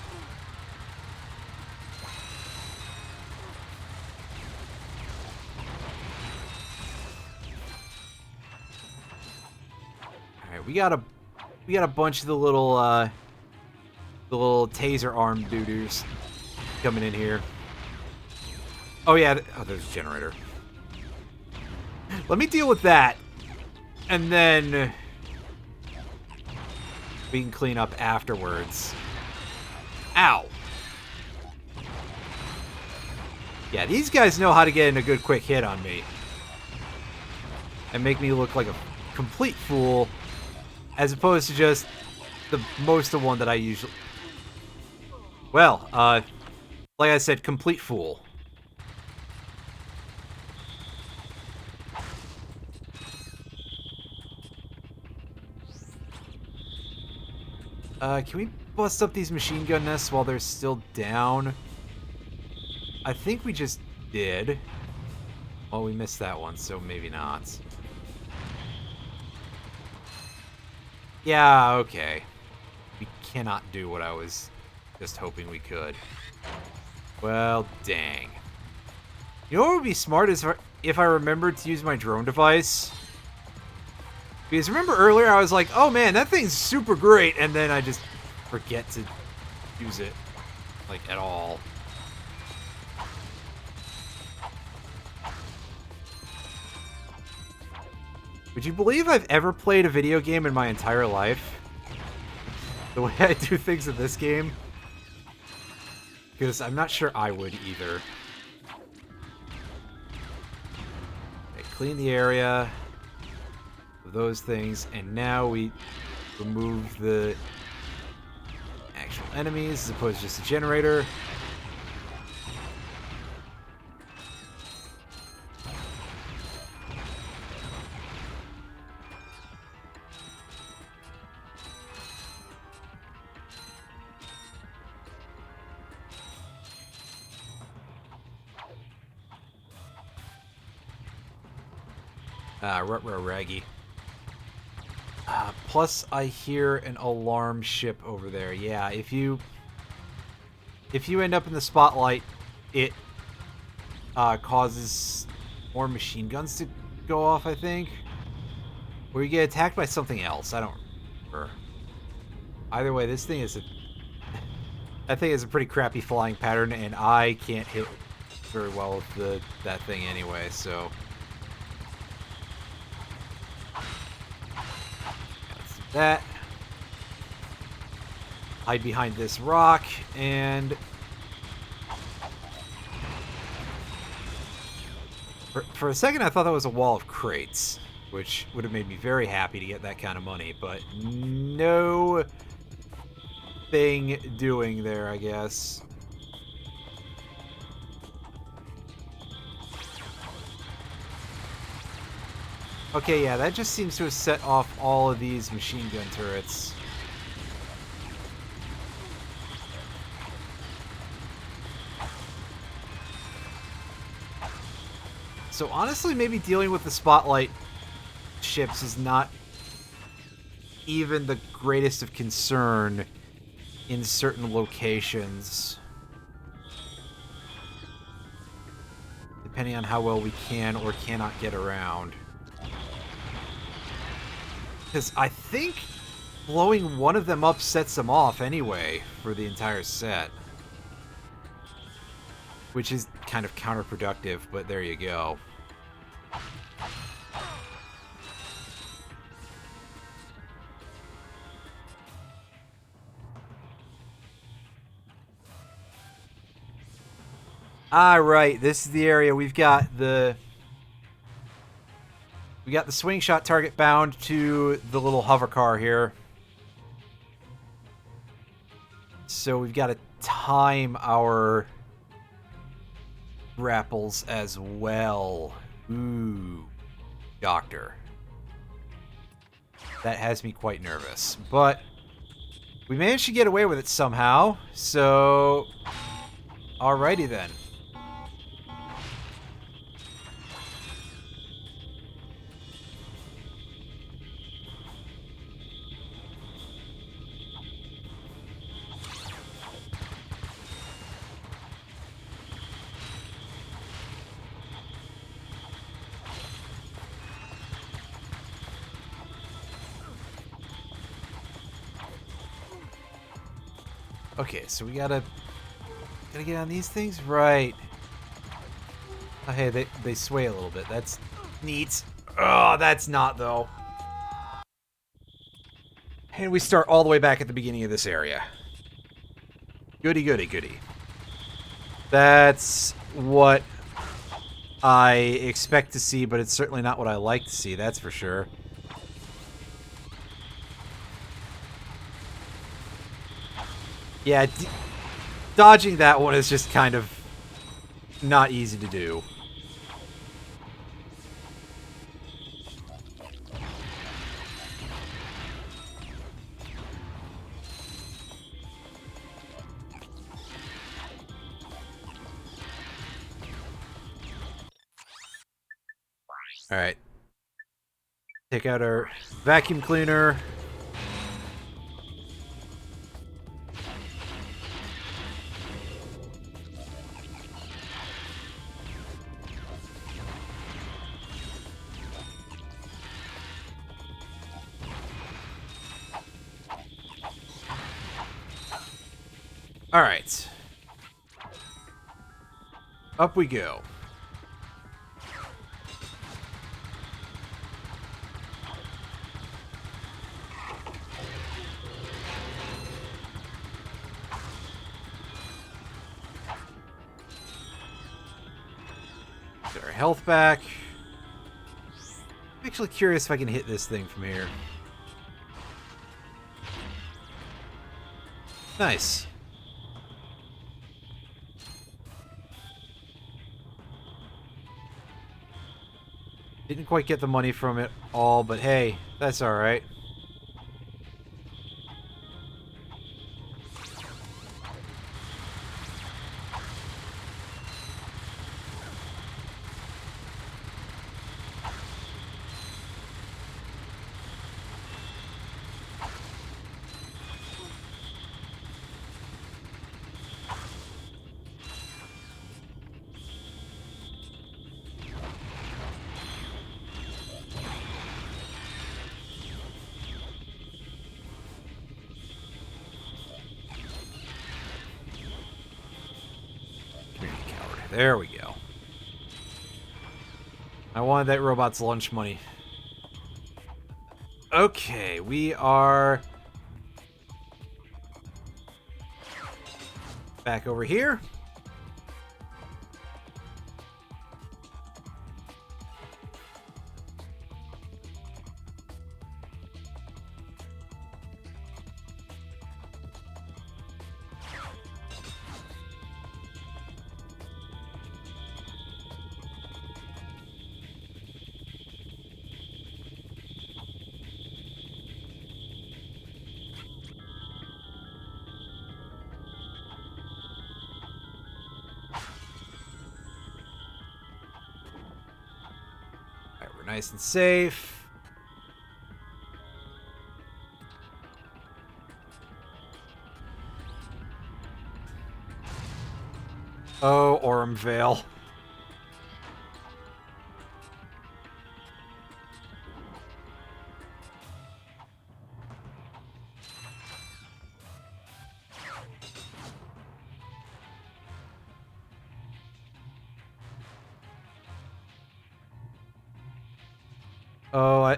Alright, we got a bunch of the little taser arm doo-doos coming in here. Oh yeah, oh, there's a generator. Let me deal with that, and then we can clean up afterwards. Ow! Yeah, these guys know how to get in a good quick hit on me. And make me look like a complete fool, as opposed to just the one that I usually... Well, like I said, complete fool. Can we bust up these machine gun nests while they're still down? I think we just did. Well, we missed that one, so maybe not. Yeah, okay. We cannot do what I was just hoping we could. Well, dang. You know what would be smart is if I remembered to use my drone device? Because remember earlier I was like, oh man, that thing's super great, and then I just forget to use it, like, at all. Would you believe I've ever played a video game in my entire life? The way I do things in this game? Because I'm not sure I would either. Okay, clean the area of those things, and now we remove the actual enemies as opposed to just a generator. Raggy. Plus, I hear an alarm ship over there. Yeah, if you end up in the spotlight, it causes more machine guns to go off, I think. Or you get attacked by something else. I don't remember. Either way, this thing is that thing is a pretty crappy flying pattern, and I can't hit very well with that thing anyway, so... that. Hide behind this rock, and for a second I thought that was a wall of crates. which would have made me very happy to get that kind of money, but no thing doing there, I guess. Okay, yeah, that just seems to have set off all of these machine gun turrets. So honestly, maybe dealing with the spotlight ships is not even the greatest of concern in certain locations. Depending on how well we can or cannot get around. Because I think blowing one of them up sets them off anyway for the entire set. Which is kind of counterproductive, but there you go. Alright, this is the area. We got the swing shot target bound to the little hover car here. So we've got to time our grapples as well. Ooh, doctor. That has me quite nervous. But we managed to get away with it somehow. So, alrighty then. Okay, so we gotta get on these things? Right. Oh, hey, they sway a little bit. That's neat. Oh, that's not, though. And we start all the way back at the beginning of this area. Goody, goody, goody. That's what I expect to see, but it's certainly not what I like to see, that's for sure. Yeah, dodging that one is just kind of not easy to do. Alright. Take out our vacuum cleaner. Alright. Up we go. Get our health back. I'm actually curious if I can hit this thing from here. Nice. Didn't quite get the money from it all, but hey, that's alright. There we go. I wanted that robot's lunch money. Okay, we are back over here. Nice and safe. Oh, Orem Vale. Oh,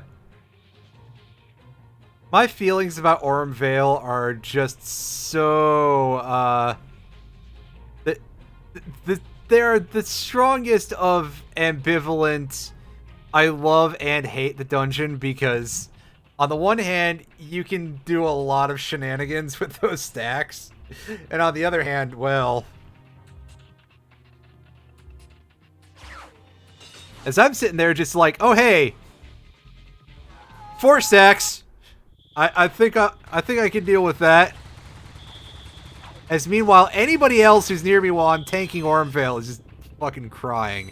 my feelings about Orem Vale are just so, they're the strongest of ambivalent. I love and hate the dungeon because, on the one hand, you can do a lot of shenanigans with those stacks, and on the other hand, well, as I'm sitting there just like, oh hey, 4 stacks. I think I can deal with that. As meanwhile, anybody else who's near me while I'm tanking Orem Vale is just fucking crying.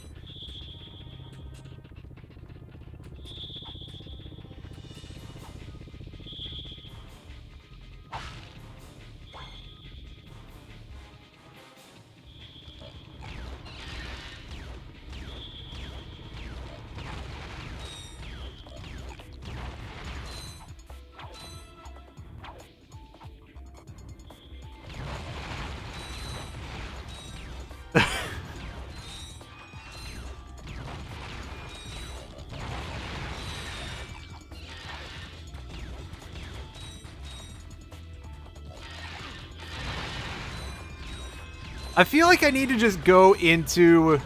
I feel like I need to just go into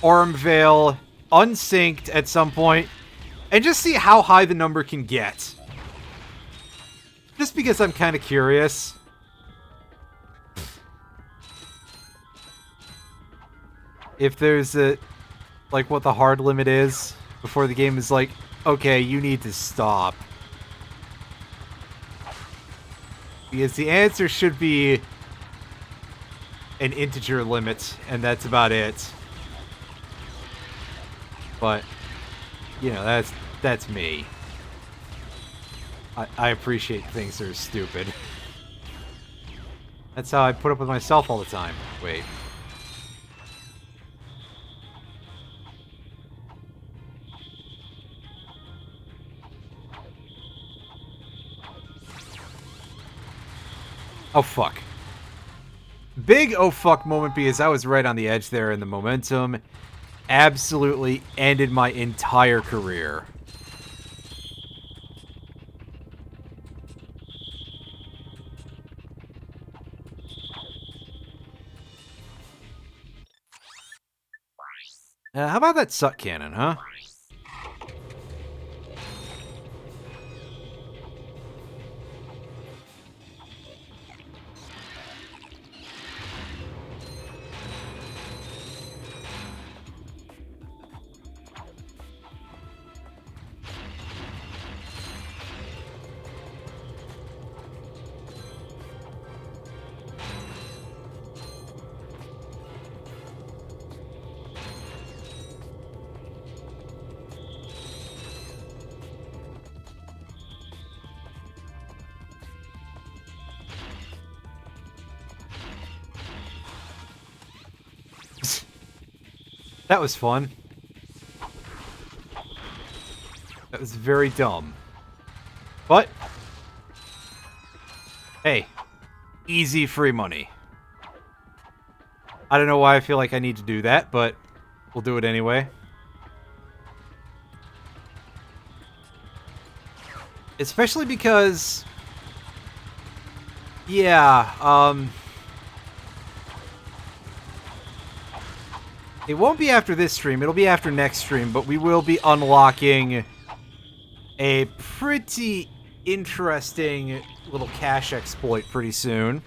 Orem Vale unsynced at some point and just see how high the number can get. Just because I'm kind of curious. If there's a, like, what the hard limit is before the game is like, okay, you need to stop. Because the answer should be an integer limit, and that's about it. But, you know, that's me. I appreciate things that are stupid. That's how I put up with myself all the time. Wait. Oh, fuck. Big oh fuck moment because I was right on the edge there and the momentum absolutely ended my entire career. How about that suck cannon, huh? That was fun. That was very dumb. But, hey, easy free money. I don't know why I feel like I need to do that, but we'll do it anyway. Especially because, yeah, it won't be after this stream, it'll be after next stream, but we will be unlocking a pretty interesting little cache exploit pretty soon.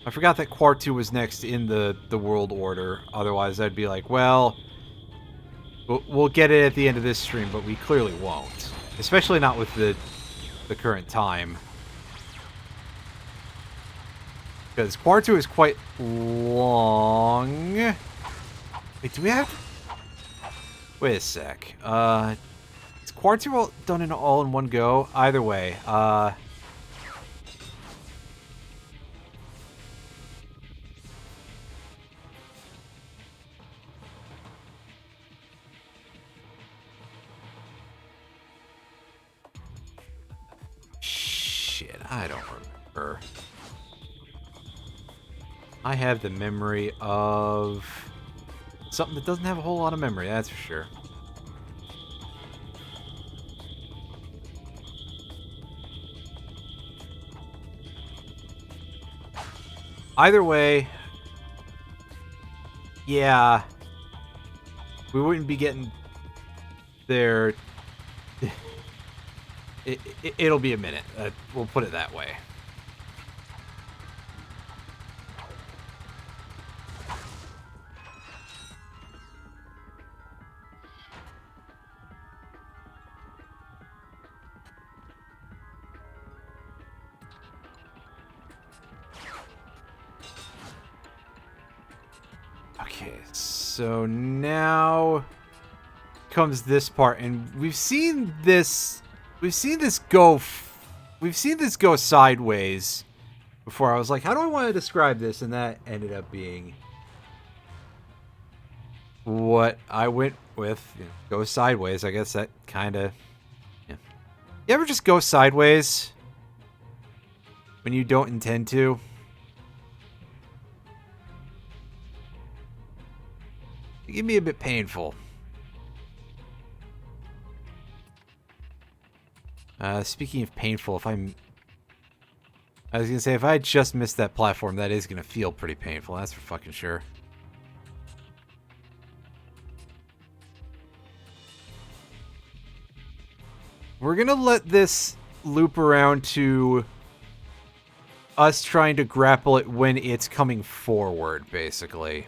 I forgot that Quartu was next in the world order, otherwise I'd be like, well, we'll get it at the end of this stream, but we clearly won't. Especially not with the current time. Because Quartu is quite long. Wait, do we have... Wait a sec. Is Quartu all done all in one go? Either way. Shit, I don't remember. I have the memory of something that doesn't have a whole lot of memory, that's for sure. Either way, yeah, we wouldn't be getting there. It'll be a minute. We'll put it that way. Okay, so now comes this part, and we've seen this go sideways before. I was like, how do I want to describe this? And that ended up being what I went with. You know, go sideways. I guess that kind of... Yeah. You ever just go sideways when you don't intend to? It can be a bit painful. Speaking of painful, I was gonna say, if I just missed that platform, that is gonna feel pretty painful. That's for fucking sure. We're gonna let this loop around to us trying to grapple it when it's coming forward, basically.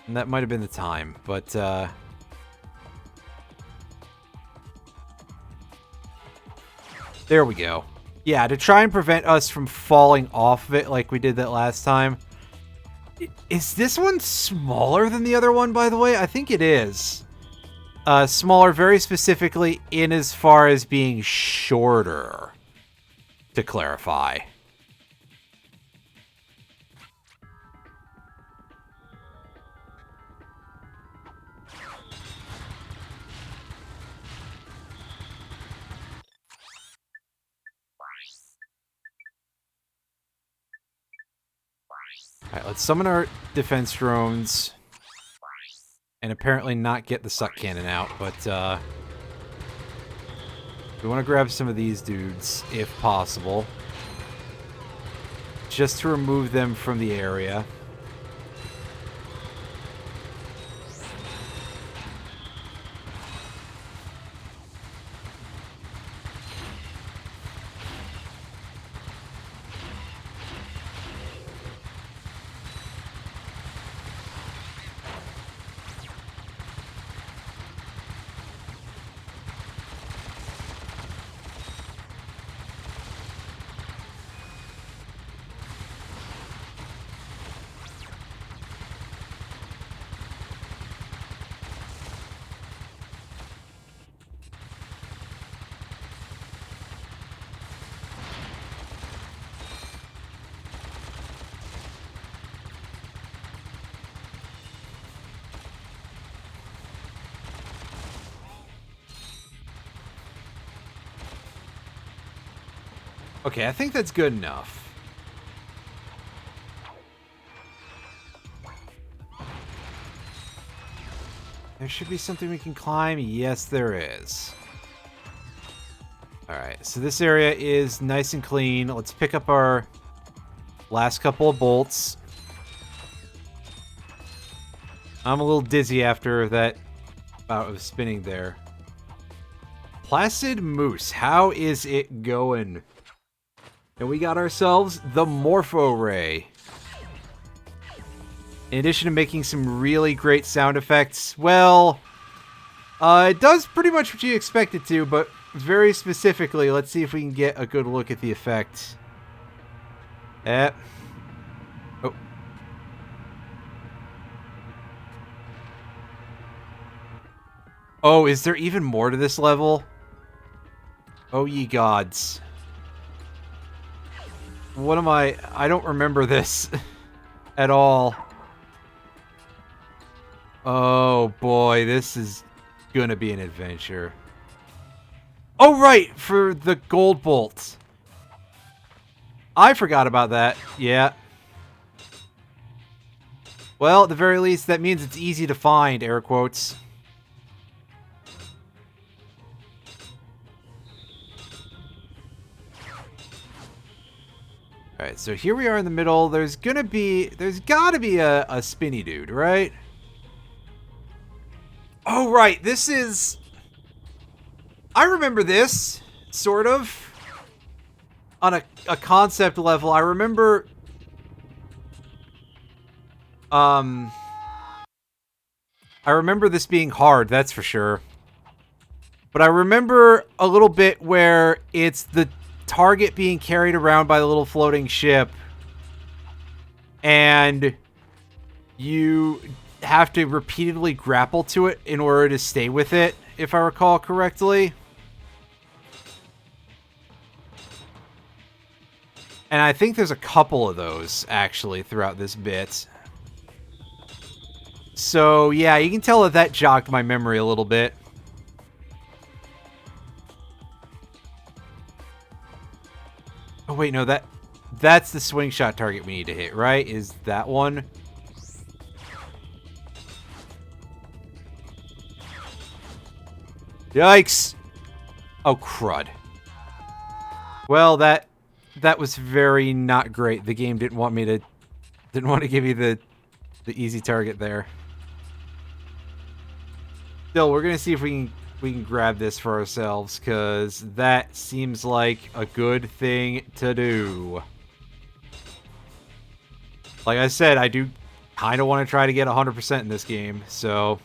And that might have been the time, but there we go. Yeah, to try and prevent us from falling off of it like we did that last time. Is this one smaller than the other one, by the way? I think it is. Smaller very specifically in as far as being shorter, to clarify. Alright, let's summon our defense drones. And apparently not get the suck cannon out, but we want to grab some of these dudes, if possible. Just to remove them from the area. Okay, I think that's good enough. There should be something we can climb. Yes, there is. Alright, so this area is nice and clean. Let's pick up our last couple of bolts. I'm a little dizzy after that bout of spinning there. Placid Moose, how is it going? And we got ourselves the Morpho Ray. In addition to making some really great sound effects, well, It does pretty much what you expect it to, but very specifically, let's see if we can get a good look at the effect. Oh. Oh, is there even more to this level? Oh, ye gods. What am I don't remember this at all. Oh boy, this is gonna be an adventure. Oh right, for the gold bolt. I forgot about that. Yeah. Well, at the very least, that means it's easy to find, air quotes. Alright, so here we are in the middle. There's gotta be a spinny dude, right? Oh, right, this is... I remember this, sort of. On a concept level, I remember... I remember this being hard, that's for sure. But I remember a little bit where it's the target being carried around by the little floating ship. And you have to repeatedly grapple to it in order to stay with it, if I recall correctly. And I think there's a couple of those, actually, throughout this bit. So, yeah, you can tell that jogged my memory a little bit. Oh, wait, no, that's the swing shot target we need to hit, right? Is that one? Yikes! Oh, crud. Well, that was very not great. The game didn't want to give me the easy target there. Still, we're gonna see if we can grab this for ourselves, because that seems like a good thing to do. Like I said, I do kind of want to try to get 100% in this game, so...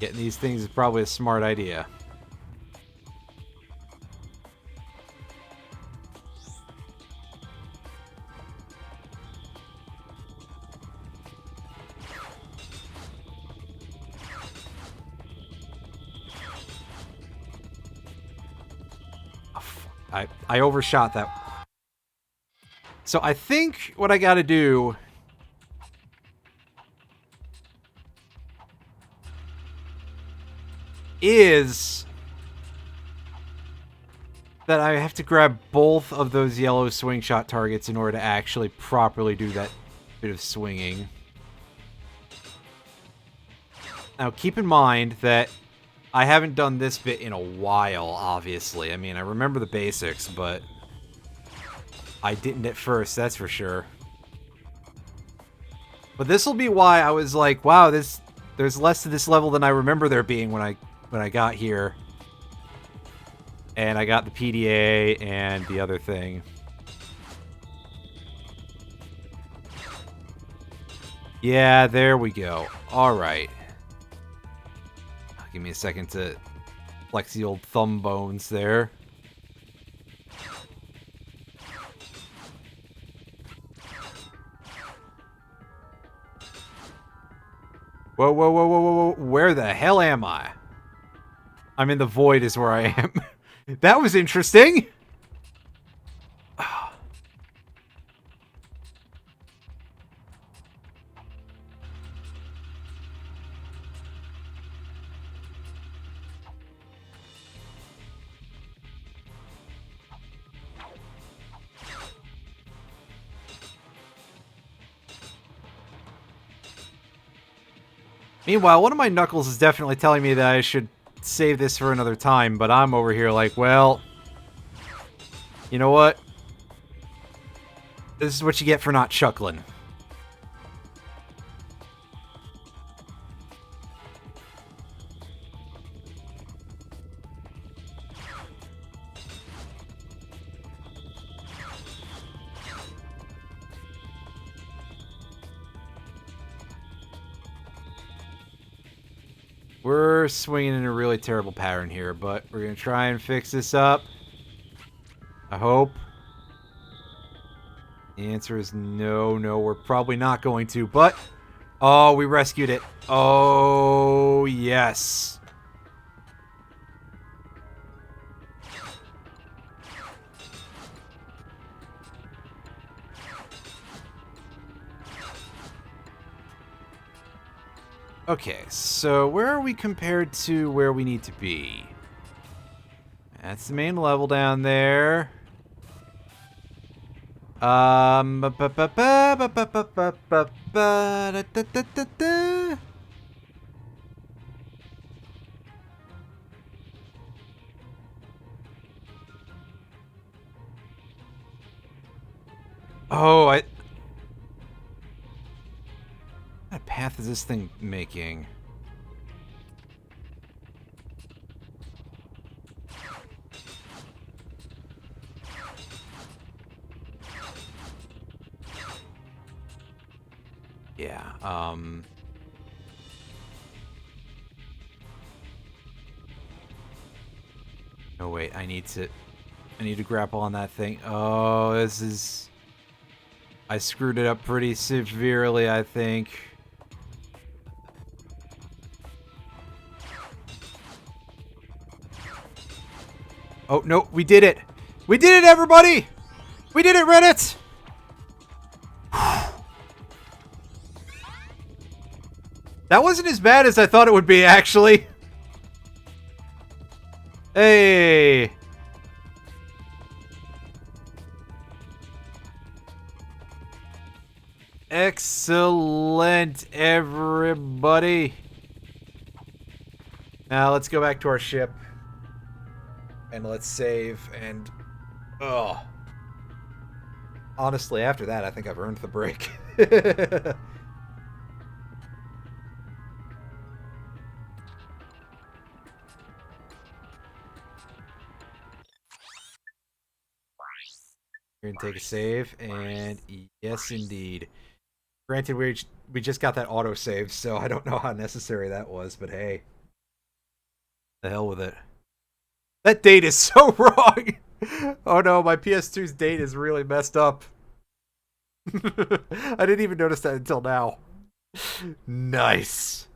Getting these things is probably a smart idea. I overshot that. So I think what I gotta do is that I have to grab both of those yellow swing shot targets in order to actually properly do that bit of swinging. Now keep in mind that I haven't done this bit in a while, obviously. I mean, I remember the basics, but I didn't at first, that's for sure. But this will be why I was like, wow, there's less to this level than I remember there being when I got here. And I got the PDA and the other thing. Yeah, there we go. Alright. Give me a second to flex the old thumb bones there. Whoa, whoa, whoa, whoa, whoa, whoa. Where the hell am I? I'm in the void is where I am. That was interesting. Meanwhile, one of my knuckles is definitely telling me that I should save this for another time, but I'm over here like, well, you know what? This is what you get for not chuckling. we're swinging in a really terrible pattern here, but we're going to try and fix this up. I hope. The answer is no, we're probably not going to, but... Oh, we rescued it. Oh, yes. Okay, so where are we compared to where we need to be? That's the main level down there. Oh, what path is this thing making? Yeah, Oh wait, I need to grapple on that thing. Oh, this is... I screwed it up pretty severely, I think. Oh, no, we did it! We did it, everybody! We did it, Reddit! That wasn't as bad as I thought it would be, actually. Hey! Excellent, everybody. Now let's go back to our ship. And let's save and... Oh. Honestly, after that, I think I've earned the break. We're gonna take a save, and yes, indeed. Granted, we just got that autosave, so I don't know how necessary that was, but hey. The hell with it. That date is so wrong! Oh no, my PS2's date is really messed up. I didn't even notice that until now. Nice.